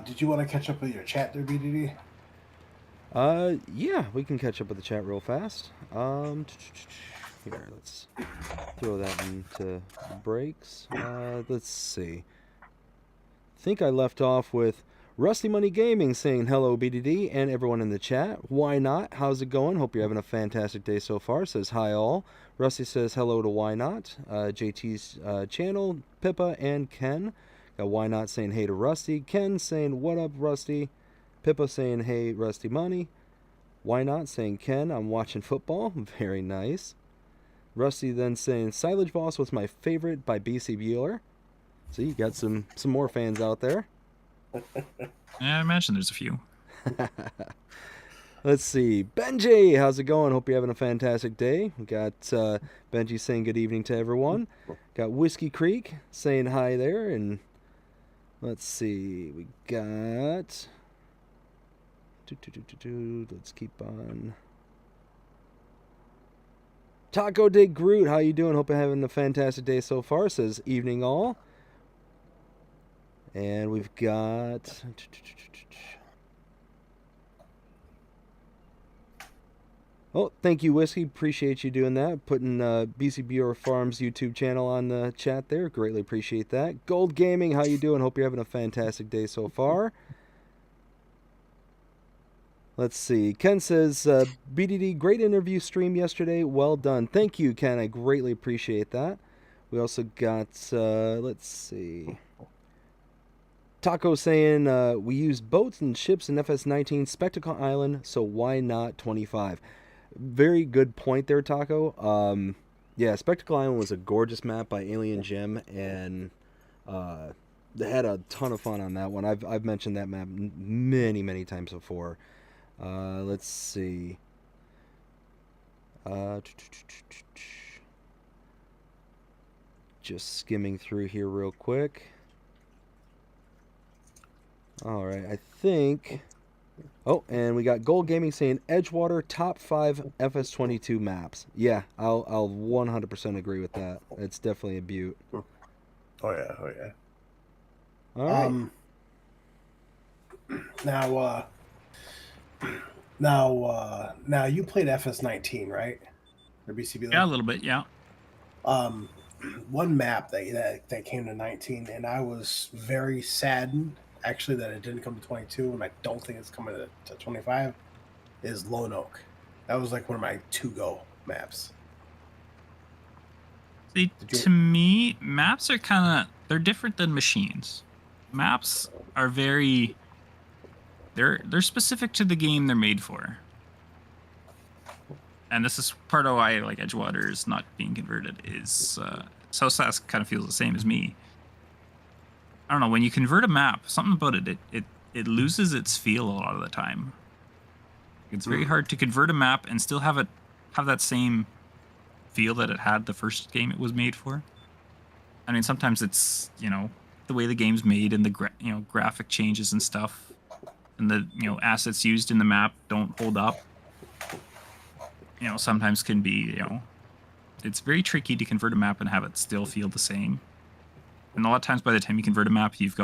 Did you want to catch up with your chat there, BDD? Yeah, we can catch up with the chat real fast. Here, let's throw that into breaks. Let's see. I think I left off with Rusty Money Gaming saying hello BDD and everyone in the chat. Why not? How's it going? Hope you're having a fantastic day so far. Says hi all. Rusty says hello to Why Not. JT's channel, Pippa and Ken. Got Why Not saying hey to Rusty. Ken saying what up Rusty. Pippa saying hey Rusty Money. Why Not saying Ken, I'm watching football. Very nice. Rusty then saying Silage Boss was my favorite by Bcbuhler. So you got some more fans out there. Yeah, I imagine there's a few. Let's see. Benji, how's it going? Hope you're having a fantastic day. We got Benji saying good evening to everyone. Got Whiskey Creek saying hi there. And let's see. We got... Let's keep on. Taco Day Groot, how you doing? Hope you're having a fantastic day so far. Says evening all. And we've got... Oh, thank you, Whiskey. Appreciate you doing that. Putting Bcbuhler Farms YouTube channel on the chat there. Greatly appreciate that. Gold Gaming, how you doing? Hope you're having a fantastic day so far. Let's see. Ken says, BDD, great interview stream yesterday. Well done. Thank you, Ken. I greatly appreciate that. We also got, let's see... Taco saying, we use boats and ships in FS19 Spectacle Island, so why not 25? Very good point there, Taco. Yeah, Spectacle Island was a gorgeous map by Alien Jim, and they had a ton of fun on that one. I've mentioned that map many times before. Let's see. Just skimming through here real quick. All right, I think... Oh, and we got Gold Gaming saying Edgewater top 5 FS22 maps. Yeah, I'll 100% agree with that. It's definitely a beaut. Oh yeah. All right. Now, now you played FS19, right? Or Bcbuhler? Yeah, a little bit. Yeah. One map that came to 19, and I was very saddened actually that it didn't come to 22, and I don't think it's coming to 25. Is Lone Oak. That was like one of my to-go maps. See, to me, maps are they're different than machines. Maps are they're specific to the game they're made for. And this is part of why like Edgewater is not being converted is Southsask kind of feels the same as me. I don't know, when you convert a map, something about it loses its feel a lot of the time. It's very hard to convert a map and still have that same feel that it had the first game it was made for. I mean, sometimes it's, the way the game's made and the graphic changes and stuff, and the assets used in the map don't hold up. Sometimes can be, it's very tricky to convert a map and have it still feel the same. And a lot of times by the time you convert a map, you've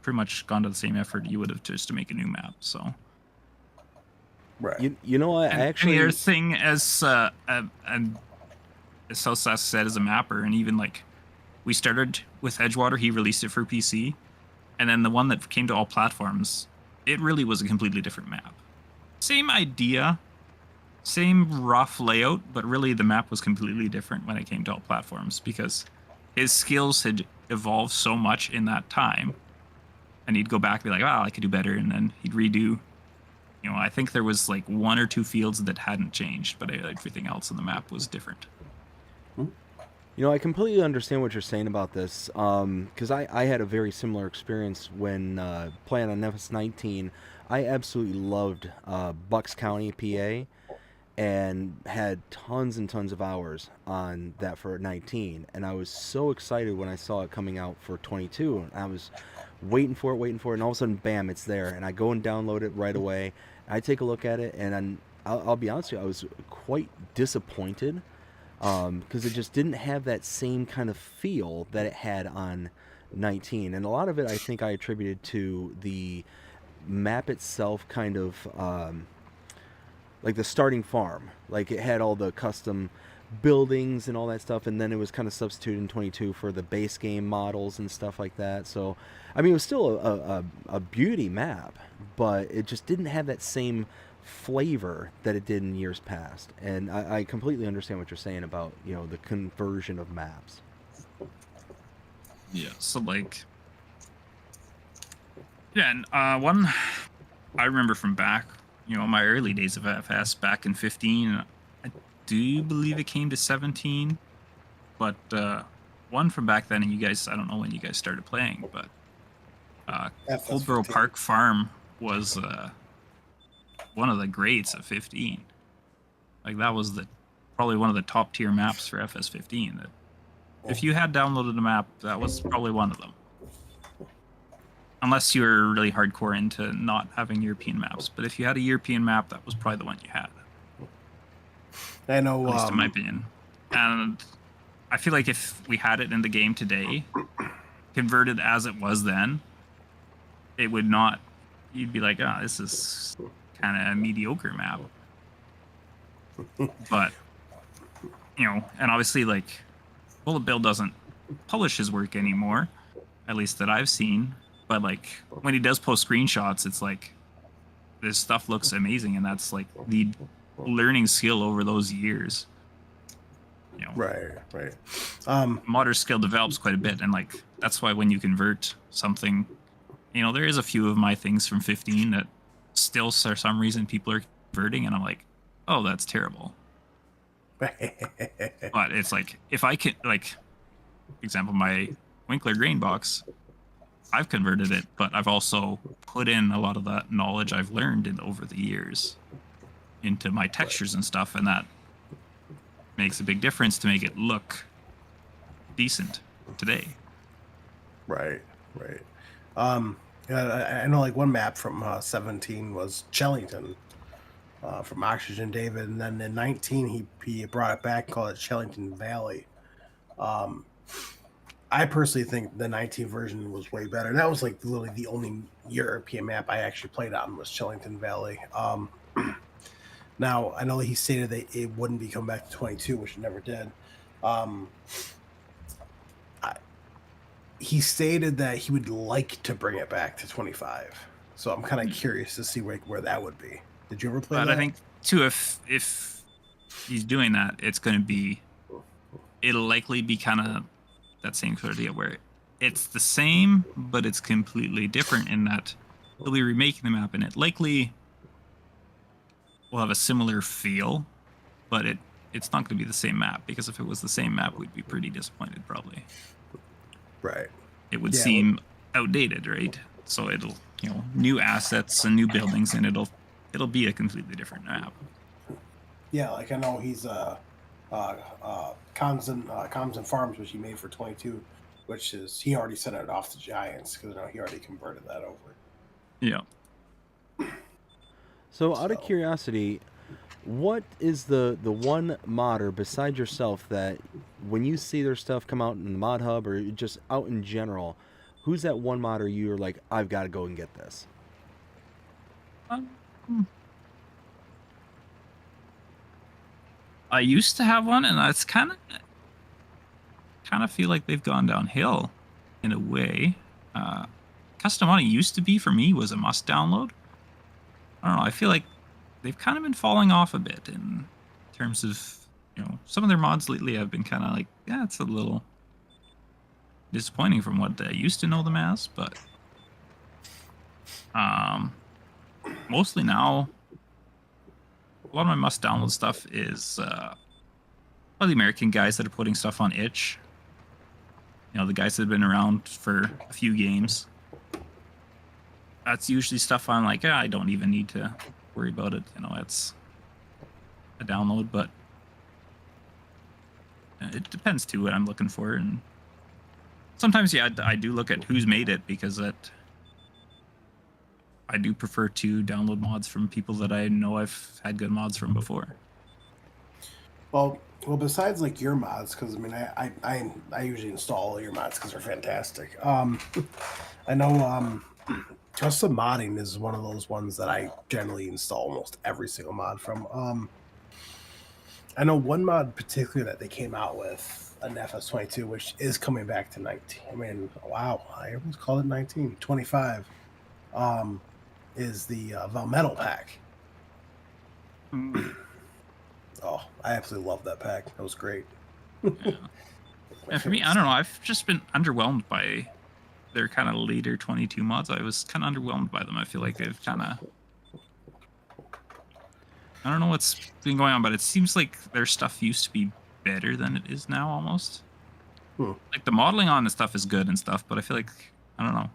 pretty much gone to the same effort you would have just to make a new map. So, right. You know what? Actually, the other thing, as Southsask said, as a mapper, and even like we started with Edgewater, he released it for PC, and then the one that came to all platforms, it really was a completely different map. Same idea, same rough layout, but really the map was completely different when it came to all platforms because his skills had evolved so much in that time, and he'd go back and be like, "Wow, I could do better," and then he'd redo. I think there was like 1 or 2 fields that hadn't changed, but everything else in the map was different. I completely understand what you're saying about this, because I had a very similar experience when playing on FS19. I absolutely loved Bucks County, PA, and had tons and tons of hours on that for 19. And I was so excited when I saw it coming out for 22. I was waiting for it, and all of a sudden, bam, it's there. And I go and download it right away. I take a look at it, and I'll be honest with you, I was quite disappointed. Because it just didn't have that same kind of feel that it had on 19. And a lot of it I think I attributed to the map itself, kind of like the starting farm. Like it had all the custom buildings and all that stuff, and then it was kind of substituted in 22 for the base game models and stuff like that. So I mean, it was still a beauty map, but it just didn't have that same flavor that it did in years past. And I completely understand what you're saying about the conversion of maps. Yeah, so like, yeah, and one I remember from back, my early days of FS back in 15, I do believe it came to 17, but one from back then, and you guys, I don't know when you guys started playing, but Coldborough Park Farm was one of the greats of 15. Like that was probably one of the top tier maps for FS15. That if you had downloaded a map, that was probably one of them. Unless you were really hardcore into not having European maps, but if you had a European map, that was probably the one you had. I know, at least in my opinion. And I feel like if we had it in the game today, converted as it was then, it would not. You'd be like, "Ah, this is kind of a mediocre map." But and obviously like Bullet Bill doesn't publish his work anymore, at least that I've seen. But like when he does post screenshots, it's like this stuff looks amazing, and that's like the learning skill over those years. Right. Modder skill develops quite a bit, and like that's why when you convert something, there is a few of my things from 15 that still for some reason people are converting, and I'm like, oh, that's terrible. But it's like if I can, like, for example, my Winkler grain box, I've converted it, but I've also put in a lot of that knowledge I've learned over the years into my textures and stuff, and that makes a big difference to make it look decent today. Right. I know like one map from 17 was Chellington from Oxygen David, and then in 19 he brought it back and called it Chellington Valley. I personally think the 19 version was way better. That was like literally the only European map I actually played on was Chillington Valley. Now I know he stated that it wouldn't be coming back to 22, which it never did. Um, he stated that he would like to bring it back to 25. So I'm kind of curious to see where that would be. Did you ever play But that? I think too, if he's doing that, it'll likely be kind of that same sort of deal where it's the same, but it's completely different in that he'll be remaking the map, and it likely will have a similar feel, but it's not going to be the same map, because if it was the same map, we'd be pretty disappointed probably. Right. It would Yeah, seem outdated, right? So it'll, new assets and new buildings, and it'll be a completely different map. Yeah, like I know he's Comms and Farms, which he made for 22, which is he already sent it off to Giants because he already converted that over. Yeah. So, out of curiosity, what is the one modder besides yourself that when you see their stuff come out in the mod hub or just out in general, who's that one modder you're like, I've got to go and get this? I used to have one, and that's kind of feel like they've gone downhill in a way. Custom Money used to be, for me, was a must download. I don't know. I feel like they've kind of been falling off a bit in terms of, some of their mods lately have been kind of like, yeah, it's a little disappointing from what I used to know them as, but mostly now, a lot of my must download stuff is all the American guys that are putting stuff on itch. The guys that have been around for a few games. That's usually stuff I'm like, I don't even need to worry about it. It's a download, but it depends too what I'm looking for. And sometimes, yeah, I do look at who's made it, because I do prefer to download mods from people that I know I've had good mods from before. Well, besides like your mods, because I usually install all your mods because they're fantastic. I know custom modding is one of those ones that I generally install almost every single mod from. I know one mod particularly that they came out with, an FS22, which is coming back to 19. Wow, I almost called it 19, 25. Is the Valmetal pack. Oh, I absolutely love that pack. That was great. Yeah, for me, I don't know. I've just been underwhelmed by their kind of later 22 mods. I was kind of underwhelmed by them. I feel like they've kind of... I don't know what's been going on, but it seems like their stuff used to be better than it is now, almost. Like, the modeling on the stuff is good and stuff, but I feel like, I don't know.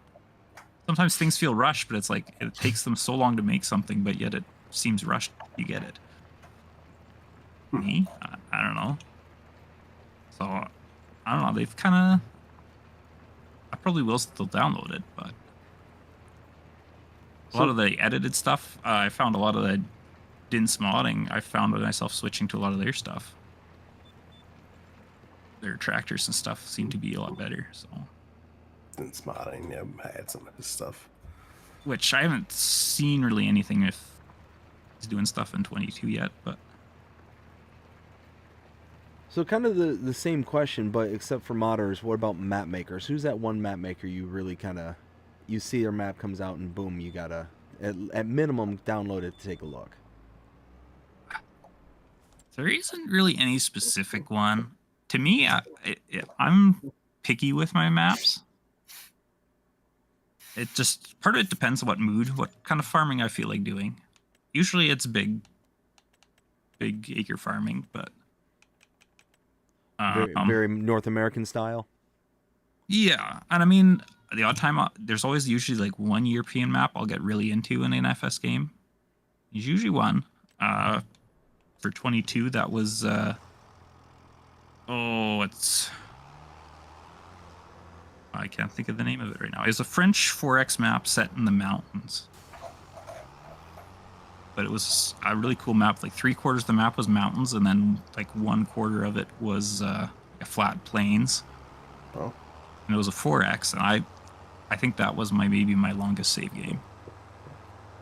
Sometimes things feel rushed, but it's like it takes them so long to make something, but yet it seems rushed. You get it. Me? I don't know. So, I don't know. They've kind of... I probably will still download it, but... A lot of the edited stuff, I found a lot of the Din's modding, I found myself switching to a lot of their stuff. Their tractors and stuff seem to be a lot better, so... Din's modding, yeah, I had some of his stuff. Which I haven't seen really anything if he's doing stuff in 22 yet, but... So kind of the same question, but except for modders, what about map makers? Who's that one map maker you really kind of, you see their map comes out and boom, you gotta, at minimum, download it to take a look? There isn't really any specific one. To me, I'm picky with my maps. It just, part of it depends on what mood, what kind of farming I feel like doing. Usually it's big acre farming, but... Very North American style. Yeah, and the odd time there's always usually like one European map I'll get really into in an FS game. There's usually one. For 22, that was I can't think of the name of it right now. It's a French 4X map set in the mountains. But it was a really cool map. Like 3/4 of the map was mountains, and then like 1/4 of it was flat plains. Oh. and it was a 4X, and I think that was maybe my longest save game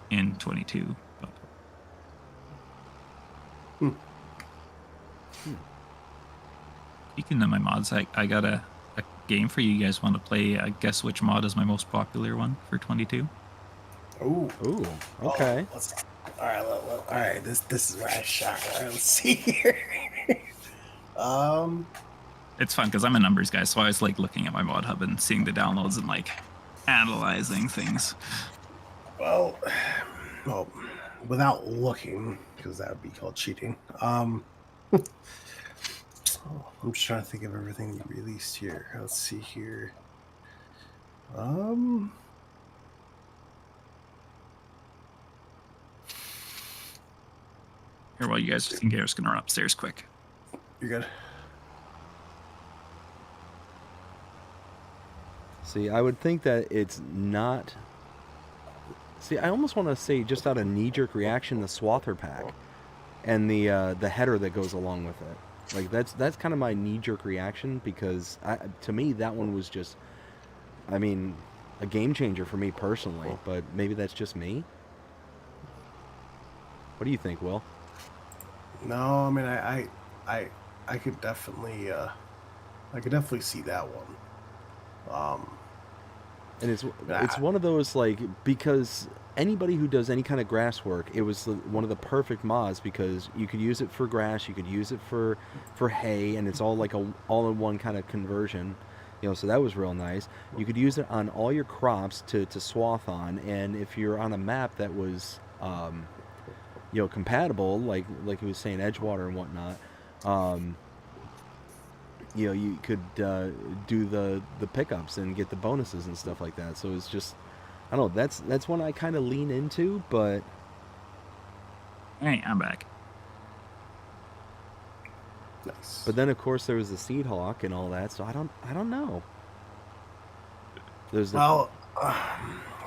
in 22. But speaking of my mods, I got a game for you. You guys want to play? Guess which mod is my most popular one for 22? Ooh. Ooh, okay. All right. All right. This is where I shine. All right, let's see here. It's fun because I'm a numbers guy, so I always like looking at my mod hub and seeing the downloads and like analyzing things. Well, without looking, because that would be called cheating. I'm just trying to think of everything you released here. Let's see here. Here, while you guys think I'm just gonna run upstairs quick. You're good. See, I would think that it's not. See, I almost want to say just out of knee-jerk reaction, the Swather pack, and the header that goes along with it. Like that's kind of my knee-jerk reaction because to me that one was just, I mean, a game changer for me personally. But maybe that's just me. What do you think, Will? No, I mean I could definitely see that one. And it's one of those, like, because anybody who does any kind of grass work, it was one of the perfect mods because you could use it for grass, you could use it for hay, and it's all like a all-in-one kind of conversion, you know. So that was real nice. You could use it on all your crops to swath on, and if you're on a map that was you know, compatible, like he was saying, Edgewater and whatnot, you know, you could do the pickups and get the bonuses and stuff like that. So it's just, I don't know, that's one I kind of lean into, but Hey, I'm back. Nice. but then of course there was the Seed Hawk and all that, so I don't know. There's the,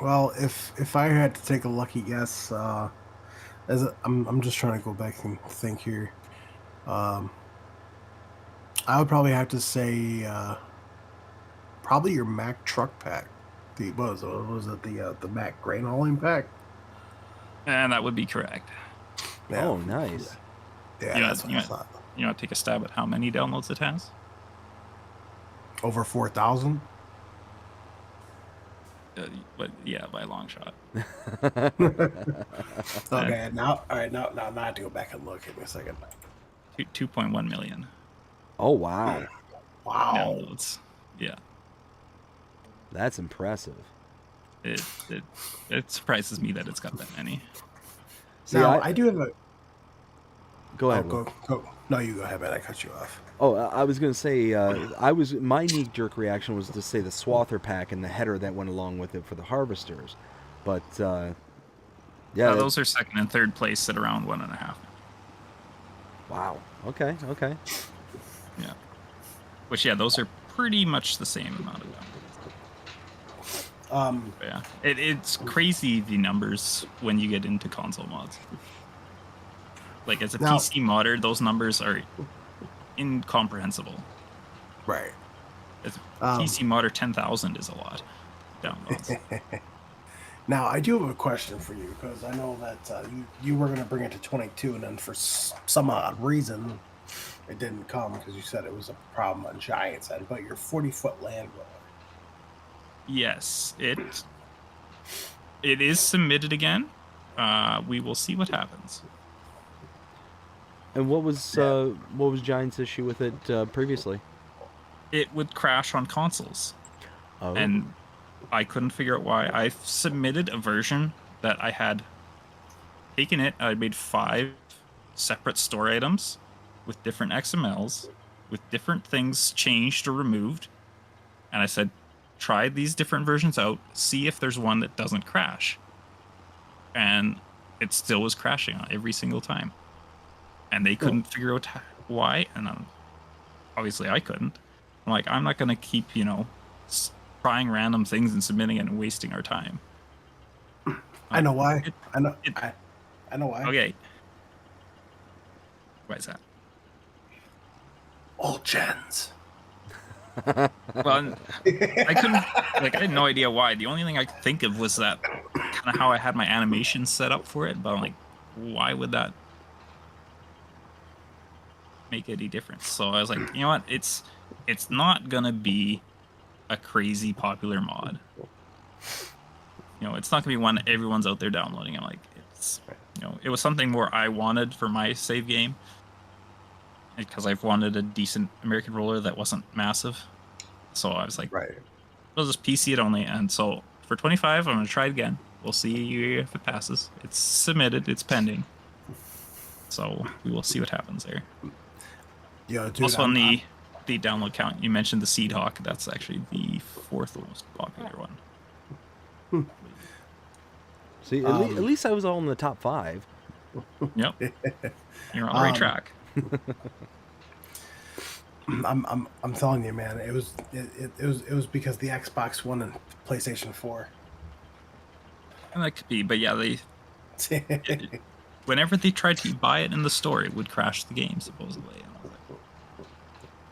well, if I had to take a lucky guess, I'm just trying to go back and think here. I would probably have to say probably your Mac truck pack. What was it? The Mac grain hauling pack? And that would be correct. Yeah. oh, nice. Yeah, Yeah, that's what I thought. You know, take a stab at how many downloads it has? Over 4,000. But yeah, by a long shot. Okay, now I have to go back and look. Give me a second. 2.1 million Oh, wow. Wow. downloads. Yeah, That's impressive. it surprises me that it's got that many. See, Now I do have a. Go Oh, ahead. Will. go. No, you go ahead, man. I cut you off. Oh, I was gonna say, my knee-jerk reaction was to say the Swather pack and the header that went along with it for the harvesters, but yeah, Those are second and third place at around 1.5. wow. Okay. Yeah, which those are pretty much the same amount of downloads. But yeah, it's crazy the numbers when you get into console mods. Like as a Now- PC modder, those numbers are incomprehensible. Right. As a PC modder, 10,000 is a lot downloads. Now I do have a question for you because I know that you were going to bring it to 22, and then for some odd reason it didn't come because you said it was a problem on Giants end. But your 40-foot land roller. Yes, it is submitted again. We will see what happens. And what was Giant's issue with it previously? It would crash on consoles, Oh, and I couldn't figure out why. I submitted a version that I had taken it. I made 5 separate store items with different XMLs, with different things changed or removed, and I said, try these different versions out, see if there's one that doesn't crash. And it still was crashing on every single time. And they couldn't figure out why, and obviously I couldn't. I'm like, I'm not going to keep, trying random things and submitting it and wasting our time. I know why. I know why. Okay. Why is that? All gens. Well, I couldn't, like, I had no idea why. The only thing I could think of was that kind of how I had my animation set up for it, but I'm like, why would that make any difference? So I was like, you know what? It's not gonna be a crazy popular mod. You know, it's not gonna be one everyone's out there downloading. I'm like, it's, you know, it was something more I wanted for my save game because I've wanted a decent American roller that wasn't massive. So I was like, Right. we'll just PC it only. And so for 25, I'm gonna try it again. We'll see if it passes. It's submitted. It's pending. So we will see what happens there. Yo, dude, Also on the download count, you mentioned the Seed Hawk. That's actually the 4th most popular one. See, at least I was all in the top 5. Yep, you're on the right track. I'm telling you, man. It was because the Xbox One and PlayStation 4. And that could be, but yeah, whenever they tried to buy it in the store, it would crash the game supposedly. And I was like,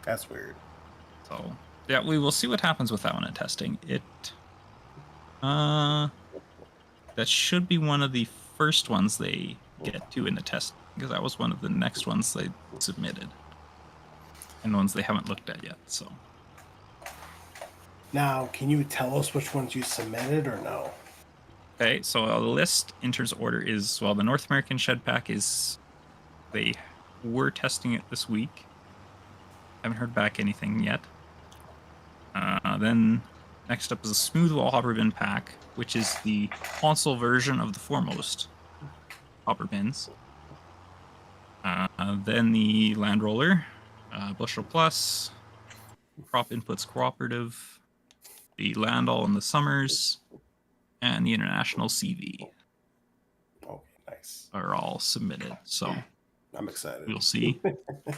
That's weird. so yeah, we will see what happens with that one in testing. That should be one of the first ones they get to in the test, because that was one of the next ones they submitted, and ones they haven't looked at yet. So Now, can you tell us which ones you submitted or no? okay, so the list in terms of order is, well, the North American Shed Pack is, they were testing it this week. Haven't heard back anything yet. Then next up is a Smooth Wall Hopper Bin Pack, which is the console version of the foremost hopper bins. Then the Land Roller, Bushel Plus, Crop Inputs Cooperative, the Land All in the Summers, and the International CV Okay, nice. are all submitted. So I'm excited. we'll see.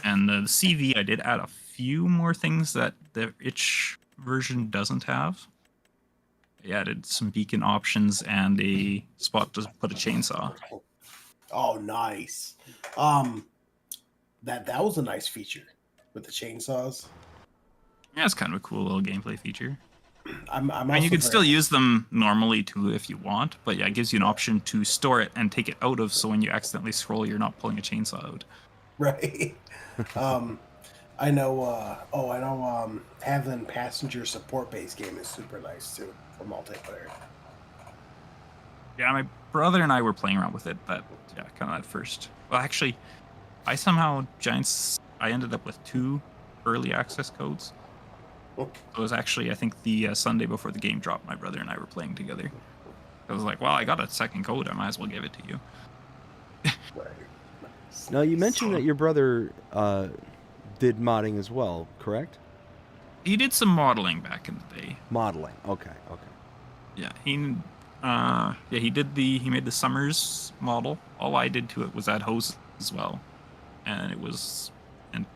And the CV, I did add a few more things that the itch version doesn't have. I added some beacon options and a spot to put a chainsaw. Oh, nice. That was a nice feature with the chainsaws. Yeah, it's kind of a cool little gameplay feature. I'm And you can still use them normally too if you want, but yeah, it gives you an option to store it and take it out of, so when you accidentally scroll, you're not pulling a chainsaw out. Right. I know having passenger support base game is super nice too for multiplayer. Yeah, my brother and I were playing around with it. That, yeah, kind of at first. Well, actually, I ended up with 2 early access codes. It was actually, I think, the Sunday before the game dropped, my brother and I were playing together. I was like, well, I got a second code, I might as well give it to you. Right. Now, you mentioned that your brother did modding as well, correct? He did some modeling back in the day. Modeling. Okay. Yeah, he made the Summers model. All I did to it was add hoses as well. And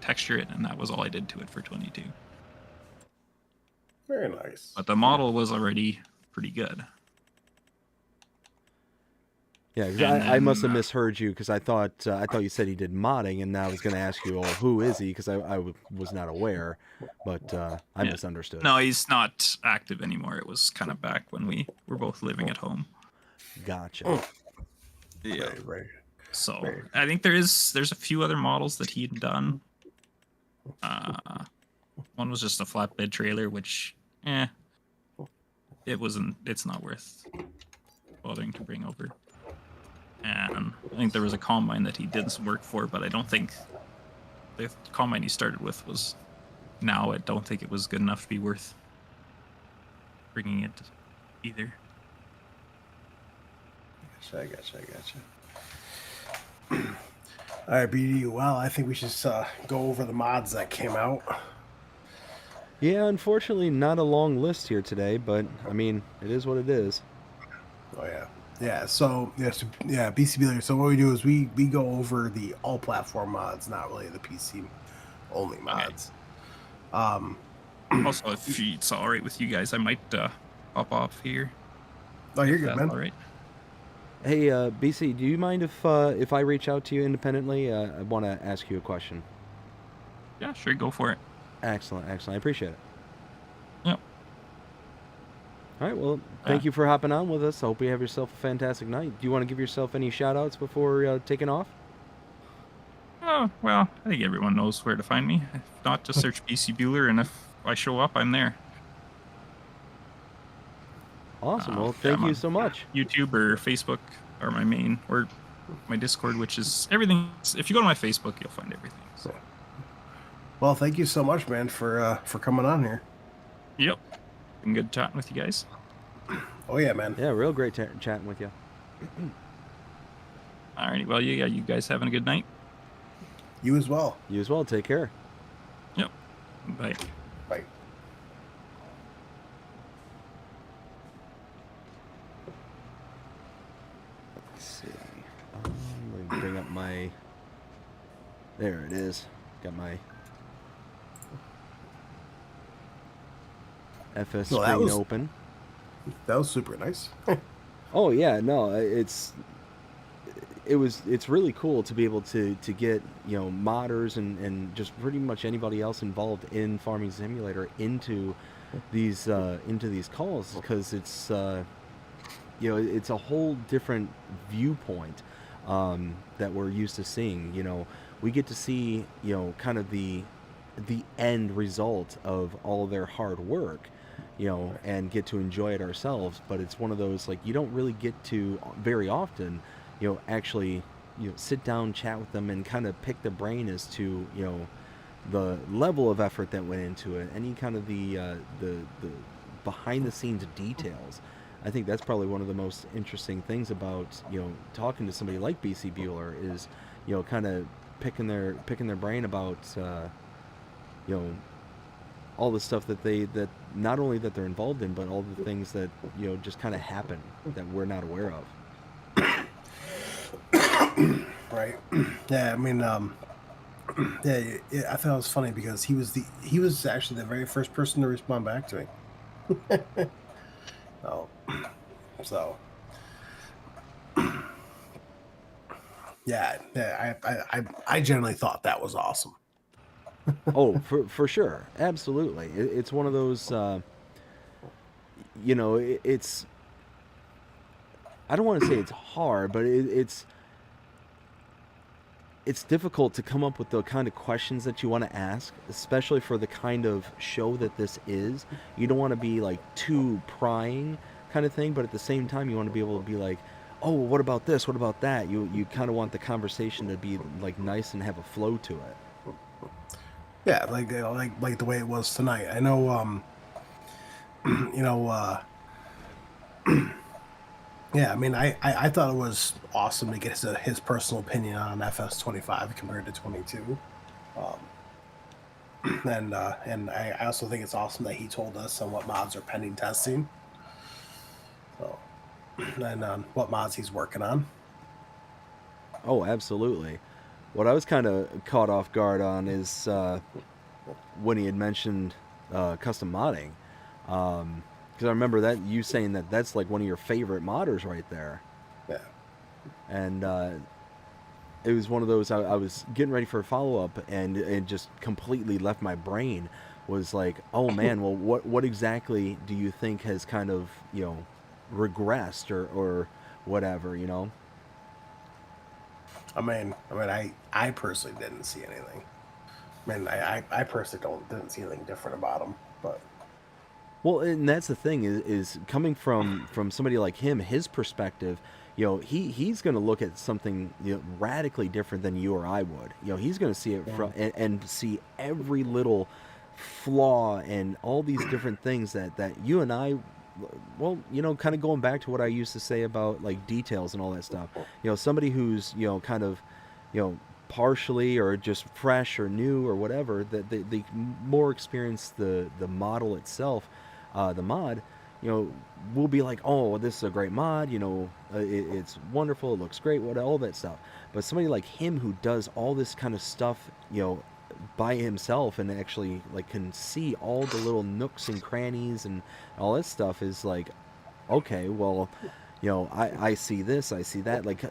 texture it, and that was all I did to it for 22. Very nice. But the model was already pretty good. Yeah, 'cause I must have misheard you, because I thought you said he did modding, and I was going to ask you, well, who is he? Because I was not aware, but I misunderstood. No, he's not active anymore. It was kind of back when we were both living at home. Gotcha. Yeah. Right. So Right. I think there's a few other models that he'd done. One was just a flatbed trailer, which, it's not worth bothering to bring over. And I think there was a combine that he did some work for, but I don't think the combine he started with was, now I don't think it was good enough to be worth bringing it either. I gotcha. All right, BD. Well, I think we should go over the mods that came out. Yeah, unfortunately, not a long list here today, but I mean, it is what it is. Oh yeah. So Bcbuhler. So what we do is we go over the all platform mods, not really the PC only mods. Also, if it's all right with you guys, I might pop off here. Oh, you're If good, that's man. all right. Hey, BC, do you mind if I reach out to you independently? I want to ask you a question. Yeah, sure, go for it. Excellent. I appreciate it. All right. Well, thank you for hopping on with us. I hope you have yourself a fantastic night. Do you want to give yourself any shout outs before taking off? Oh, well, I think everyone knows where to find me. If not, just search Bcbuhler, and if I show up, I'm there. Awesome. Well, Yeah, thank I'm you on so much. YouTube or Facebook are my main, or my Discord, which is everything. If you go to my Facebook, you'll find everything. So, Well, thank you so much, man, for coming on here. yep. Been good chatting with you guys. Oh yeah, man. Yeah, real great chatting with you. Alrighty, well, yeah, you guys having a good night? You as well. You as well. Take care. Yep. Bye. Bye. Let's see. Let me bring up my. There it is. Got my FS Well, that screen was- open. That was super nice. Oh yeah, no, it's really cool to be able to get, you know, modders and just pretty much anybody else involved in Farming Simulator into these calls, because it's you know, it's a whole different viewpoint that we're used to seeing. You know, we get to see, you know, kind of the end result of all their hard work, you know, and get to enjoy it ourselves. But it's one of those, like, you don't really get to very often, you know, actually, you know, sit down, chat with them, and kind of pick the brain as to, you know, the level of effort that went into it, any kind of the behind the scenes details. I think that's probably one of the most interesting things about, you know, talking to somebody like Bcbuhler is, you know, kind of picking their brain about, you know, all the stuff that not only that they're involved in, but all the things that, you know, just kind of happen that we're not aware of. Right. Yeah, I mean, yeah, I thought it was funny because he was actually the very first person to respond back to me. Oh, so yeah, I generally thought that was awesome. Oh, for sure, absolutely. It's one of those, you know, it's. I don't want to say it's hard, but it's difficult to come up with the kind of questions that you want to ask, especially for the kind of show that this is. You don't want to be like too prying kind of thing, but at the same time you want to be able to be like, oh, well, what about this? What about that? You kind of want the conversation to be like nice and have a flow to it. Yeah, like the way it was tonight. I know, you know, yeah. I mean, I thought it was awesome to get his personal opinion on FS25 compared to 22, and I also think it's awesome that he told us on what mods are pending testing, so, and on what mods he's working on. Oh, absolutely. What I was kind of caught off guard on is when he had mentioned custom modding, because I remember that you saying that that's like one of your favorite modders right there. Yeah. And it was one of those, I was getting ready for a follow-up, and it just completely left my brain. Was like, oh man, well, what exactly do you think has kind of, you know, regressed or whatever, you know? I mean, I personally didn't see anything. I mean, I personally didn't see anything different about him, but. Well, and that's the thing is coming from somebody like him, his perspective, you know, he's going to look at something, you know, radically different than you or I would. You know, he's going to see it from and see every little flaw and all these different things that you and I, well, you know, kind of going back to what I used to say about like details and all that stuff. You know, somebody who's, you know, kind of, you know, partially or just fresh or new or whatever, that they more experience the model itself, the mod, you know, we'll be like, oh, this is a great mod, you know, it's wonderful, it looks great, all that stuff. But somebody like him who does all this kind of stuff, you know, by himself and actually like can see all the little nooks and crannies and all that stuff is like, okay, well, you know, I see this, I see that, like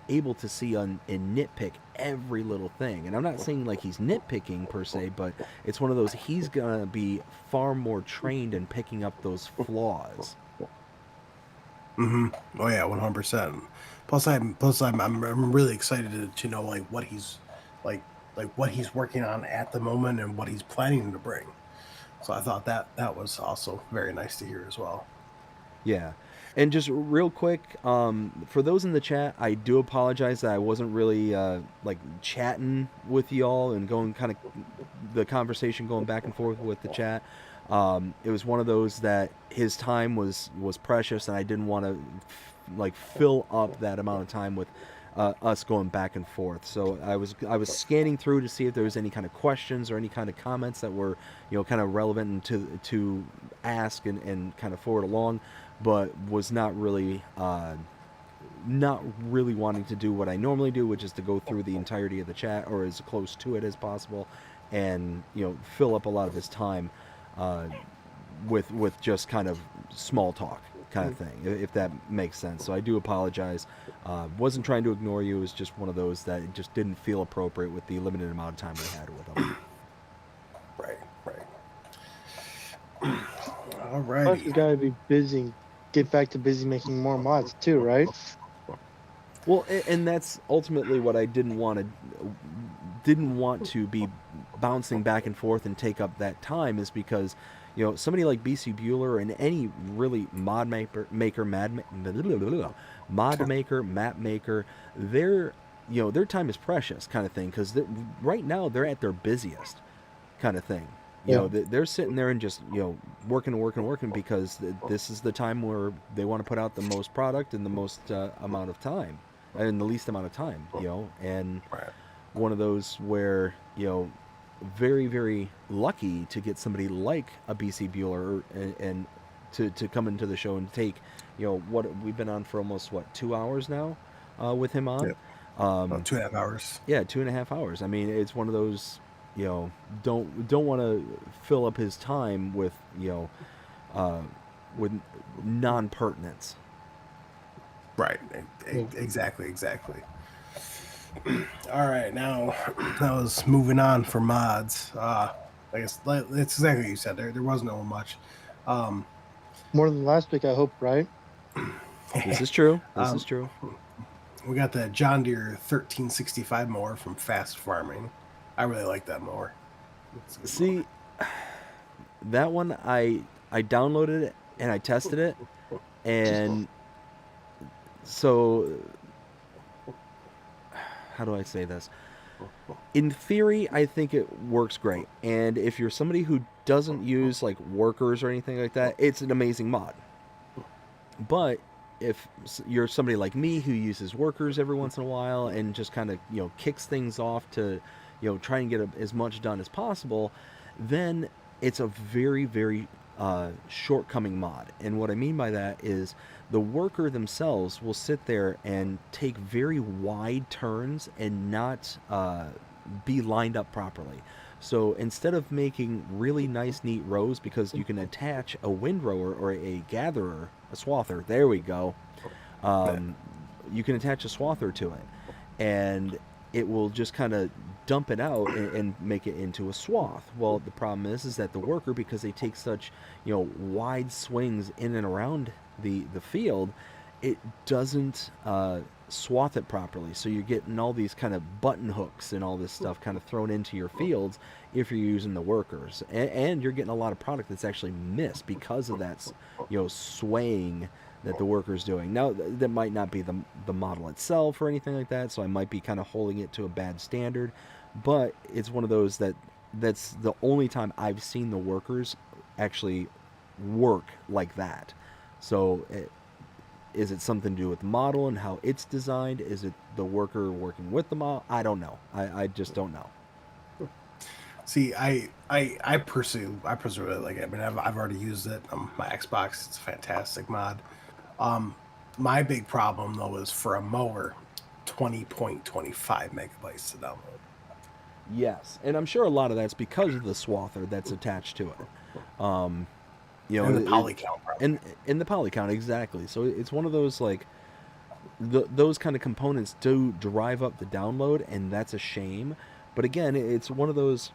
able to see and nitpick every little thing. And I'm not saying like he's nitpicking per se, but it's one of those, he's gonna be far more trained in picking up those flaws. Oh yeah, 100%. Plus I'm really excited to know like like what he's working on at the moment and what he's planning to bring. So I thought that was also very nice to hear as well. Yeah. And just real quick, for those in the chat, I do apologize that I wasn't really like chatting with y'all and going kind of the conversation going back and forth with the chat. It was one of those that his time was precious, and I didn't want to like fill up that amount of time with us going back and forth. So I was scanning through to see if there was any kind of questions or any kind of comments that were kind of relevant to ask and kind of forward along, but was not really wanting to do what I normally do, which is to go through the entirety of the chat or as close to it as possible, and fill up a lot of his time with just kind of small talk kind of thing, if that makes sense. So I do apologize. Wasn't trying to ignore you. It was just one of those that it just didn't feel appropriate with the limited amount of time we had with him. Right. All Plus, right. you gotta be busy, get back to busy making more mods too, right? Well, and that's ultimately what I didn't want to be bouncing back and forth and take up that time, is because somebody like Bcbuhler and any really mod maker, map maker, their time is precious kind of thing, because right now they're at their busiest kind of thing. They're sitting there and just working because this is the time where they want to put out the most product in the most amount of time, in the least amount of time. And Right. one of those where very, very lucky to get somebody like a Bcbuhler and to come into the show and take what we've been on for almost 2 hours now with him on. Yep. About 2.5 hours. Yeah, 2.5 hours. I mean, it's one of those don't want to fill up his time with with non-pertinence. Right. Exactly. All right, now that was moving on for mods. I guess that's exactly what you said. There wasn't no much. More than last week, I hope, right? This is true. This is true. We got the John Deere 1365 mower from Fast Farming. I really like that mower. See, that one I downloaded it and I tested it, and so how do I say this? In theory, I think it works great, and if you're somebody who doesn't use like workers or anything like that, it's an amazing mod. But if you're somebody like me who uses workers every once in a while and just kind of kicks things off to try and get as much done as possible, then it's a very, very shortcoming mod. And what I mean by that is the worker themselves will sit there and take very wide turns and not be lined up properly. So instead of making really nice, neat rows, because you can attach a windrower or a gatherer, a swather, there we go. You can attach a swather to it, and it will just kind of dump it out and make it into a swath. Well, the problem is that the worker, because they take such wide swings in and around the field, it doesn't swath it properly. So you're getting all these kind of button hooks and all this stuff kind of thrown into your fields if you're using the workers, and you're getting a lot of product that's actually missed because of that swaying that the worker's doing. Now, that might not be the model itself or anything like that, so I might be kind of holding it to a bad standard, but it's one of those that's the only time I've seen the workers actually work like that. So is it something to do with the model and how it's designed? Is it the worker working with the model? I don't know. I just don't know. See, I personally really like it. I mean, I've already used it on my Xbox. It's a fantastic mod. My big problem though is for a mower, 20.25 megabytes to download. Yes, and I'm sure a lot of that's because of the swather that's attached to it. And the poly count, probably. And the poly count, exactly. So it's one of those like those kind of components do drive up the download, and that's a shame. But again, it's one of those.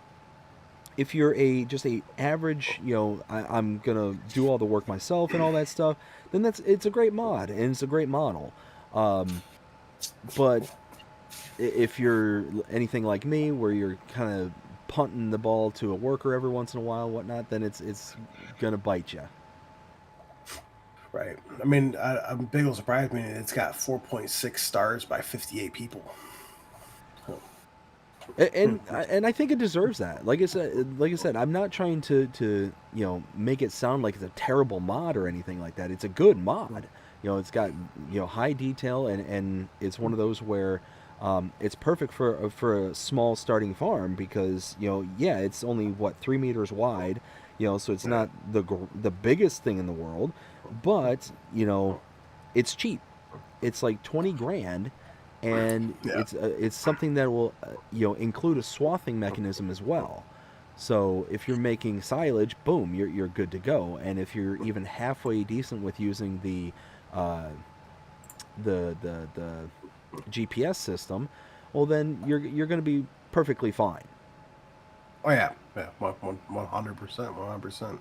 if you're just a average, I'm gonna do all the work myself and all that stuff, then it's a great mod and it's a great model. But if you're anything like me, where you're kind of punting the ball to a worker every once in a while, whatnot, then it's gonna bite you. Right. I mean, I'm big old surprised. I mean, it's got 4.6 stars by 58 people. And I think it deserves that. Like I said, I'm not trying to make it sound like it's a terrible mod or anything like that. It's a good mod. It's got high detail, and it's one of those where it's perfect for a small starting farm because yeah, it's only 3 meters wide, so it's not the biggest thing in the world, but it's cheap. It's like 20 grand. And Yeah. it's something that will include a swathing mechanism as well. So if you're making silage, boom, you're good to go. And if you're even halfway decent with using the GPS system, well then you're going to be perfectly fine. Oh yeah, 100%, 100%.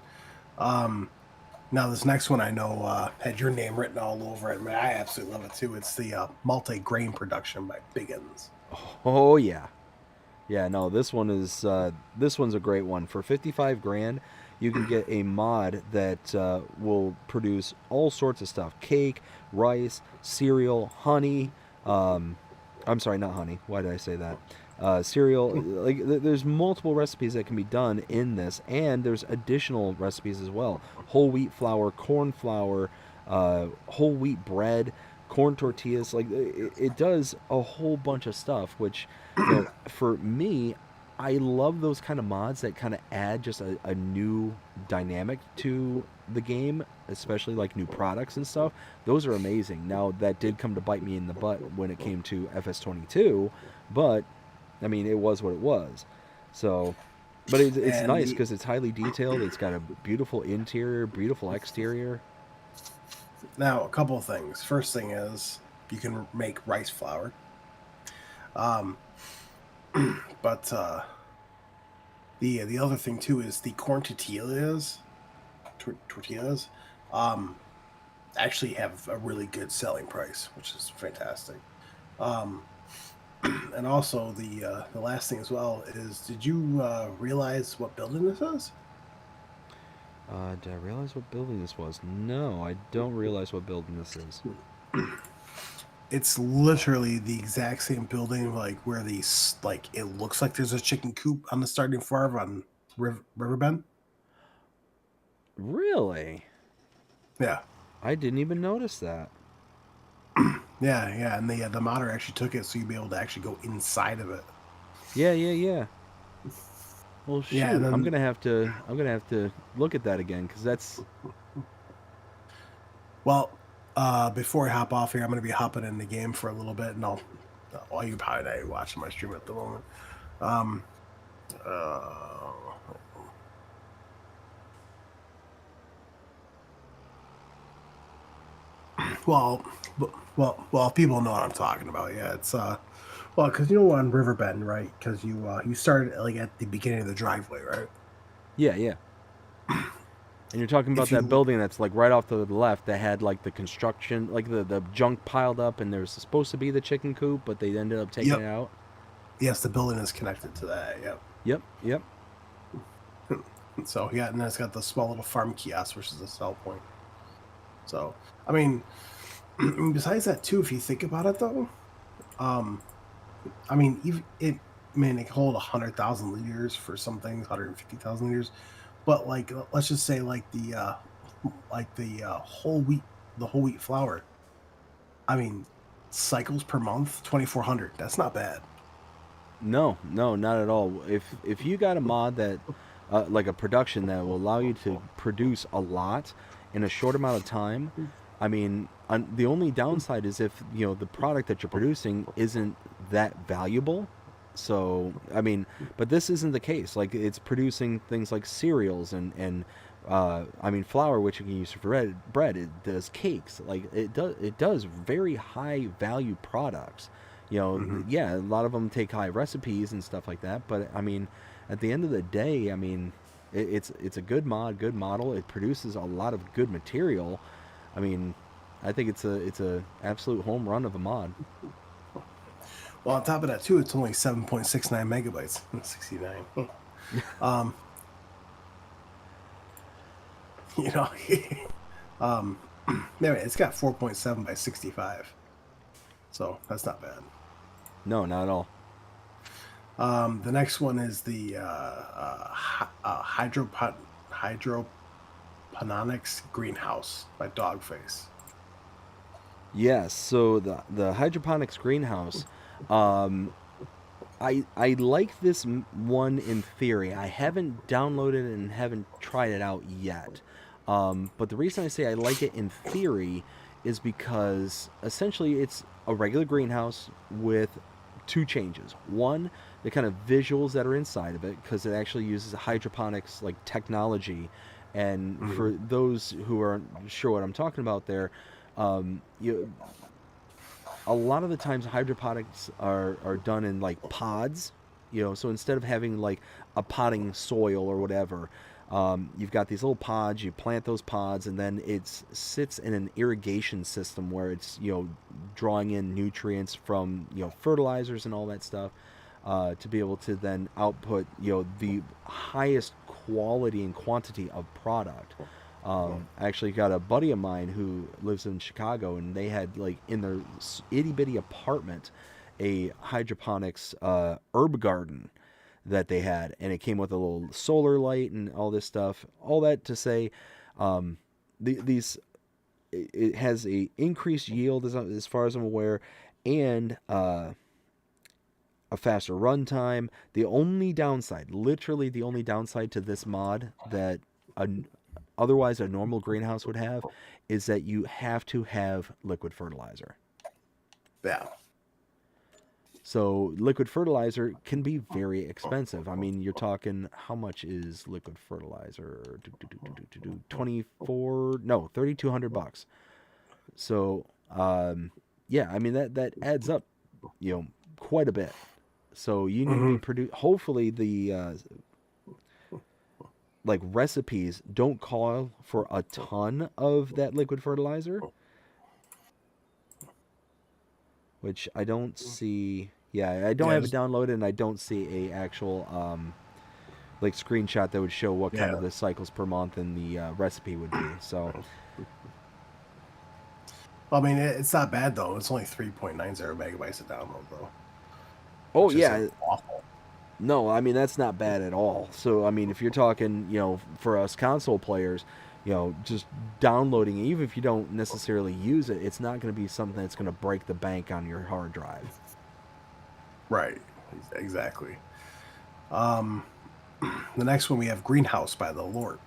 Now this next one I know had your name written all over it. Man, I absolutely love it too. It's the multi-grain production by Biggins. Oh yeah. Yeah, no, this one's a great one. For 55 grand, you can get a mod that will produce all sorts of stuff: cake, rice, cereal, honey. I'm sorry, not honey. Why did I say that? Cereal. Like, there's multiple recipes that can be done in this, and there's additional recipes as well: whole wheat flour, corn flour, whole wheat bread, corn tortillas. Like, it does a whole bunch of stuff, which for me, I love those kind of mods that kind of add just a new dynamic to the game, especially like new products and stuff. Those are amazing. Now, that did come to bite me in the butt when it came to FS22, but I mean, it was what it was. So, but it's And nice because it's highly detailed. It's got a beautiful interior, beautiful exterior. now a couple of things. First thing is you can make rice flour. But the other thing too is the corn tortillas actually have a really good selling price, which is fantastic. And also the last thing as well is, did you realize what building this is? Did I realize what building this was? No, I don't realize what building this is. It's literally the exact same building, like where it looks like there's a chicken coop on the starting farm on Riverbend. Really? Yeah, I didn't even notice that. yeah, and the modder actually took it so you'd be able to actually go inside of it. Yeah. Well, shoot, Yeah, and then, I'm gonna have to look at that again because that's. well, before I hop off here, I'm going to be hopping in the game for a little bit, and well, you probably not watching my stream at the moment. Uh, well, people know what I'm talking about. Yeah, it's well, because on Riverbend, right? Because you started like at the beginning of the driveway, right? Yeah. And you're talking about that building that's like right off to the left that had like the construction, like the junk piled up, and there was supposed to be the chicken coop, but they ended up taking it out. Yes, the building is connected to that. Yep. So yeah, and then it's got the small little farm kiosk, which is a sell point. So I mean, besides that too, if you think about it though, I mean, it can hold 100,000 liters for some things, 150,000 liters, but like let's just say like the whole wheat flour. I mean, cycles per month, 2,400. That's not bad. No, not at all. If you got a mod that, like a production that will allow you to produce a lot in a short amount of time, I mean, the only downside is if the product that you're producing isn't that valuable. So I mean, but this isn't the case. Like, it's producing things like cereals and I mean, flour, which you can use for bread. It does cakes. Like, it does very high value products. Yeah, a lot of them take high recipes and stuff like that. But I mean, at the end of the day, I mean, it's a good mod, good model. It produces a lot of good material. I mean, I think it's a absolute home run of a mod. Well, on top of that too, it's only 7.69 megabytes. 69. You know, anyway, it's got 4.7 by 65, so that's not bad. No, not at all. The next one is the hydroponics greenhouse by Dogface. Yes, so the hydroponics greenhouse, I like this one in theory. I haven't downloaded it and haven't tried it out yet. But the reason I say I like it in theory is because essentially it's a regular greenhouse with two changes. One, the kind of visuals that are inside of it, because it actually uses hydroponics like technology. And for those who aren't sure what I'm talking about there, a lot of the times hydroponics are done in like pods, so instead of having like a potting soil or whatever, you've got these little pods. You plant those pods, and then it sits in an irrigation system where it's drawing in nutrients from fertilizers and all that stuff, to be able to then output the highest quality and quantity of product. I actually got a buddy of mine who lives in Chicago, and they had like in their itty bitty apartment a hydroponics herb garden that they had, and it came with a little solar light and all this stuff. All that to say, it has a increased yield as far as I'm aware, and a faster runtime. The only downside, literally the only downside to this mod that otherwise a normal greenhouse would have, is that you have to have liquid fertilizer. Yeah. So liquid fertilizer can be very expensive. I mean, you're talking, how much is liquid fertilizer? $3,200. So, yeah, I mean that adds up, quite a bit. So you need to be hopefully the like recipes don't call for a ton of that liquid fertilizer, which I don't see. Yeah, I don't have it downloaded, and I don't see a actual like screenshot that would show what kind of the cycles per month and the recipe would be. So, well, I mean, it's not bad though. It's only 3.90 megabytes to download, though. Oh yeah, like awful. No, I mean that's not bad at all. So I mean, if you're talking, for us console players, just downloading, even if you don't necessarily use it, it's not going to be something that's going to break the bank on your hard drive. Right. Exactly. The next one we have Greenhouse by the Lord.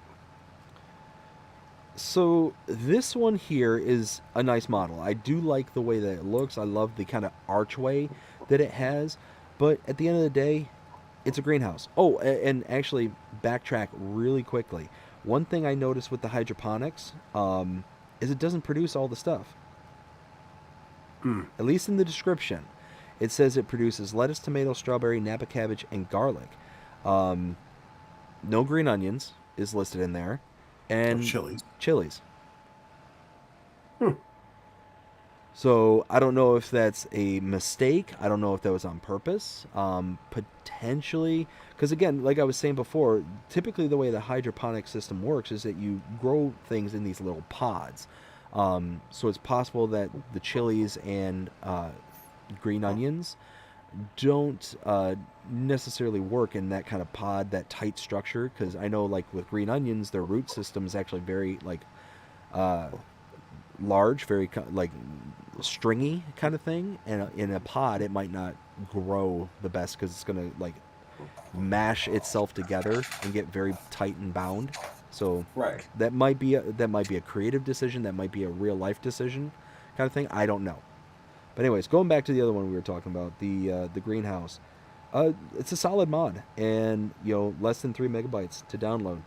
So this one here is a nice model. I do like the way that it looks. I love the kind of archway that it has. But at the end of the day, it's a greenhouse. Oh, and actually, backtrack really quickly. One thing I noticed with the hydroponics is it doesn't produce all the stuff. At least in the description. It says it produces lettuce, tomato, strawberry, Napa cabbage, and garlic. No green onions is listed in there. And chilies. So I don't know if that's a mistake. I don't know if that was on purpose. Potentially, because again, like I was saying before, typically the way the hydroponic system works is that you grow things in these little pods. So it's possible that the chilies and green onions don't necessarily work in that kind of pod, that tight structure. Because I know, like with green onions, their root system is actually very large, very like stringy kind of thing, and in a pod it might not grow the best because it's going to like mash itself together and get very tight and bound. So that might be a creative decision, that might be a real life decision kind of thing. I don't know. But anyways, going back to the other one we were talking about, the greenhouse, it's a solid mod, and less than 3 megabytes to download.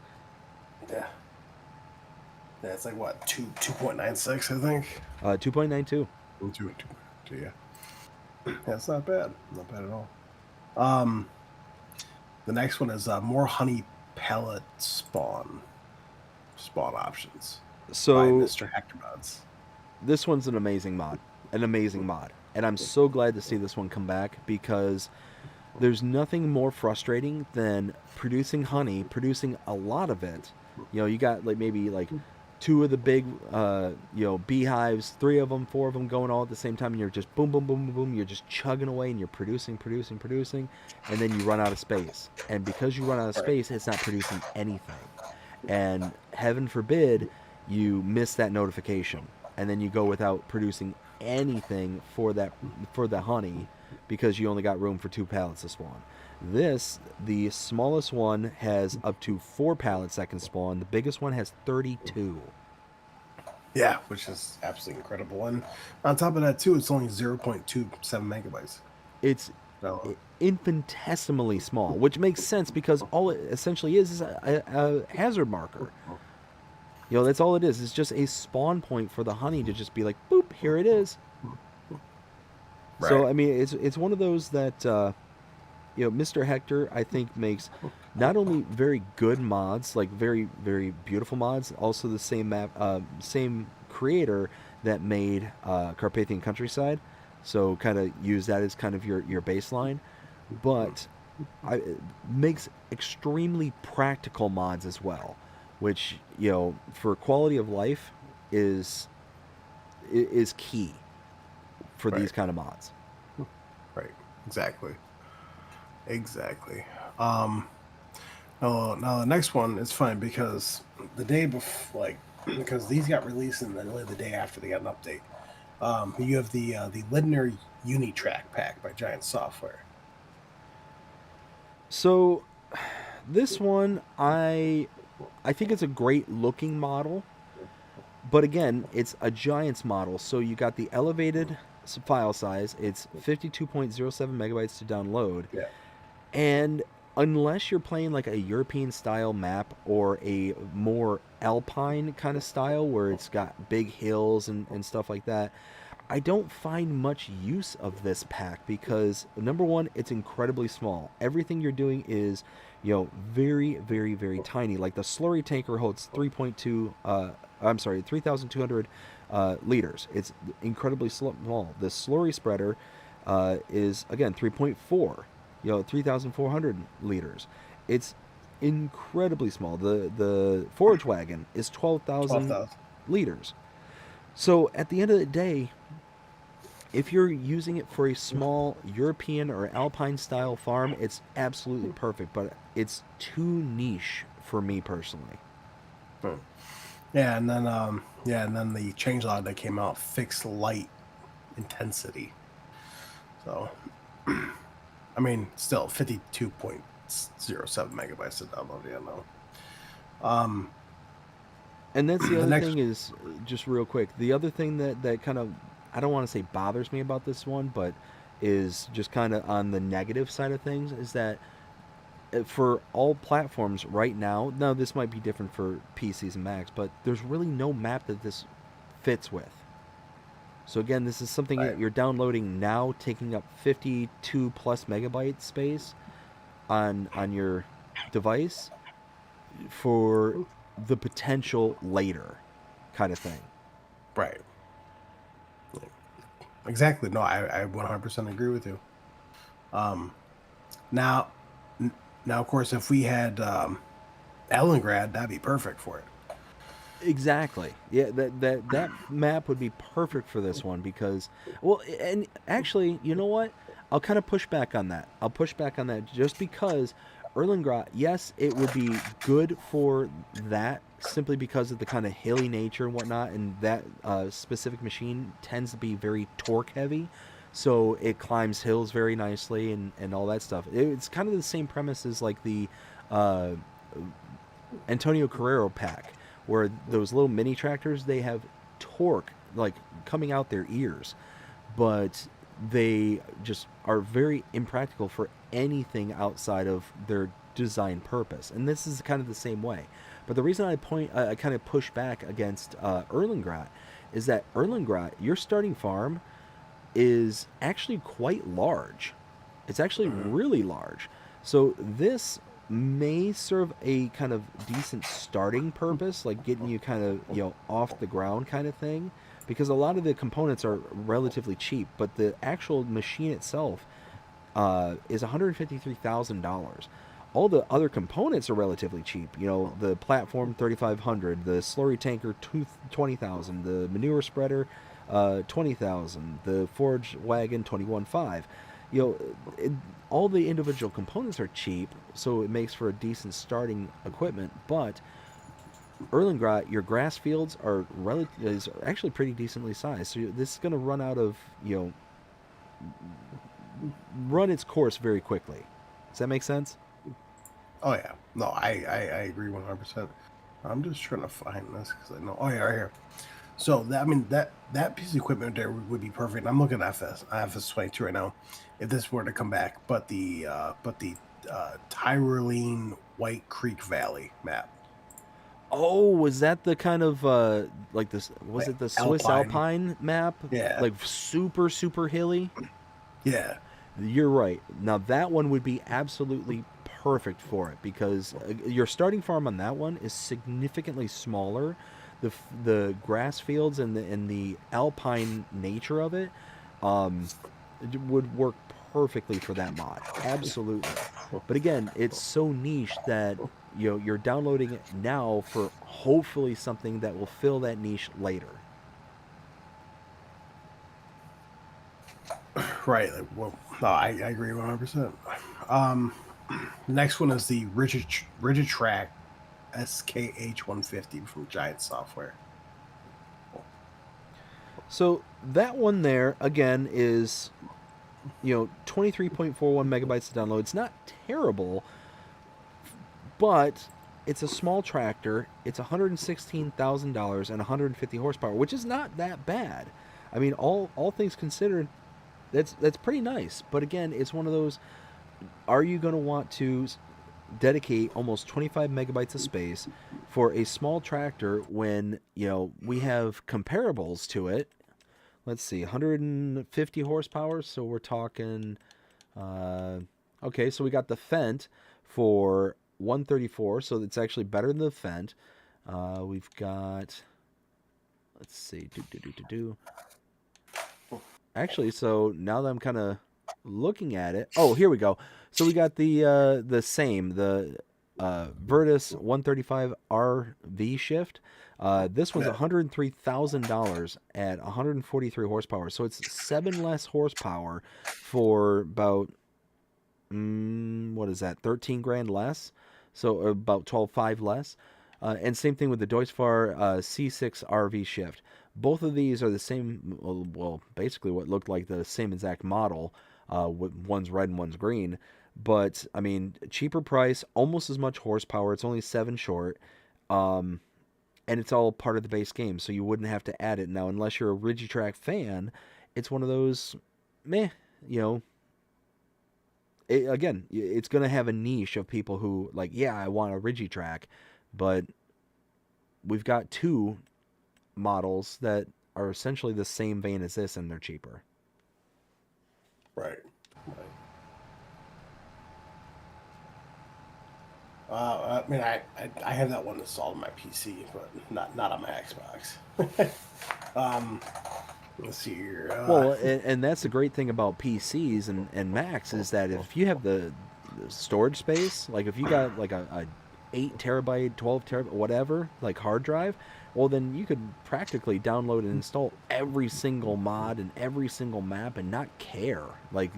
Yeah, it's like what, 2.96, I think. 2.92. 2, yeah. That's not bad. Not bad at all. The The next one is more honey pellet spawn options by So Mr. Hector Mods. this one's an amazing mod, and I'm so glad to see this one come back because there's nothing more frustrating than producing honey, producing a lot of it. You know, you got like maybe like two of the big, beehives, three of them, four of them going all at the same time, and you're just boom, boom, boom, boom, boom. You're just chugging away, and you're producing, and then you run out of space. And because you run out of space, it's not producing anything. And heaven forbid you miss that notification, and then you go without producing anything for the honey because you only got room for 2 pallets to spawn. The smallest one has up to 4 pallets that can spawn. The biggest one has 32. Yeah, which is absolutely incredible. And on top of that, too, it's only 0.27 megabytes. It's So, infinitesimally small, which makes sense because all it essentially is a hazard marker. You know, that's all it is. It's just a spawn point for the honey to just be like, boop, here it is. right. So, I mean, it's one of those that, Mr. Hector, I think, makes not only very good mods, like very, very beautiful mods, also the same creator that made Carpathian Countryside. So kind of use that as kind of your baseline. But it makes extremely practical mods as well, which, for quality of life is key for these kind of mods. Right. Exactly. Now the next one is fun because the day before, because these got released and then the day after they got an update. You have the Linear Unitrack pack by Giant Software. So this one, I think it's a great looking model, but again, it's a Giants model. So you got the elevated file size. It's 52.07 megabytes to download. Yeah. And unless you're playing like a European style map or a more alpine kind of style where it's got big hills and stuff like that, I don't find much use of this pack because, number one, it's incredibly small. Everything you're doing is, very, very, very tiny. Like the slurry tanker holds 3,200 liters. It's incredibly small. The slurry spreader is, again, 3.4, 3,400 liters. It's incredibly small. The forage wagon is 12,000 liters. So at the end of the day, if you're using it for a small European or Alpine style farm, it's absolutely perfect, but it's too niche for me personally. Yeah, and then the changelog that came out, fixed light intensity. So, I mean, still 52.07 megabytes to download. Yeah, no. And that's the other thing is, just real quick, the other thing that kind of, I don't want to say bothers me about this one, but is just kind of on the negative side of things, is that for all platforms right now, this might be different for PCs and Macs, but there's really no map that this fits with. So again, this is something that you're downloading now, taking up 52 plus megabyte space on your device for the potential later kind of thing. Right. Exactly. No, I 100% agree with you. Now, of course, if we had Ellengrad, that'd be perfect for it. Exactly. Yeah, that map would be perfect for this one because, well, and actually, you know what? I'll kind of push back on that. Just because Erlengrad, yes, it would be good for that simply because of the kind of hilly nature and whatnot, and that specific machine tends to be very torque heavy, so it climbs hills very nicely and all that stuff. It's kind of the same premise as like the Antonio Carrero pack, where those little mini tractors, they have torque like coming out their ears, but they just are very impractical for anything outside of their design purpose. And this is kind of the same way. But the reason I kind of push back against Erlengrad is that Erlengrad, your starting farm, is actually quite large. It's actually really large. So this may serve a kind of decent starting purpose, like getting you kind of, off the ground kind of thing, because a lot of the components are relatively cheap, but the actual machine itself is $153,000. All the other components are relatively cheap. The platform 3,500, the slurry tanker 20,000, the manure spreader 20,000, the forage wagon 21,500. All the individual components are cheap, so it makes for a decent starting equipment. But Erlengrot, your grass fields is actually pretty decently sized. So this is going to run its course very quickly. Does that make sense? Oh yeah, no, I agree 100%. I'm just trying to find this because I know. Oh yeah, right here. So that piece of equipment there would be perfect. I'm looking at FS 22 right now. If this were to come back, but the Tyrolean White Creek Valley map. Oh, was that the kind of like this? Was it the Swiss Alpine map? Yeah. Like super super hilly. Yeah. You're right. Now that one would be absolutely perfect for it because your starting farm on that one is significantly smaller. The grass fields and the alpine nature of it would work perfectly for that mod. Absolutely. But again, it's so niche that you're downloading it now for hopefully something that will fill that niche later. Right. Well, no, I agree 100%. Next one is the Rigid Track SKH 150 from Giant Software. So that one there again is 23.41 megabytes to download. It's not terrible, but it's a small tractor. It's $116,000 and 150 horsepower, which is not that bad. I mean, all things considered, that's pretty nice. But again, it's one of those, are you going to want to dedicate almost 25 megabytes of space for a small tractor when, we have comparables to it? Let's see, 150 horsepower. So we're talking, okay, so we got the Fendt for 134. So it's actually better than the Fendt. We've got, let's see, Actually, so now that I'm kind of looking at it, oh, here we go. So we got the Virtus 135 RV shift. This was $103,000 at 143 horsepower. So it's 7 less horsepower for about, what is that, 13 grand less? So about 12.5 less. And same thing with the Deutschfahr C6 RV shift. Both of these are the same, well, basically what looked like the same exact model. One's red and one's green. But, I mean, cheaper price, almost as much horsepower. It's only 7 short. And it's all part of the base game, so you wouldn't have to add it. Now, unless you're a Rigitrack fan, it's one of those, meh, again, it's going to have a niche of people who, like, yeah, I want a Rigitrack, but we've got 2 models that are essentially the same vein as this, and they're cheaper. Right. I mean, I have that one installed on my PC, but not on my Xbox. Let's see here. Well, and that's the great thing about PCs and Macs is that if you have the storage space, like if you got like a 8 terabyte, 12 terabyte, whatever, like hard drive, well, then you could practically download and install every single mod and every single map and not care. Like,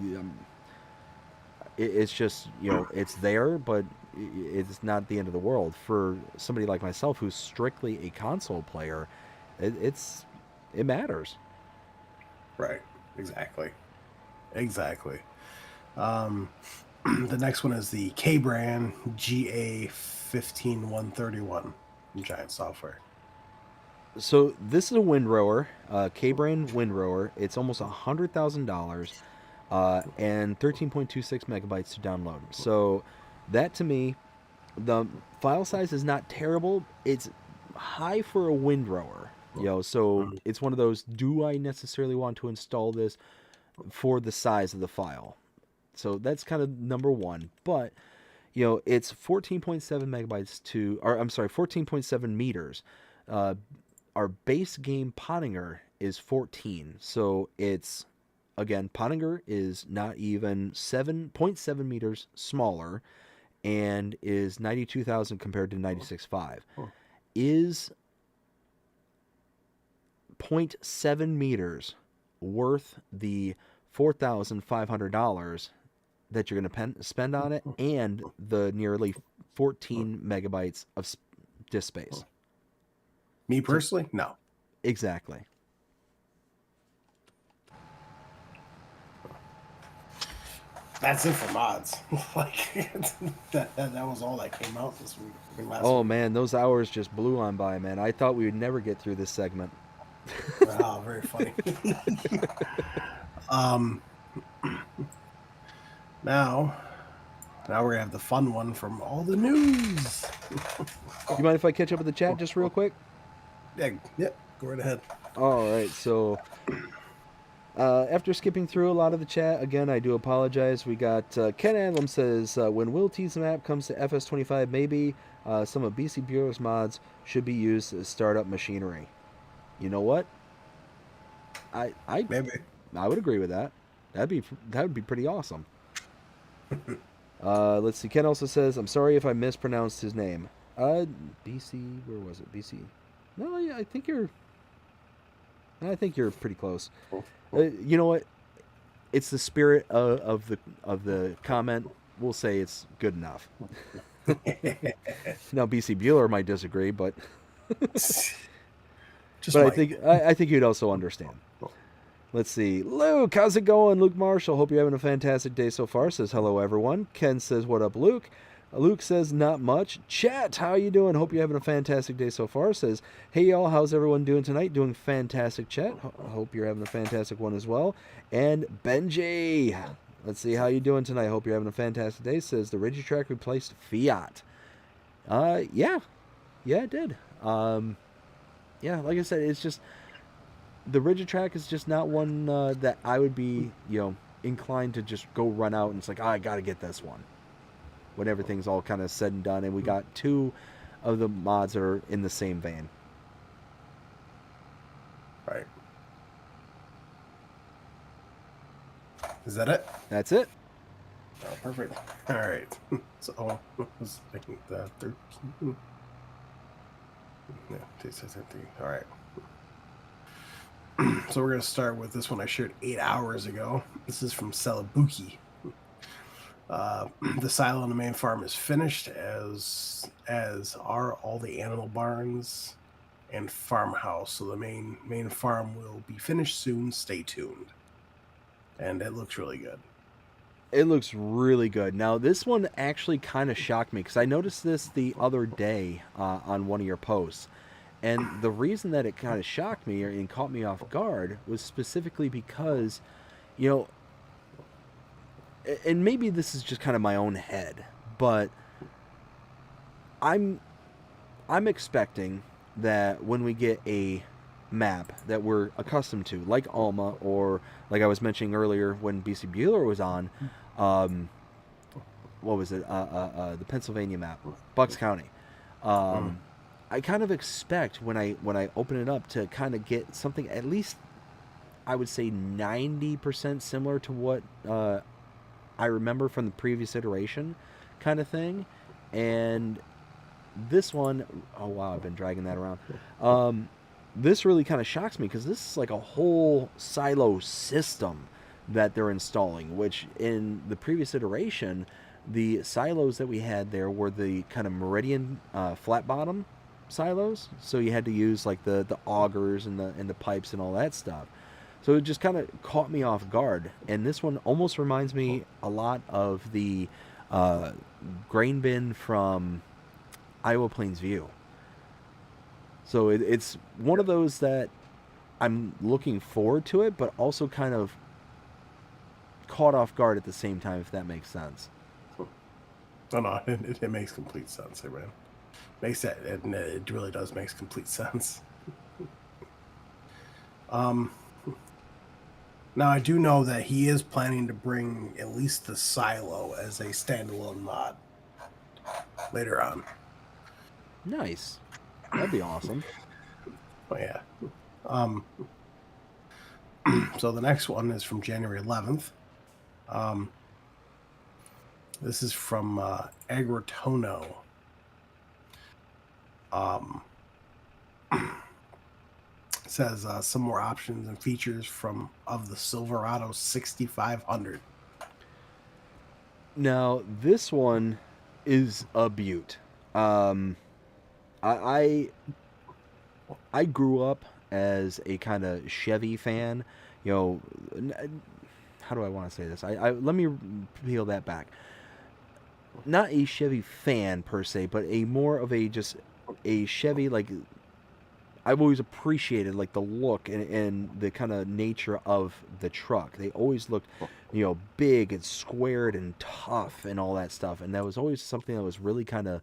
it's just, it's there, but it's not the end of the world. For somebody like myself who's strictly a console player, it matters. Right. Exactly. The next one is the K-Brand GA15131 from Giant Software. So this is a windrower, K-Brand windrower. It's almost $100,000 and 13.26 megabytes to download. So that, to me, the file size is not terrible. It's high for a windrower, so it's one of those, do I necessarily want to install this for the size of the file? So that's kind of number one. But you know, it's 14.7 megabytes to, or I'm sorry, 14.7 meters. Our base game Pottinger is 14. So it's, again, Pottinger is not even 7.7 meters smaller and is 92,000 compared to 96.5. Is 0.7 meters worth the $4,500 that you're going to spend on it and the nearly 14 megabytes of disk space? Me personally, no. Exactly. That's it for mods. Like that was all that came out this week. Oh man, those hours just blew on by, man. I thought we would never get through this segment. Wow, very funny. Now we're gonna have the fun one from all the news. You mind if I catch up with the chat just real quick? Yeah, go right ahead. All right, so after skipping through a lot of the chat, again, I do apologize. We got Ken Adlam says, when WillT's map comes to FS25, maybe some of Bcbuhler's mods should be used as startup machinery. You know what? Maybe. I would agree with that. That would be pretty awesome. Let's see. Ken also says, I'm sorry if I mispronounced his name. BC, where was it? BC. No, yeah, I think you're pretty close. You know what? It's the spirit of the comment. We'll say it's good enough. Now Bcbuhler might disagree, but I think you'd also understand. Let's see. Luke, how's it going? Luke Marshall. Hope you're having a fantastic day so far. Says hello everyone. Ken says what up, Luke. Luke says not much. Chat, how you doing? Hope you're having a fantastic day so far. Says, hey y'all, how's everyone doing tonight? Doing fantastic, chat. Hope you're having a fantastic one as well. And Benji, let's see how you doing tonight. Hope you're having a fantastic day. Says the Regitrack replaced Fiat. Yeah, it did. Yeah, like I said, it's just the Regitrack is just not one that I would be, inclined to just go run out and it's like, I got to get this one when everything's all kind of said and done, and we got two of the mods that are in the same vein. Right. Is that it? That's it. Oh, perfect. All right. So, I was thinking that 13. Yeah, 13. All right. So we're going to start with this one I shared 8 hours ago. This is from Celebuki. The silo on the main farm is finished, as are all the animal barns and farmhouse. So the main farm will be finished soon. Stay tuned. And it looks really good. It looks really good. Now, this one actually kind of shocked me because I noticed this the other day on one of your posts. And the reason that it kind of shocked me and caught me off guard was specifically because, and maybe this is just kind of my own head, but I'm expecting that when we get a map that we're accustomed to, like Alma, or like I was mentioning earlier when Bcbuhler was on, what was it? The Pennsylvania map, Bucks County. I kind of expect when I open it up to kind of get something at least, I would say 90% similar to what I remember from the previous iteration kind of thing. And this one, oh wow, I've been dragging that around. This really kind of shocks me because this is like a whole silo system that they're installing, which in the previous iteration, the silos that we had there were the kind of Meridian flat bottom silos. So you had to use like the augers and the pipes and all that stuff. So it just kind of caught me off guard. And this one almost reminds me a lot of the grain bin from Iowa Plains View. So it's one of those that I'm looking forward to it, but also kind of caught off guard at the same time, if that makes sense. No, it makes complete sense, man. It really does make complete sense. Now I do know that he is planning to bring at least the silo as a standalone mod later on. Nice. That'd be awesome. Oh yeah. So the next one is from January 11th. This is from Agritono. It says some more options and features of the Silverado 6500. Now, this one is a beaut. I grew up as a kind of Chevy fan. You know, how do I want to say this? I let me peel that back. Not a Chevy fan per se, but a more of a Chevy, like, I've always appreciated like the look and the kind of nature of the truck. They always looked, big and squared and tough and all that stuff. And that was always something that was really kind of,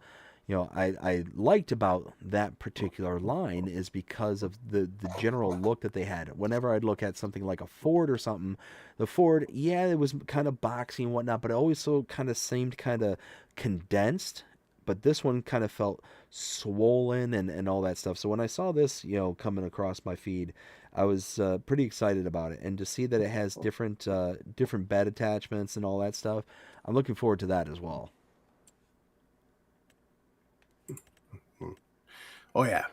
I liked about that particular line, is because of the general look that they had. Whenever I'd look at something like a Ford or something, the Ford, yeah, it was kind of boxy and whatnot, but it always so kind of seemed kind of condensed. But this one kind of felt swollen and all that stuff. So when I saw this, coming across my feed, I was pretty excited about it. And to see that it has different bed attachments and all that stuff, I'm looking forward to that as well. Oh yeah,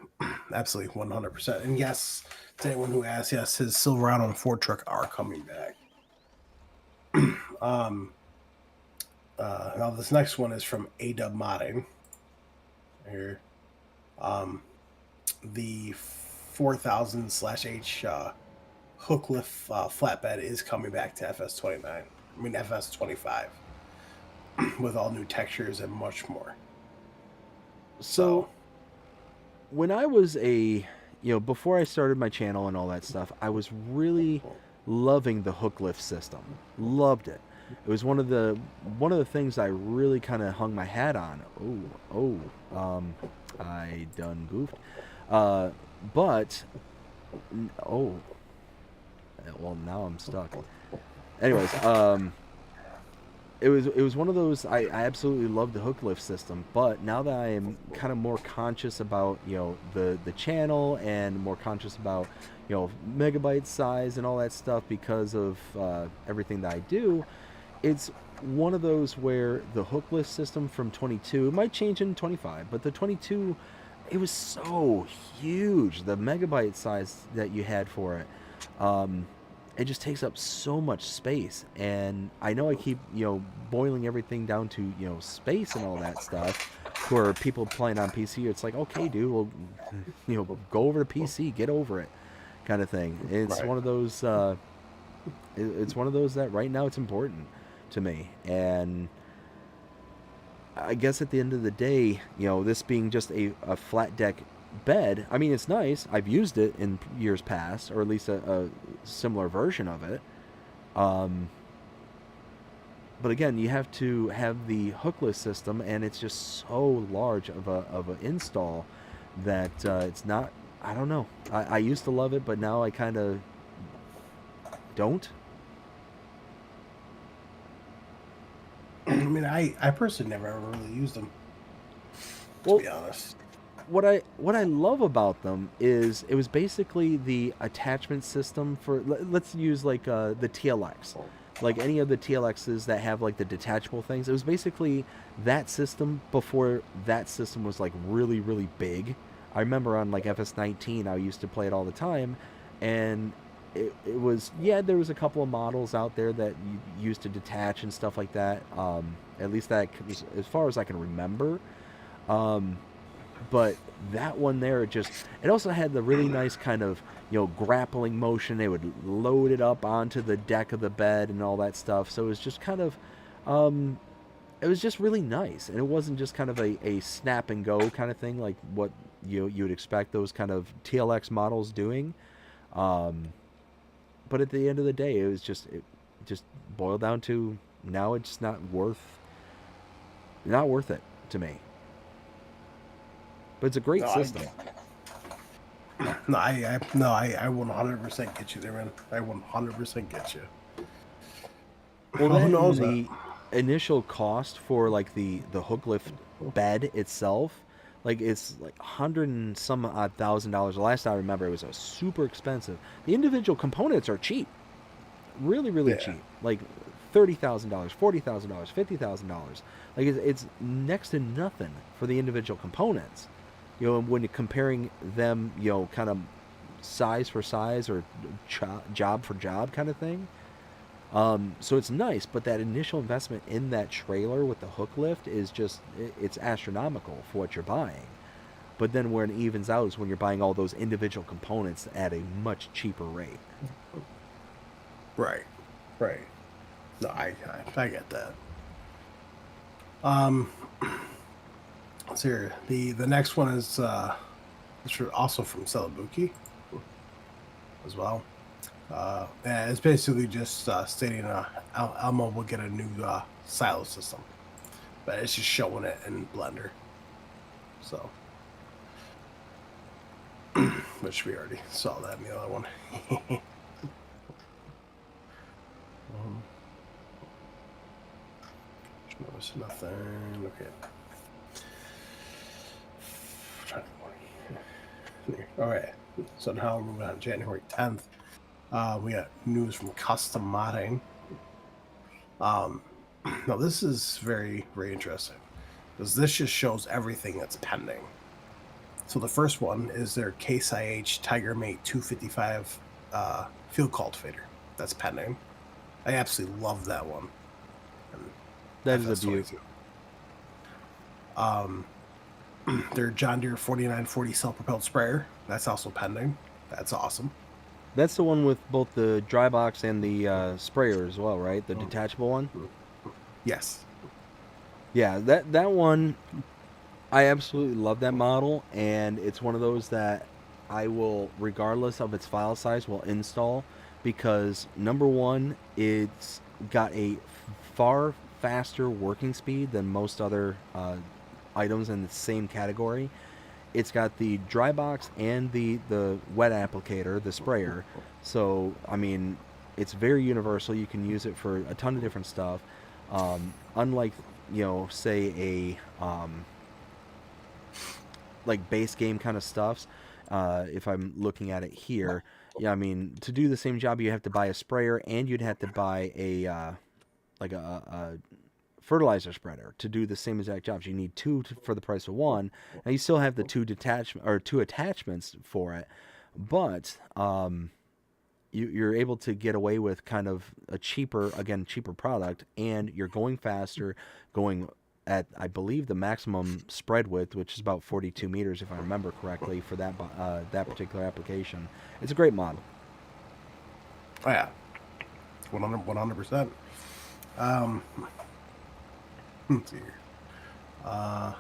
absolutely, 100%. And yes, to anyone who asked, yes, his Silverado and Ford truck are coming back. Now this next one is from AW Modding. Here, the 4000/H hook lift flatbed is coming back to FS25, with all new textures and much more. So when I was before I started my channel and all that stuff, I was really loving the hook lift system. Loved it. It was one of the things I really kind of hung my hat on. I done goofed. Well, now I'm stuck. Anyways, it was one of those, I absolutely loved the hook lift system, but now that I am kind of more conscious about the channel and more conscious about megabyte size and all that stuff because of everything that I do, it's one of those where the hook lift system from 22, it might change in 25, but the 22, it was so huge. The megabyte size that you had for it, it just takes up so much space. And I know I keep boiling everything down to space and all that stuff. For people playing on PC, it's like, okay, dude, well, go over to PC, get over it, kind of thing. It's Right. one of those. It's one of those that right now it's important to me. And I guess at the end of the day, this being just a flat deck bed, I mean, it's nice. I've used it in years past, or at least a similar version of it. But again, you have to have the hookless system, and it's just so large of an install that it's not. I don't know. I used to love it, but now I kind of don't. I mean, I personally never ever really used them, Well, to be honest. what I love about them is it was basically the attachment system for, let's use like the TLX, like any of the TLXs that have like the detachable things. It was basically that system before that system was like really really big. I remember on like FS19 I used to play it all the time, and it was, yeah, there was a couple of models out there that you used to detach and stuff like that, at least that as far as I can remember. But that one there, it also had the really nice kind of grappling motion. They would load it up onto the deck of the bed and all that stuff, so it was just kind of it was just really nice. And it wasn't just kind of a snap and go kind of thing like what you would expect those kind of TLX models doing. But at the end of the day, it just boiled down to, now it's not worth it to me. But it's a great No, system. No, I 100% get you there, man. I 100% get you. Well, Who that knows and that? the initial cost for like the hook lift bed itself, like it's like 100 and some odd $1,000. The last I remember, it was a super expensive. The individual components are cheap, really, really Yeah. cheap, like $30,000, $40,000, $50,000. Like it's next to nothing for the individual components. You know, when you're comparing them, you know, kind of size for size or job for job kind of thing. So it's nice, but that initial investment in that trailer with the hook lift is just, it's astronomical for what you're buying. But then where it evens out is when you're buying all those individual components at a much cheaper rate. Right. Right. No, I get that. Let's hear the next one is also from Celebuki as well. And it's basically just stating Elmo will get a new silo system, but it's just showing it in Blender. So, which we already saw that in the other one. Notice nothing. Okay. All right. So now we're moving on. January 10th. We got news from Custom Modding. Now this is very, very interesting because this just shows everything that's pending. So the first one is their Case IH TigerMate 255 field cultivator. That's pending. I absolutely love that one. That is a FS22. Their John Deere 4940 self-propelled sprayer. That's also pending. That's awesome. That's the one with both the dry box and the sprayer as well, right? The detachable one. Yes. Yeah, that one, I absolutely love that model, and it's one of those that I will, regardless of its file size, will install because number one, it's got a far faster working speed than most other items in the same category. It's got the dry box and the wet applicator, the sprayer. So I mean, it's very universal. You can use it for a ton of different stuff. Unlike, you know, say a like base game kind of stuffs. If I'm looking at it here, yeah, I mean, to do the same job, you have to buy a sprayer and you'd have to buy a like a fertilizer spreader to do the same exact jobs. You need two for the price of one. Now you still have the two attachments for it, but you're able to get away with kind of a cheaper product, and you're going faster, going at, I believe, the maximum spread width, which is about 42 meters, if I remember correctly, for that particular application. It's a great model. Oh yeah, 100%. Let's see here. I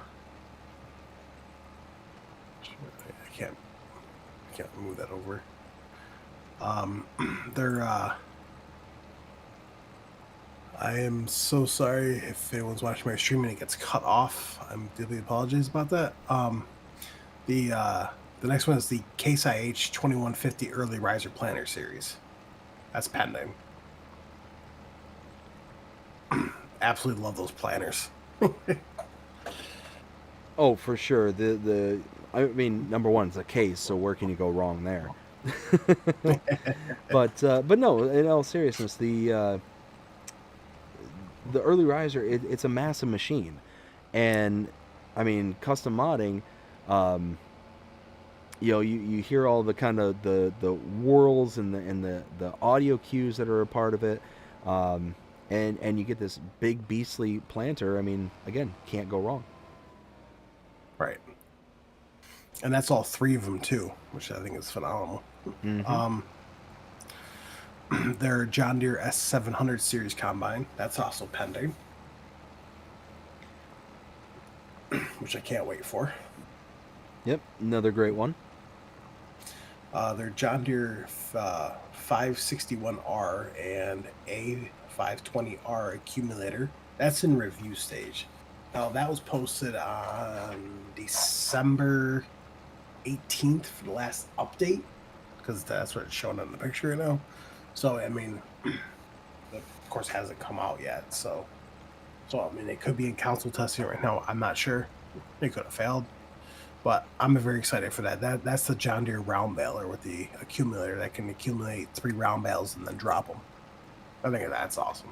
can't move that over. I am so sorry if anyone's watching my stream and it gets cut off. I'm deeply apologize about that. The next one is the Case IH 2150 Early Riser Planner Series. That's pending. Absolutely love those planners. Oh, for sure. I mean, number one, it's a case, so where can you go wrong there? But no, in all seriousness, the early riser, it's a massive machine, and I mean, custom modding. You know, you hear all the kind of the whirls and the audio cues that are a part of it, and you get this big beastly planter. I mean, again, can't go wrong. Right. And that's all three of them too, which I think is phenomenal. Mm-hmm. Their John Deere S700 series combine, that's also pending, which I can't wait for. Yep, another great one. Their John Deere 561R and A520R accumulator, that's in review stage. Now that was posted on December 18th for the last update, because that's what it's showing in the picture right now. So I mean, it of course hasn't come out yet. So I mean, it could be in console testing right now. I'm not sure. It could have failed, but I'm very excited for that. That's the John Deere round baler with the accumulator that can accumulate 3 round bales and then drop them. I think that's awesome.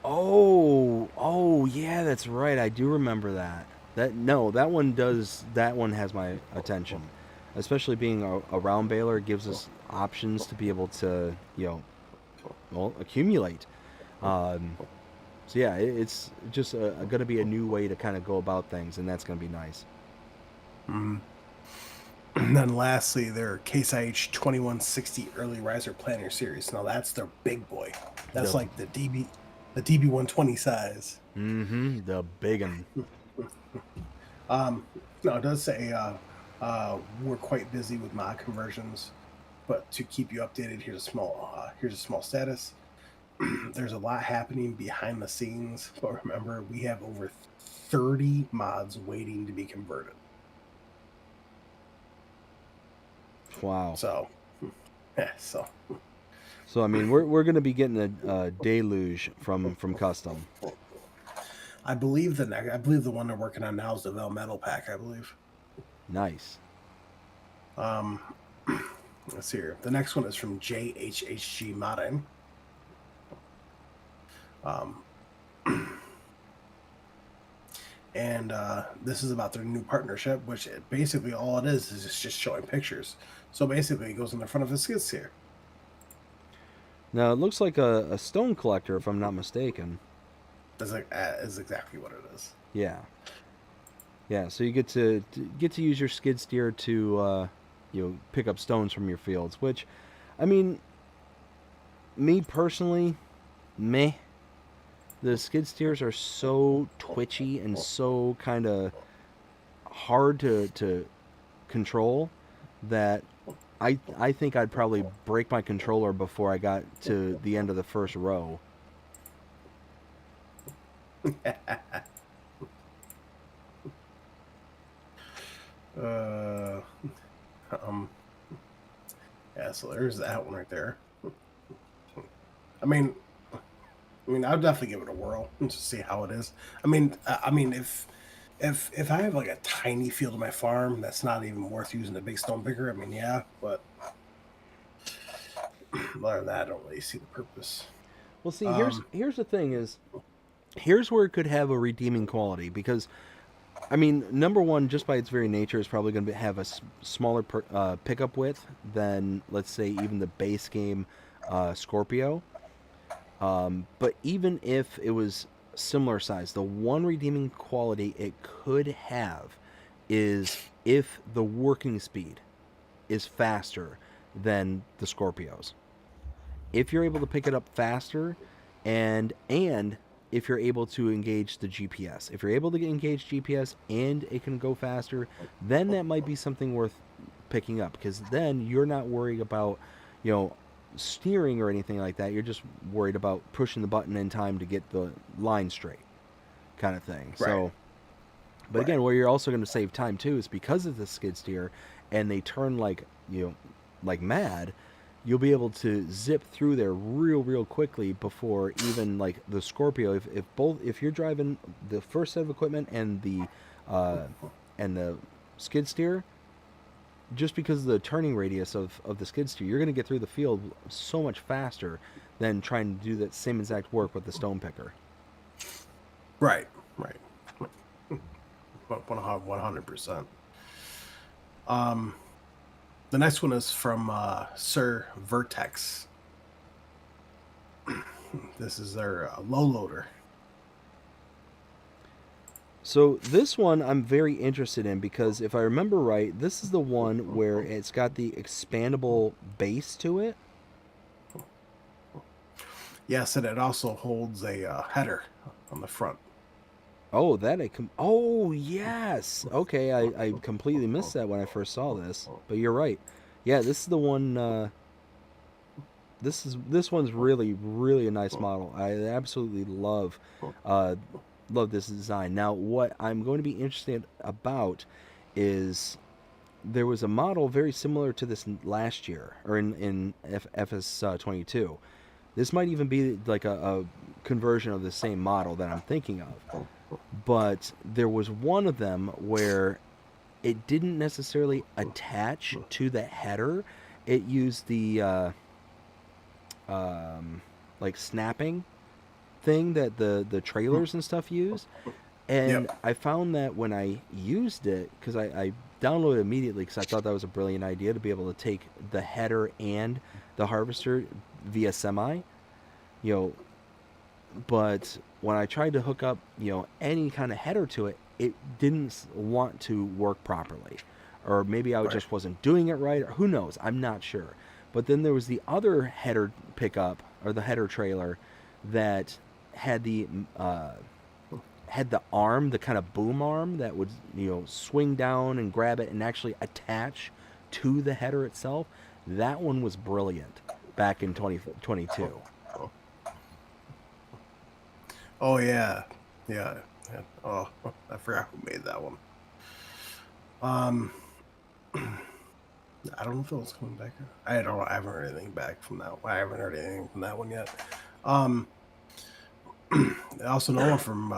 Oh, yeah, that's right. I do remember that. That one has my attention, especially being a round baler. It gives us options to be able to, accumulate. So yeah, it's just going to be a new way to kind of go about things, and that's going to be nice. Mm-hmm. And then lastly, their Case IH 2160 Early Riser Planner Series. Now that's their big boy. That's like the DB120 size. Mm-hmm. The big one. No, it does say we're quite busy with mod conversions, but to keep you updated, here's a small status. There's a lot happening behind the scenes, but remember, we have over 30 mods waiting to be converted. Wow. So I mean, we're going to be getting a deluge from custom. I believe the one they're working on now is the Velmetal pack, I believe. Nice. Let's see here. The next one is from JHHG Modding. And this is about their new partnership, which basically all it is it's just showing pictures. So basically, it goes on the front of a skid steer. Now it looks like a stone collector, if I'm not mistaken. Is exactly what it is. Yeah. Yeah. So you get to use your skid steer to pick up stones from your fields. Which, I mean, me personally, meh. The skid steers are so twitchy and so kind of hard to control that I think I'd probably break my controller before I got to the end of the first row. Yeah, so there's that one right there. I mean, I'll definitely give it a whirl and just see how it is. I mean, if I have like a tiny field of my farm that's not even worth using a big stone picker, I mean, yeah, but other than that, I don't really see the purpose. Well, see, here's the thing is, here's where it could have a redeeming quality because, I mean, number one, just by its very nature, is probably going to have a smaller pickup width than, let's say, even the base game Scorpio. But even if it was similar size, the one redeeming quality it could have is if the working speed is faster than the Scorpios. If you're able to pick it up faster and if you're able to engage the GPS. If you're able to engage GPS and it can go faster, then that might be something worth picking up because then you're not worried about, steering or anything like that. You're just worried about pushing the button in time to get the line straight kind of thing. Right. So, but again, where you're also going to save time too is because of the skid steer and they turn like mad, you'll be able to zip through there real quickly before even like the Scorpio. If you're driving the first set of equipment and the skid steer, just because of the turning radius of the skid steer, you're going to get through the field so much faster than trying to do that same exact work with the stone picker. Right. 100%. The next one is from Sir Vertex. This is their low loader. So this one I'm very interested in because if I remember right, this is the one where it's got the expandable base to it. Yes, and it also holds a header on the front. Oh, oh, yes. Okay, I completely missed that when I first saw this, but you're right. Yeah, this is the one. This one's really a nice model. I absolutely love this design. Now, what I'm going to be interested about is there was a model very similar to this last year, or in FS22. This might even be like a conversion of the same model that I'm thinking of. But there was one of them where it didn't necessarily attach to the header. It used the like snapping thing that the trailers and stuff use. And Yep. I found that when I used it, because I downloaded it immediately because I thought that was a brilliant idea to be able to take the header and the harvester via semi, you know. But when I tried to hook up, you know, any kind of header to it, it didn't want to work properly. Or maybe I Right. just wasn't doing it right, or who knows, I'm not sure. But then there was the other header pickup, or the header trailer, that had the arm, the kind of boom arm that would, you know, swing down and grab it and actually attach to the header itself. That one was brilliant back in 2022. Oh yeah, yeah. Oh, I forgot who made that one. I don't know if it was coming back. I don't know. I haven't heard anything back from that. I haven't heard anything from that one yet. Also, no one from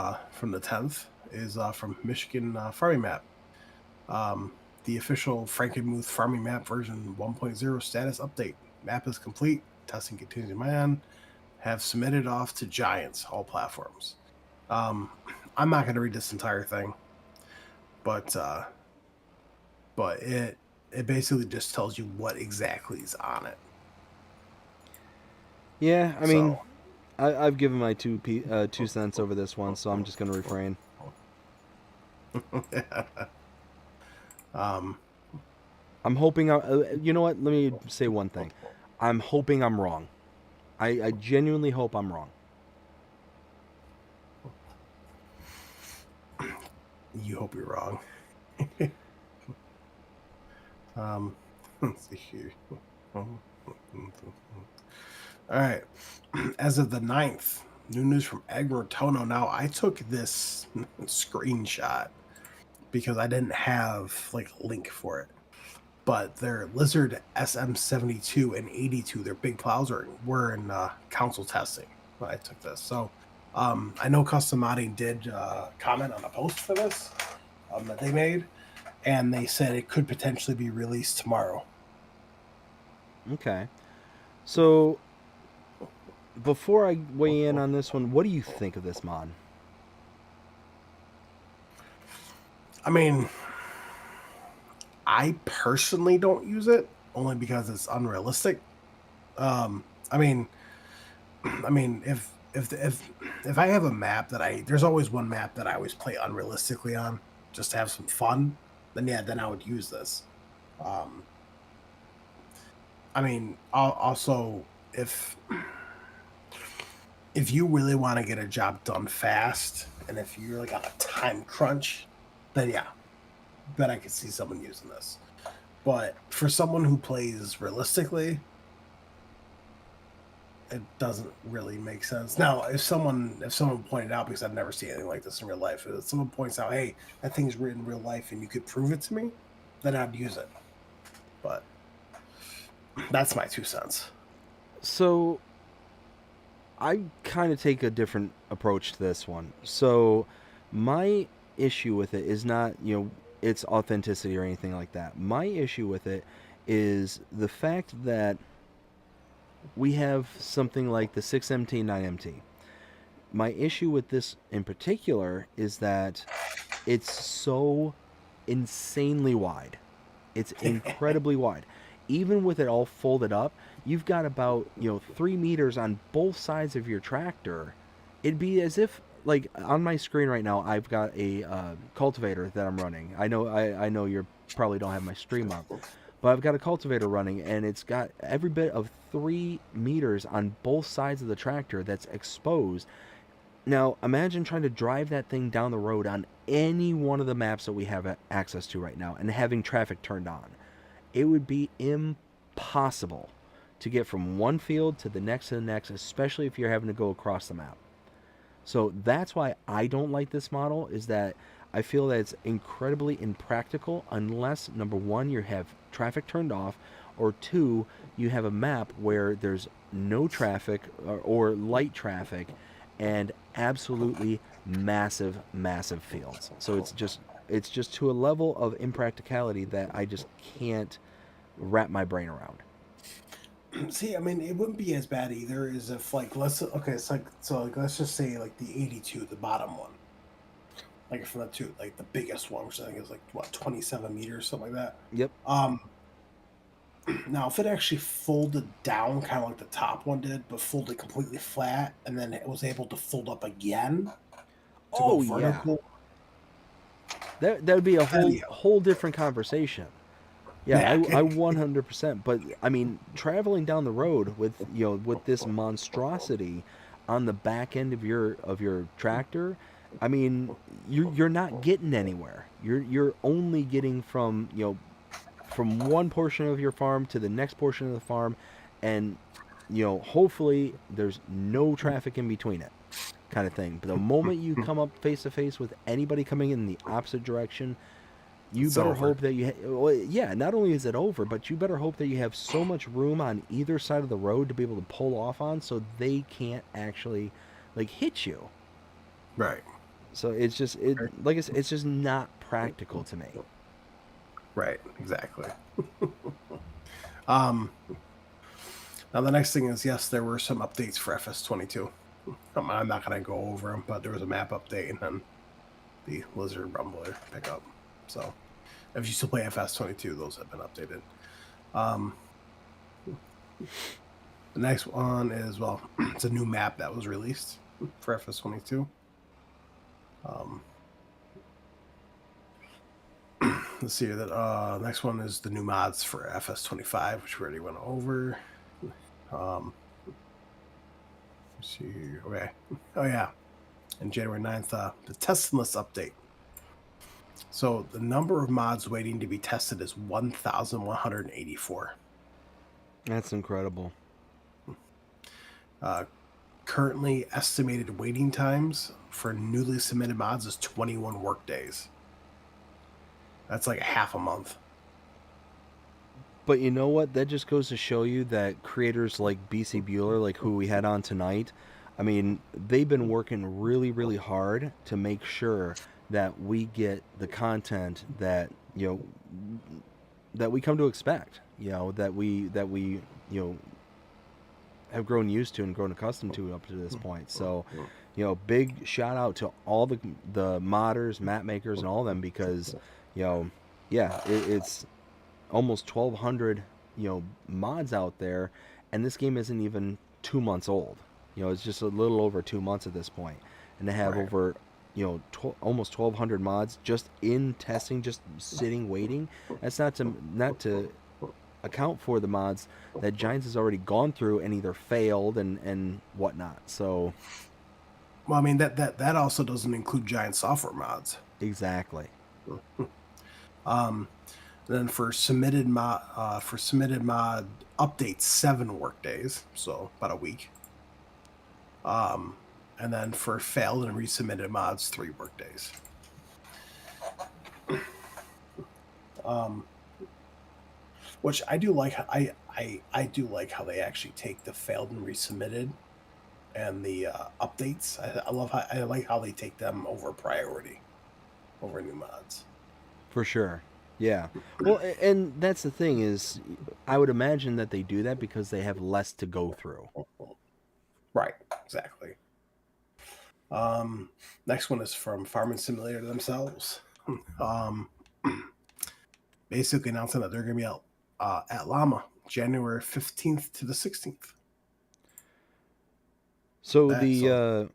the 10th is from Michigan Farming Map. The official Frankenmuth Farming Map version 1.0 status update. Map is complete. Testing continues on. Have submitted off to Giants, all platforms. I'm not going to read this entire thing, but it basically just tells you what exactly is on it. Yeah, I mean, So- I've given my 2 cents over this one, so I'm just going to refrain. I'm hoping, you know what, let me say one thing. I'm hoping I'm wrong. I genuinely hope I'm wrong. You hope you're wrong. Let's see here. All right. As of the 9th, new news from Agribusiness. Now, I took this screenshot because I didn't have like a link for it. But their Lizard SM72 and 82, their big plows were in council testing when I took this. So I know Custom Modding did comment on a post for this that they made, and they said it could potentially be released tomorrow. Okay. So, before I weigh in on this one, what do you think of this mod? I mean, I personally don't use it only because it's unrealistic. I mean, if I have a map that there's always one map that I always play unrealistically on, just to have some fun, then I would use this. I mean, also if you really want to get a job done fast, and if you're like on a time crunch, then yeah, bet I could see someone using this. But for someone who plays realistically, it doesn't really make sense. Now, if someone pointed out, because I've never seen anything like this in real life, if someone points out, hey, that thing's written in real life and you could prove it to me, then I'd use it. But that's my 2 cents. So, I kind of take a different approach to this one. So, my issue with it is not, you know, its authenticity or anything like that. My issue with it is the fact that we have something like the 6MT, 9MT. My issue with this in particular is that it's so insanely wide. It's incredibly wide. Even with it all folded up, you've got about, 3 meters on both sides of your tractor. It'd be as if, like, on my screen right now, I've got a cultivator that I'm running. I know you probably don't have my stream up, but I've got a cultivator running, and it's got every bit of 3 meters on both sides of the tractor that's exposed. Now, imagine trying to drive that thing down the road on any one of the maps that we have access to right now and having traffic turned on. It would be impossible to get from one field to the next, especially if you're having to go across the map. So that's why I don't like this model, is that I feel that it's incredibly impractical unless, number one, you have traffic turned off, or two, you have a map where there's no traffic or light traffic and absolutely massive, massive fields. So it's just to a level of impracticality that I just can't wrap my brain around. See, I mean, it wouldn't be as bad either as if like let's just say like the 82, the bottom one, like from the two, like the biggest one, which I think is like what 27 meters, something like that. Yep. Now if it actually folded down, kind of like the top one did, but folded completely flat, and then it was able to fold up again to go Oh yeah. vertical. That would be a Then, whole different conversation. Yeah, yeah, I 100%. But I mean, traveling down the road with with this monstrosity on the back end of your tractor, I mean, you're not getting anywhere. You're only getting from from one portion of your farm to the next portion of the farm, and hopefully there's no traffic in between it, kind of thing. But the moment you come up face to face with anybody coming in the opposite direction, you It's better over. hope that well, yeah, not only is it over, but you better hope that you have so much room on either side of the road to be able to pull off on, so they can't actually like hit you. right, So it's just like I said, it's just not practical to me. right, exactly. Um, Now the next thing is, yes, there were some updates for FS22. I'm not going to go over them, but there was a map update and then the Lizard Rumbler pickup. So if you still play FS22, those have been updated. The next one is, well, it's a new map that was released for FS22. Let's see. That next one is the new mods for FS25, which we already went over. Let's see here. Okay. Oh yeah. And January 9th, the testing list update. So the number of mods waiting to be tested is 1,184. That's incredible. Currently estimated waiting times for newly submitted mods is 21 work days. That's like half a month. But you know what? That just goes to show you that creators like Bcbuhler, like who we had on tonight, I mean, they've been working really, really hard to make sure that we get the content that that we come to expect. That we have grown used to and grown accustomed to up to this point. So, big shout out to all the modders, map makers, and all of them, because it's almost 1,200 mods out there, and this game isn't even 2 months old. It's just a little over 2 months at this point, and to have Right. over almost 1,200 mods just in testing, just sitting waiting. That's not to account for the mods that Giants has already gone through and either failed and whatnot. So Well, I mean that also doesn't include giant software mods. exactly. Then for submitted mod updates, 7 work days, so about a week. And then for failed and resubmitted mods, 3 work days. Which I do like. I do like how they actually take the failed and resubmitted and the updates. I like how they take them over priority over new mods. For sure. Yeah. Well, and that's the thing is, I would imagine that they do that because they have less to go through. Right, exactly. Next one is from Farming Simulator themselves. Basically announcing that they're going to be out at Llama January 15th to the 16th. So the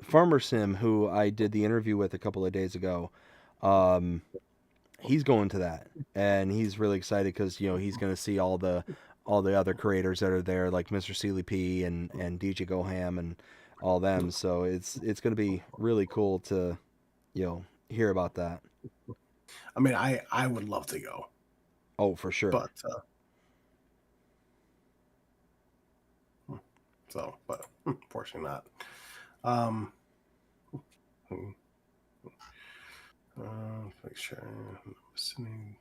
Farmer Sim, who I did the interview with a couple of days ago, he's going to that, and he's really excited because he's going to see all the other creators that are there, like Mr. Sealy P and DJ Goham and all them. So it's going to be really cool to hear about that. I mean, I would love to go. Oh, for sure. But unfortunately not. Make sure I'm listening.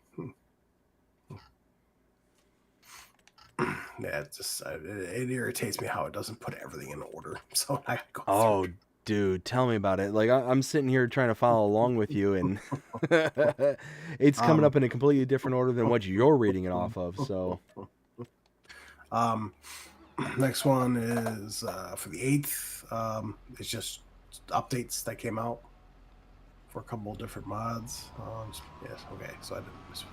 Yeah, it just it irritates me how it doesn't put everything in order. So I go Oh, through. dude, tell me about it. Like I'm sitting here trying to follow along with you, and it's coming up in a completely different order than what you're reading it off of. So, Next one is for the 8th. It's just updates that came out for a couple of different mods. Yes, okay, so I didn't miss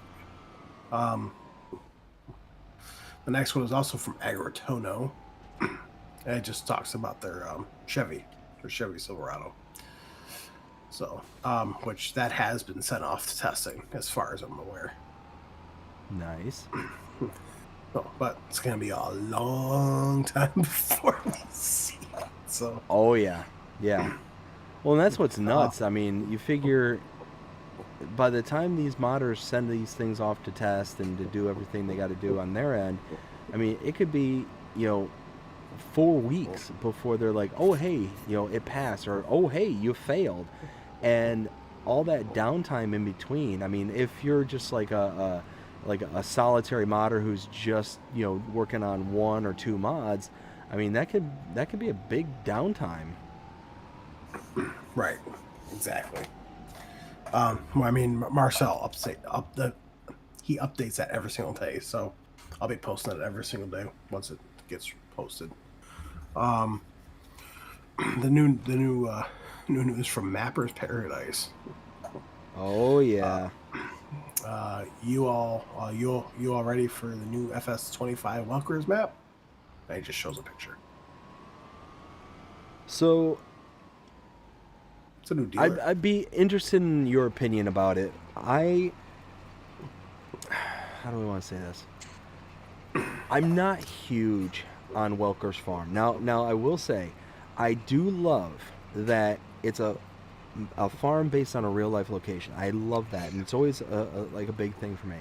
one. The next one is also from Agritono, and it just talks about their Chevy Silverado. So, which that has been sent off to testing, as far as I'm aware. nice. Oh, but it's gonna be a long time before we see it. So, Oh yeah, yeah. Well, and that's what's nuts. I mean, you figure by the time these modders send these things off to test and to do everything they got to do on their end, I mean, it could be, 4 weeks before they're like, oh, hey, it passed, or oh, hey, you failed. And all that downtime in between. I mean, if you're just like a solitary modder who's just, working on 1 or 2 mods, I mean, that could be a big downtime. right, exactly. Well, I mean, Marcel he updates that every single day, so I'll be posting it every single day once it gets posted. The new news from Mapper's Paradise. Oh yeah. You all ready for the new FS25 Welkers map? And it just shows a picture. So It's a new dealer. I'd be interested in your opinion about it. How do I want to say this? I'm not huge on Welker's Farm. Now I will say, I do love that it's a farm based on a real life location. I love that, and it's always like a big thing for me.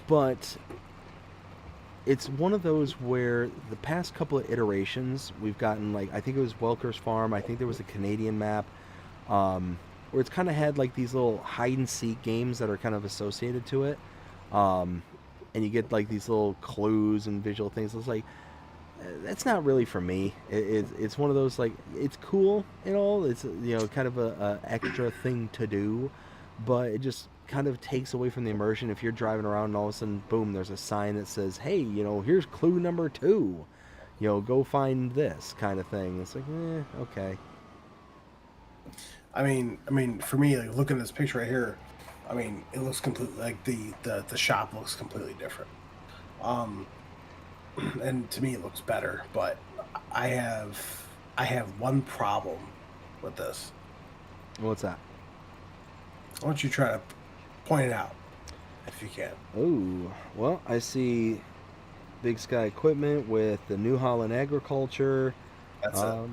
But it's one of those where the past couple of iterations we've gotten, like, I think it was Welker's Farm, I think there was a Canadian map, where it's kind of had like these little hide and seek games that are kind of associated to it, and you get like these little clues and visual things. It's like, that's not really for me. It's one of those, like, it's cool and all, it's kind of a extra thing to do, but it just kind of takes away from the immersion if you're driving around and all of a sudden, boom, there's a sign that says, hey, here's clue number 2, go find this kind of thing. It's like, okay. I mean, for me, like, looking at this picture right here, I mean, it looks completely like the shop looks completely different. And to me, it looks better. But I have one problem with this. What's that? I want you to try to point it out, if you can. Oh, well, I see Big Sky Equipment with the New Holland Agriculture. That's it.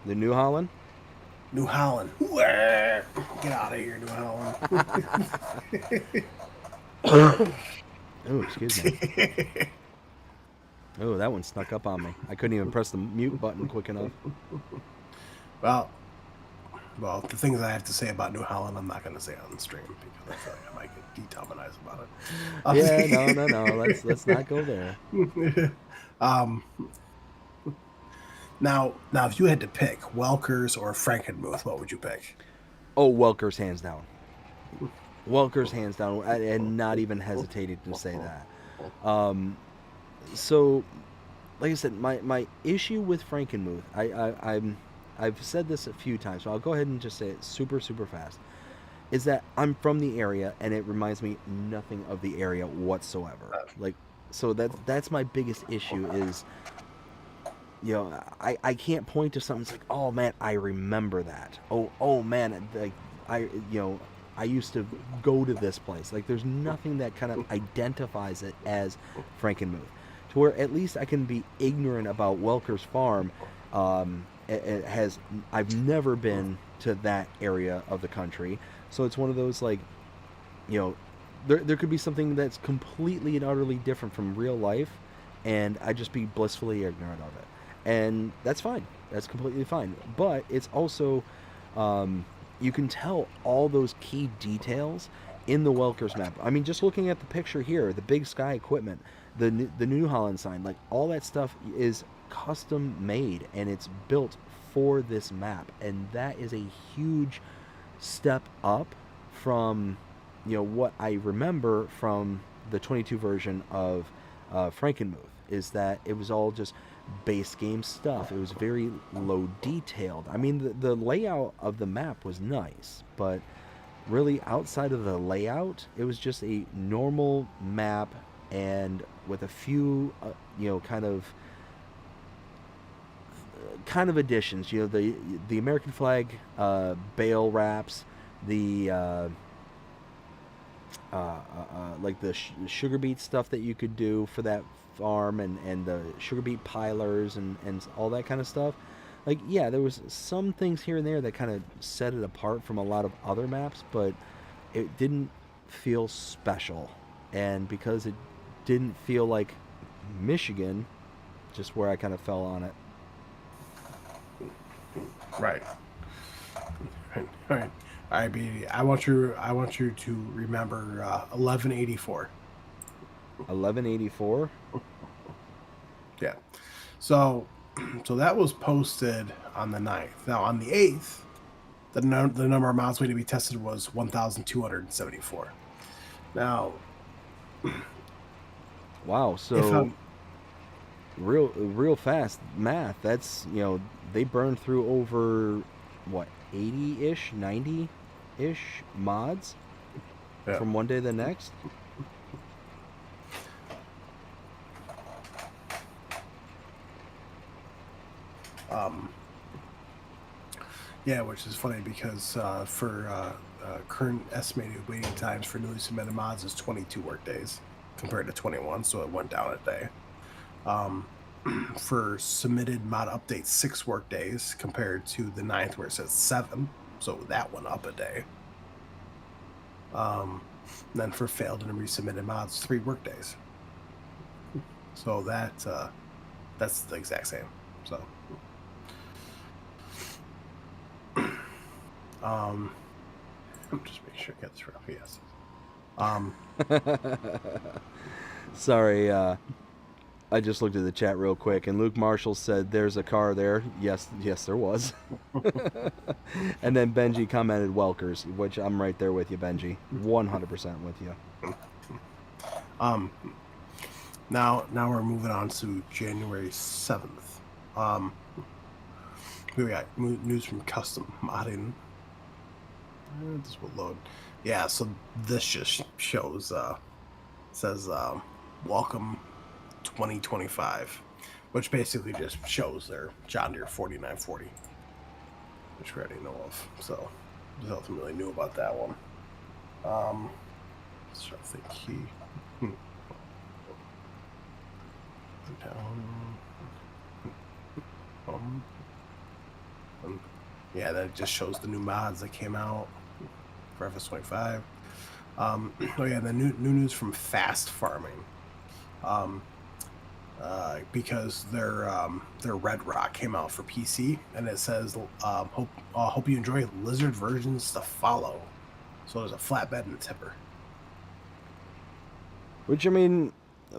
The New Holland? New Holland. Get out of here, New Holland. Oh, excuse me. Oh, that one snuck up on me. I couldn't even press the mute button quick enough. Well, the things I have to say about New Holland, I'm not going to say on the stream because I feel like I might get demonetized about it. Yeah, no. Let's not go there. Now, if you had to pick Welkers or Frankenmuth, what would you pick? Oh, Welker's hands down. Welker's hands down, and not even hesitating to say that. So, like I said, my issue with Frankenmuth, I've said this a few times, so I'll go ahead and just say it super, super fast, is that I'm from the area, and it reminds me nothing of the area whatsoever. Like, so that's my biggest issue is, I can't point to something. It's like, oh man, I remember that. Oh man, like I used to go to this place. Like, there's nothing that kind of identifies it as Frankenmuth, to where at least I can be ignorant about Welker's Farm. I've never been to that area of the country, so it's one of those, like, there could be something that's completely and utterly different from real life, and I'd just be blissfully ignorant of it. And that's fine. That's completely fine. But it's also You can tell all those key details in the Welkers map. I mean, just looking at the picture here, the Big Sky equipment, the New Holland sign, like all that stuff is custom made and it's built for this map, and that is a huge step up from, you know, what I remember from the 22 version of Frankenmuth, is that it was all just base game stuff. It was very low detailed. I mean, the layout of the map was nice, but really outside of the layout, it was just a normal map, and with a few, you know, kind of additions. You know, the American flag bale wraps, the like the sugar beet stuff that you could do for that farm, and the sugar beet pilers and all that kind of stuff. Like, yeah, there was some things here and there that kind of set it apart from a lot of other maps, but it didn't feel special. And because it didn't feel like Michigan, just where I kind of fell on it. Right. All right. All right, BD. I want you to remember 1184. 1184. Yeah. So that was posted on the 9th. Now on the 8th, the number of mods waiting to be tested was 1,274. Now, wow. So real fast math. That's, you know, they burned through over what, 80-ish, 90-ish mods from one day to the next. Yeah, which is funny because for current estimated waiting times for newly submitted mods is 22 work days compared to 21, so it went down a day. For submitted mod updates, 6 work days compared to the 9th where it says 7, so that went up a day. Then for failed and resubmitted mods, 3 work days. So that's the exact same. So. I'm just making sure I get this right. Yes. Sorry, I just looked at the chat real quick, and Luke Marshall said there's a car there. Yes, there was. And then Benji commented Welkers, which I'm right there with you, Benji. 100% with you. Now we're moving on to January 7th. We got news from Custom Modding. This will load. Yeah, so this just shows, says, welcome 2025, which basically just shows their John Deere 4940, which we already know of. So there's nothing really new about that one. Let's try to think key. Yeah, that just shows the new mods that came out for FS25. Oh yeah, the new news from Fast Farming. Because their Red Rock came out for PC, and it says, hope you enjoy lizard versions to follow. So there's a flatbed and a tipper. Which, I mean,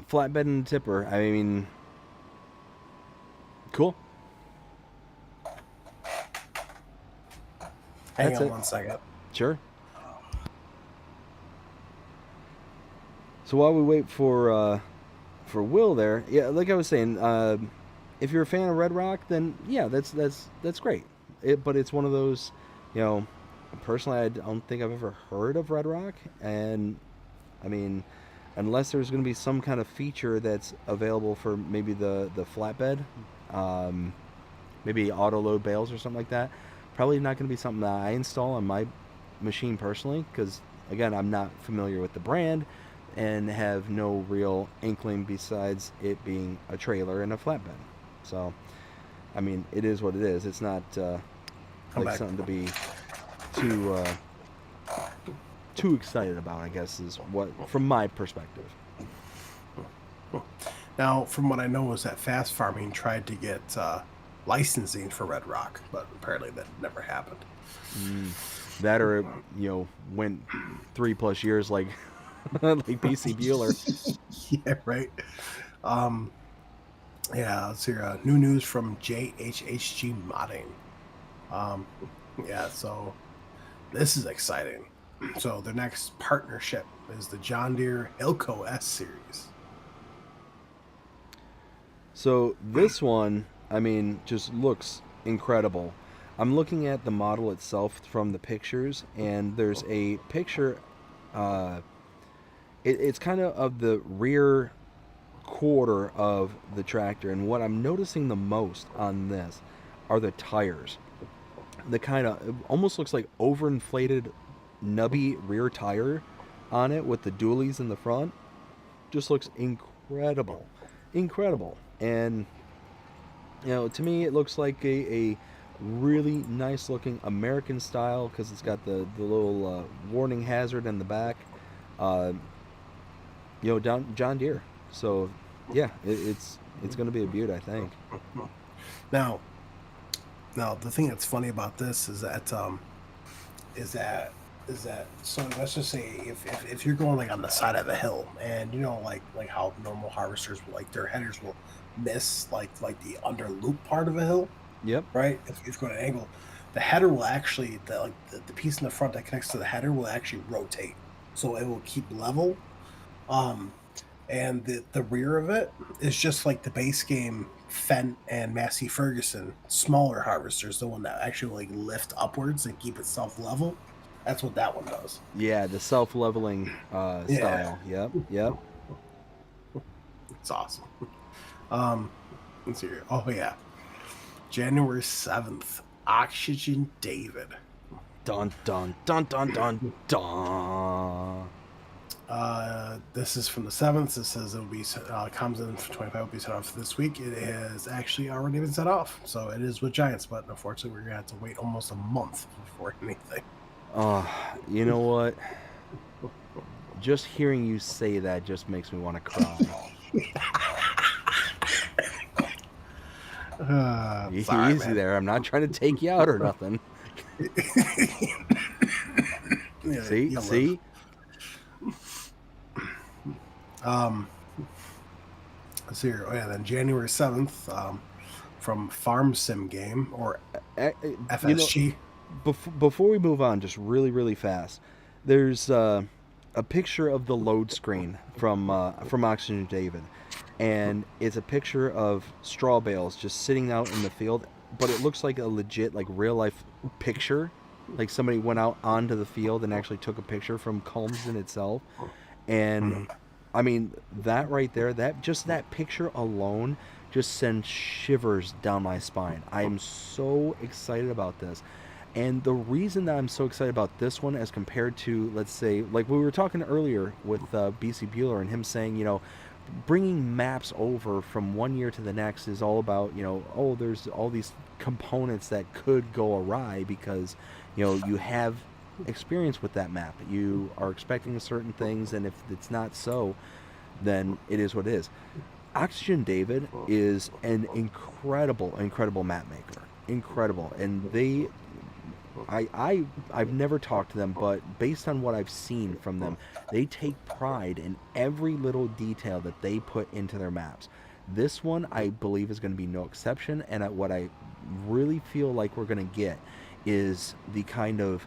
flatbed and tipper, I mean, cool. Hang on one second. Sure. So while we wait for Will there, yeah, like I was saying, if you're a fan of Red Rock, then yeah, that's great. But it's one of those, you know, personally, I don't think I've ever heard of Red Rock, and I mean, unless there's going to be some kind of feature that's available for maybe the flatbed, maybe auto load bales or something like that. Probably not going to be something that I install on my machine personally, because again, I'm not familiar with the brand and have no real inkling besides it being a trailer and a flatbed. So, I mean, it is what it is. It's not like something to be too excited about, I guess, is what, from my perspective. Now, from what I know, is that Fast Farming tried to get licensing for Red Rock, but apparently that never happened. That or went 3+ years like like Bcbuhler. Yeah, right. Yeah, let's hear new news from JHHG Modding. Yeah, so this is exciting. So the next partnership is the John Deere Ilco S series. So this one, I mean, just looks incredible. I'm looking at the model itself from the pictures, and there's a picture. It's kind of the rear quarter of the tractor, and what I'm noticing the most on this are the tires. The kind of almost looks like overinflated, nubby rear tire on it with the dualies in the front. Just looks incredible, incredible. And to me, it looks like a really nice looking American style because it's got the little warning hazard in the back. John Deere. So yeah, it's going to be a beaut, I think. Now the thing that's funny about this is that so let's just say if you're going like on the side of a hill, and like how normal harvesters will, like their headers will miss like the under loop part of a hill. Yep. Right. If you're going to angle, the header will actually the piece in the front that connects to the header will actually rotate, so it will keep level. And the rear of it is just like the base game Fendt and Massey Ferguson smaller harvesters, the one that actually like lift upwards and keep itself level. That's what that one does. Yeah, the self-leveling style. Yep. It's awesome. Let's see here. Oh yeah, January 7th, Oxygen David. Dun dun dun dun dun dun. This is from the 7th. It says it'll be comes in for 25. Will be set off this week. It has actually already been set off, so it is with Giants. But unfortunately, we're gonna have to wait almost a month before anything. You know what? Just hearing you say that just makes me want to cry. Sorry, Easy man. there. I'm not trying to take you out or nothing. Yeah, See? Let's see here. Oh yeah, then January 7th, from Farm Sim Game or FSG. Before we move on, just really fast, there's a picture of the load screen from Oxygen David, and it's a picture of straw bales just sitting out in the field, but it looks like a legit, like, real life picture, like somebody went out onto the field and actually took a picture from Culmsden itself. And I mean, that right there, that picture alone just sends shivers down my spine. I am so excited about this. And the reason that I'm so excited about this one as compared to, let's say, like we were talking earlier with Bcbuhler and him saying, bringing maps over from one year to the next is all about, there's all these components that could go awry because, you have experience with that map. You are expecting certain things, and if it's not so, then it is what it is. Oxygen David is an incredible map maker. Incredible. And I've never talked to them, but based on what I've seen from them, they take pride in every little detail that they put into their maps. This one, I believe, is going to be no exception, and what I really feel like we're going to get is the kind of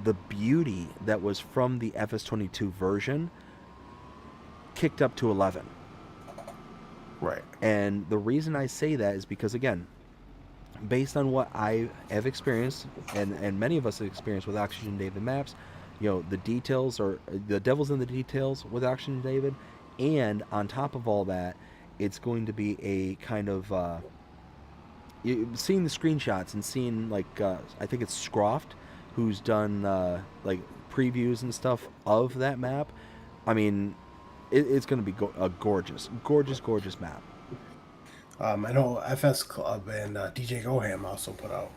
the beauty that was from the FS22 version kicked up to 11. Right. And the reason I say that is because, again, based on what I have experienced, and many of us have experienced with Oxygen David maps, the details are the devil's in the details with Oxygen David, and on top of all that, it's going to be a kind of seeing the screenshots and seeing, like, I think it's Scroft who's done like previews and stuff of that map. I mean, it's going to be a gorgeous map. I know FS Club and DJ Goham also put out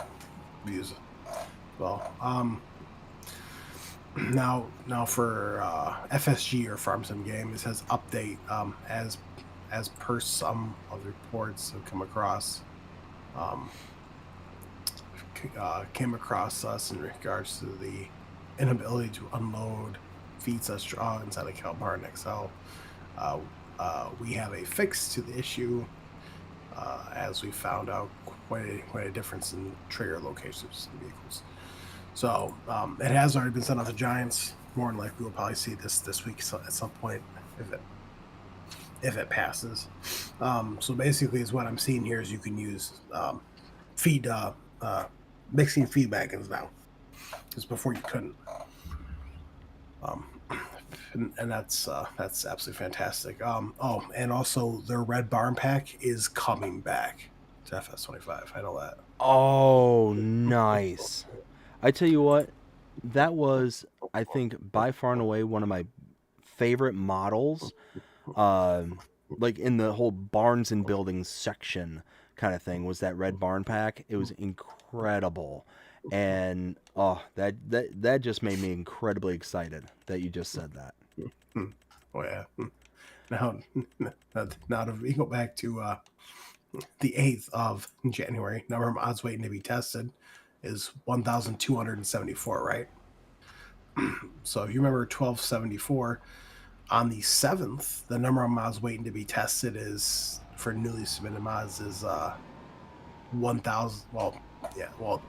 views. Well, now for FSG or Farm Sim Game, it says update as per some of the reports have come across. um, came across us in regards to the inability to unload feed such straw inside a cow barn XL. We have a fix to the issue, as we found out quite a difference in trailer locations in vehicles. So it has already been sent out to Giants. More than likely, we'll probably see this week at some point if it passes. So basically, is what I'm seeing here is you can use feed mixing feed wagons now, because before you couldn't. And that's absolutely fantastic. Oh, and also their red barn pack is coming back to FS25. I know that. Oh, nice. I tell you what, that was, I think, by far and away one of my favorite models. Like in the whole barns and buildings section kind of thing was that red barn pack. It was incredible. And oh, that just made me incredibly excited that you just said that. Oh yeah. Now if we go back to the 8th of January, number of mods waiting to be tested is 1,274, right? So if you remember 1,274, on the 7th, the number of mods waiting to be tested is, for newly submitted mods, is 1,000. Well,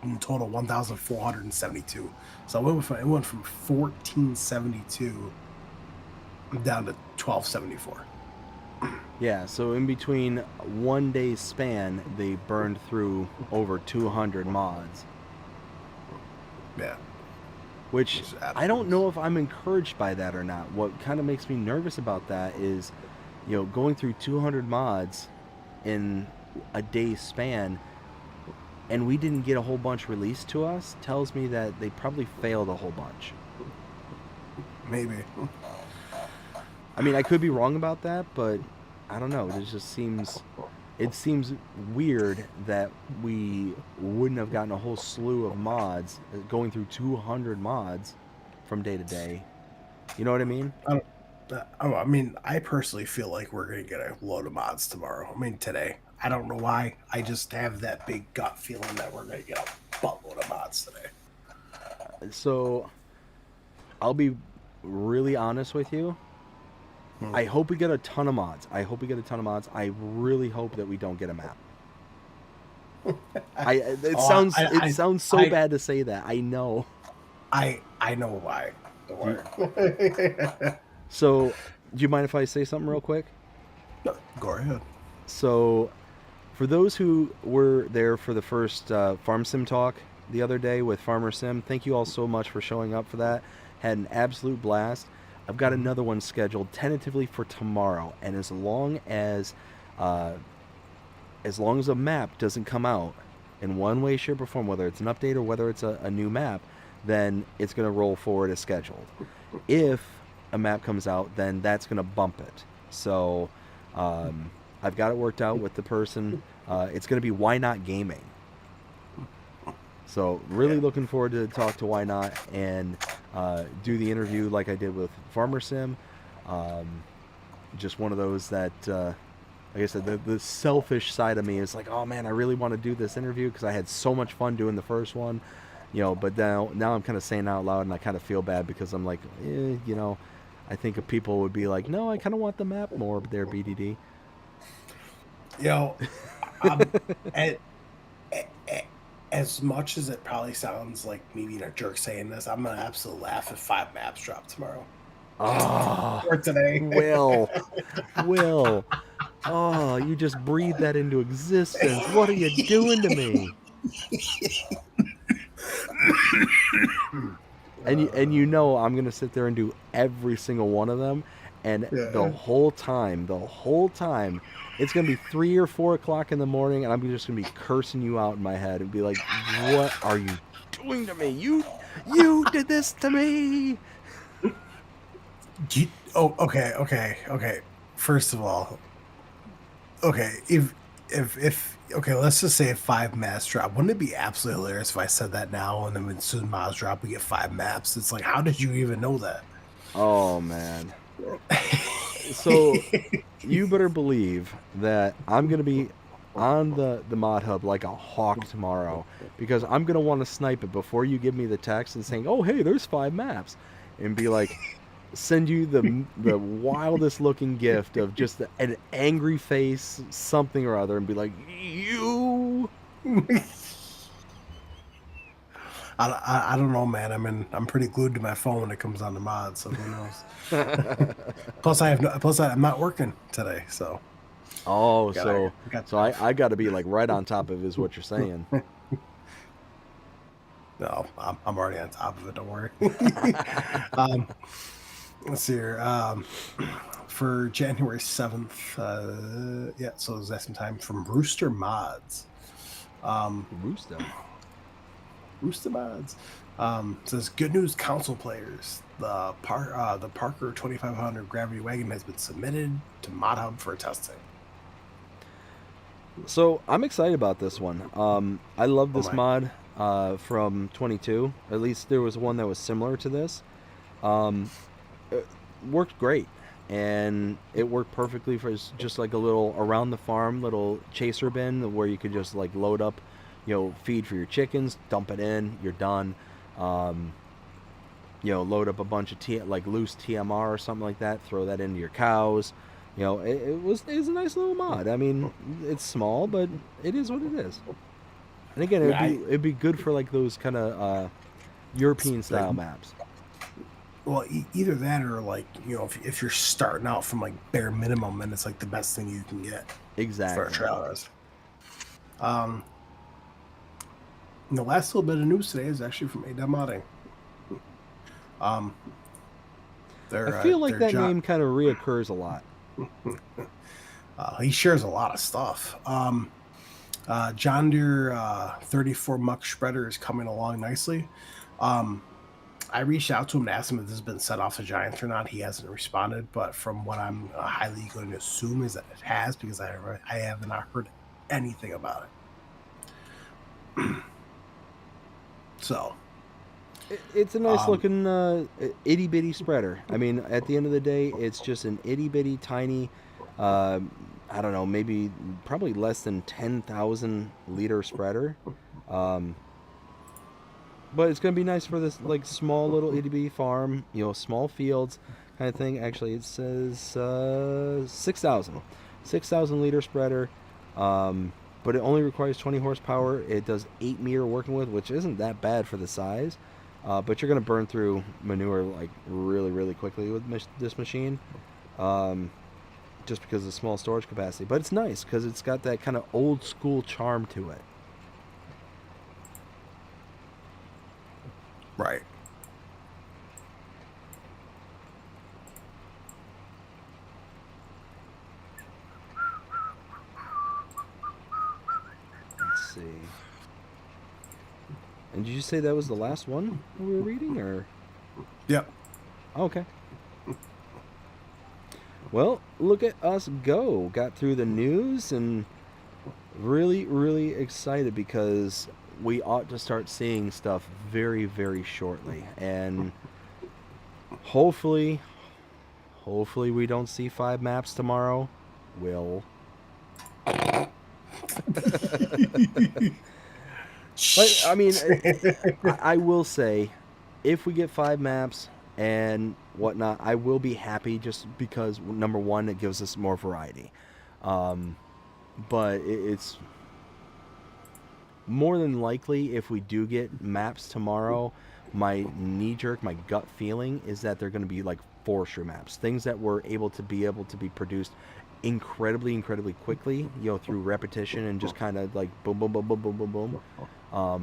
in total 1,472. So it went from 1,472 down to 1,274. Yeah, so in between 1 day span, they burned through over 200 mods. Yeah. Which I don't know if I'm encouraged by that or not. What kind of makes me nervous about that is, going through 200 mods in a day span, and we didn't get a whole bunch released to us, tells me that they probably failed a whole bunch. Maybe. I mean, I could be wrong about that, but I don't know. It seems weird that we wouldn't have gotten a whole slew of mods going through 200 mods from day to day. You know what I mean? I mean, I personally feel like we're going to get a load of mods tomorrow. I mean, today. I don't know why. I just have that big gut feeling that we're going to get a buttload of mods today. So, I'll be really honest with you. I hope we get a ton of mods. I really hope that we don't get a map. It sounds so bad to say that. I know. I know why. Don't worry. So, do you mind if I say something real quick? No, go ahead. So, for those who were there for the first Farm Sim talk the other day with Farmer Sim, thank you all so much for showing up for that. Had an absolute blast. I've got another one scheduled tentatively for tomorrow, and as long as a map doesn't come out in one way, shape, or form, whether it's an update or whether it's a new map, then it's going to roll forward as scheduled. If a map comes out, then that's going to bump it. So I've got it worked out with the person. It's going to be Why Not Gaming. So really looking forward to talk to Why Not and do the interview like I did with Farmer Sim. Just one of those that, like I said, the selfish side of me is like, oh man, I really want to do this interview because I had so much fun doing the first one, but now I'm kind of saying out loud and I kind of feel bad because I'm like, I think if people would be like, no, I kind of want the map more there, BDD. As much as it probably sounds like me being a jerk saying this, I'm gonna absolutely laugh if 5 maps drop tomorrow. Or today. Will. Oh, you just breathed that into existence. What are you doing to me? And I'm gonna sit there and do every single one of them, and the whole time, it's gonna be 3 or 4 o'clock in the morning, and I'm just gonna be cursing you out in my head and be like, "What are you doing to me? You did this to me." Okay. First of all, if let's just say if 5 maps drop, wouldn't it be absolutely hilarious if I said that now and then when soon maps drop, we get 5 maps? It's like, how did you even know that? Oh man. So you better believe that I'm on the mod hub like a hawk tomorrow, because I'm gonna want to snipe it before you give me the text and saying, "Oh, hey, there's 5 maps," and be like, send you the wildest looking gift of just an angry face, something or other, and be like, "You." I don't know, man. I'm pretty glued to my phone when it comes on to mods, so who knows? Plus I'm not working today, so. Oh, Gotta- so I got to be like right on top of it, is what you're saying. No, I'm already on top of it. Don't worry. Let's see here. For January 7th, yeah, so is that some time from Rooster Mods. Rooster. Rooster Mods says, good news, console players. The Parker 2500 Gravity Wagon has been submitted to Mod Hub for testing. So I'm excited about this one. I love this my. mod from 22. At least there was one that was similar to this. It worked great, and it worked perfectly for just like a little around the farm little chaser bin where you could just like load up, feed for your chickens, dump it in, you're done. Load up a bunch of like loose TMR or something like that, throw that into your cows. It was a nice little mod. I mean, it's small, but it is what it is. And again, it'd be good for like those kind of European style maps. Well, either that or like, if you're starting out from like bare minimum, then it's like the best thing you can get. Exactly. For a trailers. The last little bit of news today is actually from AW Modding. I feel like that name kind of reoccurs a lot. He shares a lot of stuff. John Deere 34 muck shredder is coming along nicely. I reached out to him and asked him if this has been set off the Giants or not. He hasn't responded, but from what I'm highly going to assume is that it has, because I have not heard anything about it. So it's a nice looking itty bitty spreader. I mean, at the end of the day, it's just an itty bitty tiny, I don't know, probably less than 10,000 liter spreader. But it's going to be nice for this like small little itty bitty farm, small fields kind of thing. Actually, it says 6,000 liter spreader. But it only requires 20 horsepower. It does 8 meter working with, which isn't that bad for the size. But you're going to burn through manure like really, really quickly with this machine. Just because of the small storage capacity. But it's nice because it's got that kind of old school charm to it. Right. Let's see. And did you say that was the last one we were reading, or? Yep. Okay. Well, look at us go. Got through the news and really, really excited because we ought to start seeing stuff very, very shortly. And hopefully we don't see 5 maps tomorrow. Will. But, I mean, I will say, if we get 5 maps and whatnot, I will be happy just because, number one, it gives us more variety. But it's more than likely, if we do get maps tomorrow, my knee-jerk, my gut feeling is that they're going to be like forestry maps, things that were able to be produced incredibly quickly, through repetition and just kind of like boom, boom, boom, boom, boom, boom, boom.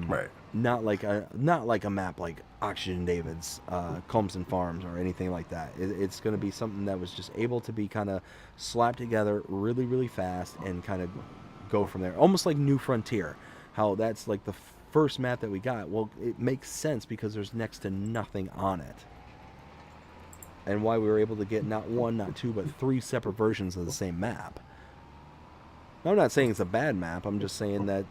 Right. Not like a map like Oxygen David's, Colmson Farms, or anything like that. It's going to be something that was just able to be kind of slapped together really, really fast and kind of go from there. Almost like New Frontier, how that's like the first map that we got. Well, it makes sense because there's next to nothing on it. And why we were able to get not 1, not 2, but 3 separate versions of the same map. Now, I'm not saying it's a bad map. I'm just saying that,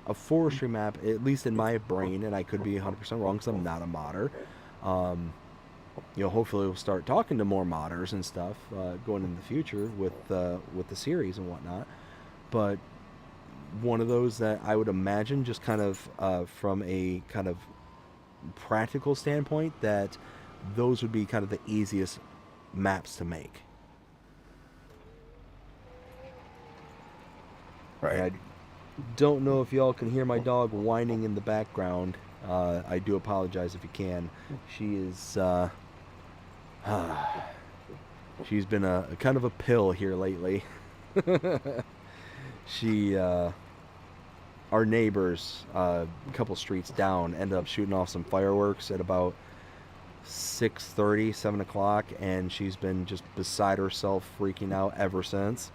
a forestry map, at least in my brain, and I could be 100% wrong because I'm not a modder. Hopefully we'll start talking to more modders and stuff going in the future with the series and whatnot. but one of those that I would imagine, just kind of from a kind of practical standpoint, that those would be kind of the easiest maps to make. Right. And I don't know if y'all can hear my dog whining in the background. I do apologize if you can. She is she's been a kind of a pill here lately. She our neighbors a couple streets down ended up shooting off some fireworks at about 6:30, 7 o'clock, and she's been just beside herself freaking out ever since.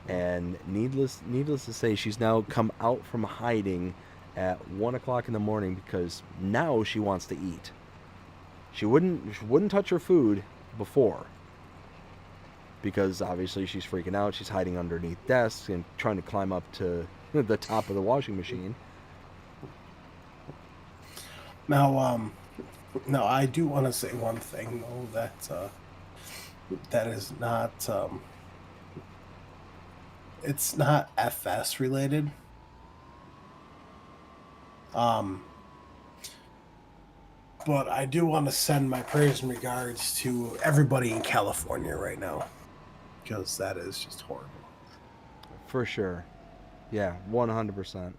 And needless to say, she's now come out from hiding at 1 o'clock in the morning because now she wants to eat. She wouldn't touch her food before, because obviously she's freaking out. She's hiding underneath desks and trying to climb up to the top of the washing machine. Now, now I do want to say one thing though, that that is not it's not FS related. But I do want to send my praise and regards to everybody in California right now, because that is just horrible. For sure. Yeah, 100%.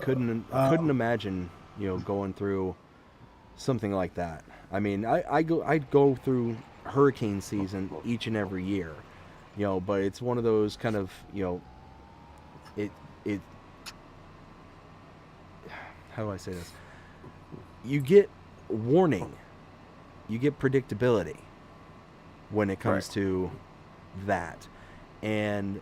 Couldn't imagine, going through something like that. I mean, I go through hurricane season each and every year, but it's one of those kind of, it how do I say this? You get warning, you get predictability when it comes to that. And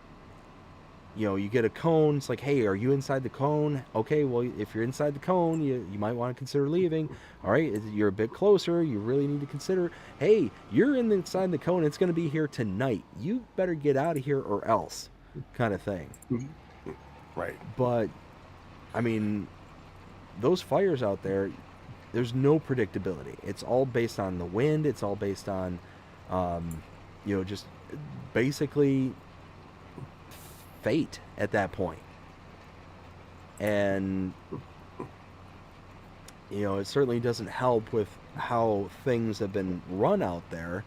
you get a cone. It's like, hey, are you inside the cone? Okay, well, if you're inside the cone, you might want to consider leaving. All right, you're a bit closer, you really need to consider, hey, you're inside the cone, it's going to be here tonight, you better get out of here or else, kind of thing. Right. But I mean, those fires out there, there's no predictability. It's all based on the wind. It's all based on just basically fate at that point. And it certainly doesn't help with how things have been run out there.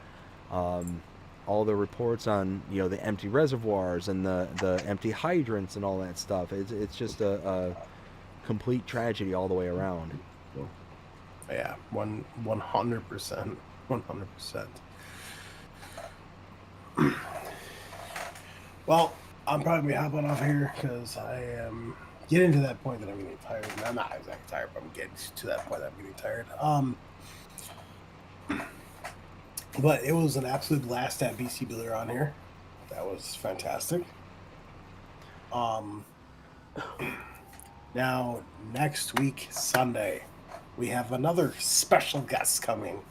All the reports on the empty reservoirs and the empty hydrants and all that stuff. It's just a complete tragedy all the way around. Yeah, 100%. 100%. Well, I'm probably gonna be hopping off here because I am getting to that point that I'm getting tired. And I'm not exactly tired, but I'm getting to that point that I'm getting tired. But it was an absolute blast to have Bcbuhler on here. That was fantastic. Now, next week, Sunday, we have another special guest coming.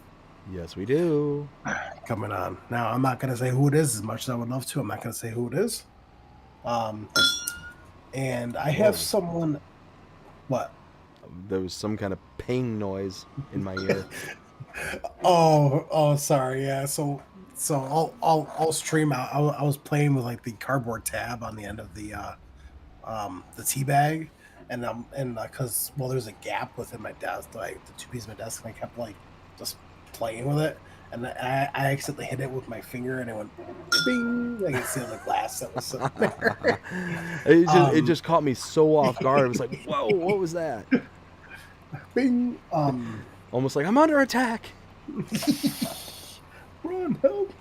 Yes, we do. Coming on. Now, I'm not going to say who it is as much as I would love to. I'm not going to say who it is. And I have someone... What? There was some kind of ping noise in my ear. Oh, sorry. Yeah. So I'll stream out. I was playing with like the cardboard tab on the end of the tea bag, and because there's a gap within my desk, like the two pieces of my desk, and I kept like just playing with it, and I accidentally hit it with my finger, and it went bing. I could see the glass that was sitting there. It just caught me so off guard. I was like, whoa, what was that? Bing. Almost like I'm under attack. Run, help!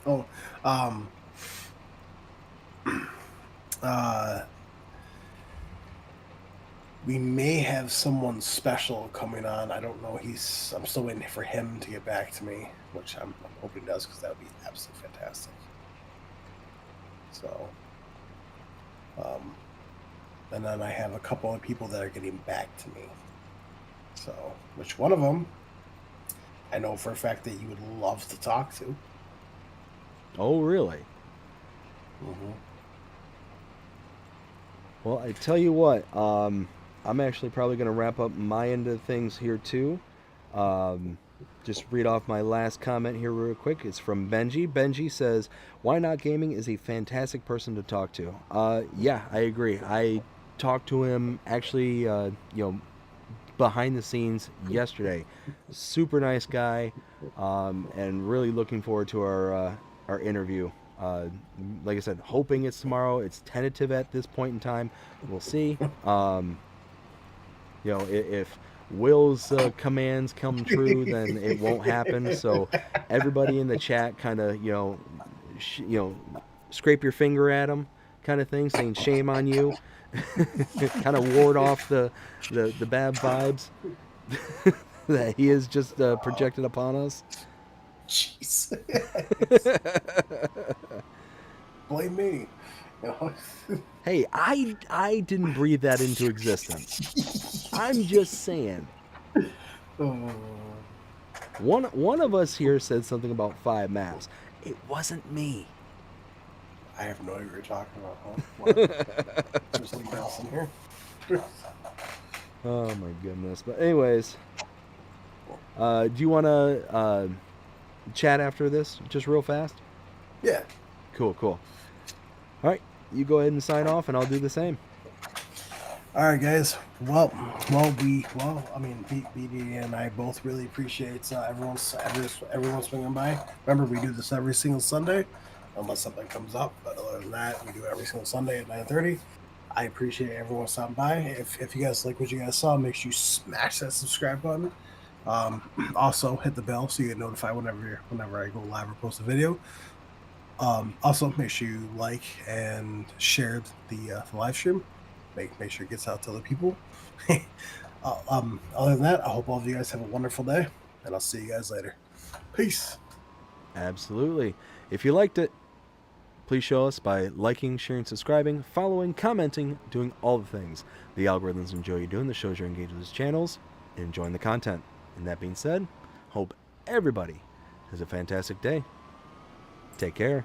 We may have someone special coming on. I don't know. I'm still waiting for him to get back to me, which I'm hoping he does, because that would be absolutely fantastic. So, and then I have a couple of people that are getting back to me. So, which one of them I know for a fact that you would love to talk to. Oh, really? Mm-hmm. Well, I tell you what, I'm actually probably going to wrap up my end of things here too. just read off my last comment here real quick. It's from Benji. Benji says, "Why Not Gaming is a fantastic person to talk to." Yeah, I agree. I talked to him actually, behind the scenes yesterday. Super nice guy, and really looking forward to our interview. Like I said, hoping it's tomorrow. It's tentative at this point in time. We'll see. If Will's commands come true, then it won't happen. So everybody in the chat kind of, scrape your finger at him, kind of thing, saying shame on you, kind of ward off the bad vibes that he has just projected upon us. Jeez. Blame me. Hey, I didn't breathe that into existence. I'm just saying. One of us here said something about 5 maps. It wasn't me. I have no idea what you're talking about. Huh? What? There's something else in here. Oh my goodness. But anyways, do you want to chat after this just real fast? Yeah. Cool. All right, you go ahead and sign off, and I'll do the same. All right, guys. Well, BDD and I both really appreciate everyone swinging by. Remember, we do this every single Sunday, unless something comes up. But other than that, we do every single Sunday at 9:30. I appreciate everyone stopping by. If you guys like what you guys saw, make sure you smash that subscribe button. Also, hit the bell so you get notified whenever I go live or post a video. Also, make sure you like and share the live stream. Make sure it gets out to other people. Other than that, I hope all of you guys have a wonderful day, and I'll see you guys later. Peace. Absolutely. If you liked it, please show us by liking, sharing, subscribing, following, commenting, doing all the things the algorithms enjoy you doing. The shows you're engaged with these channels and enjoying the content. And that being said, hope everybody has a fantastic day. Take care.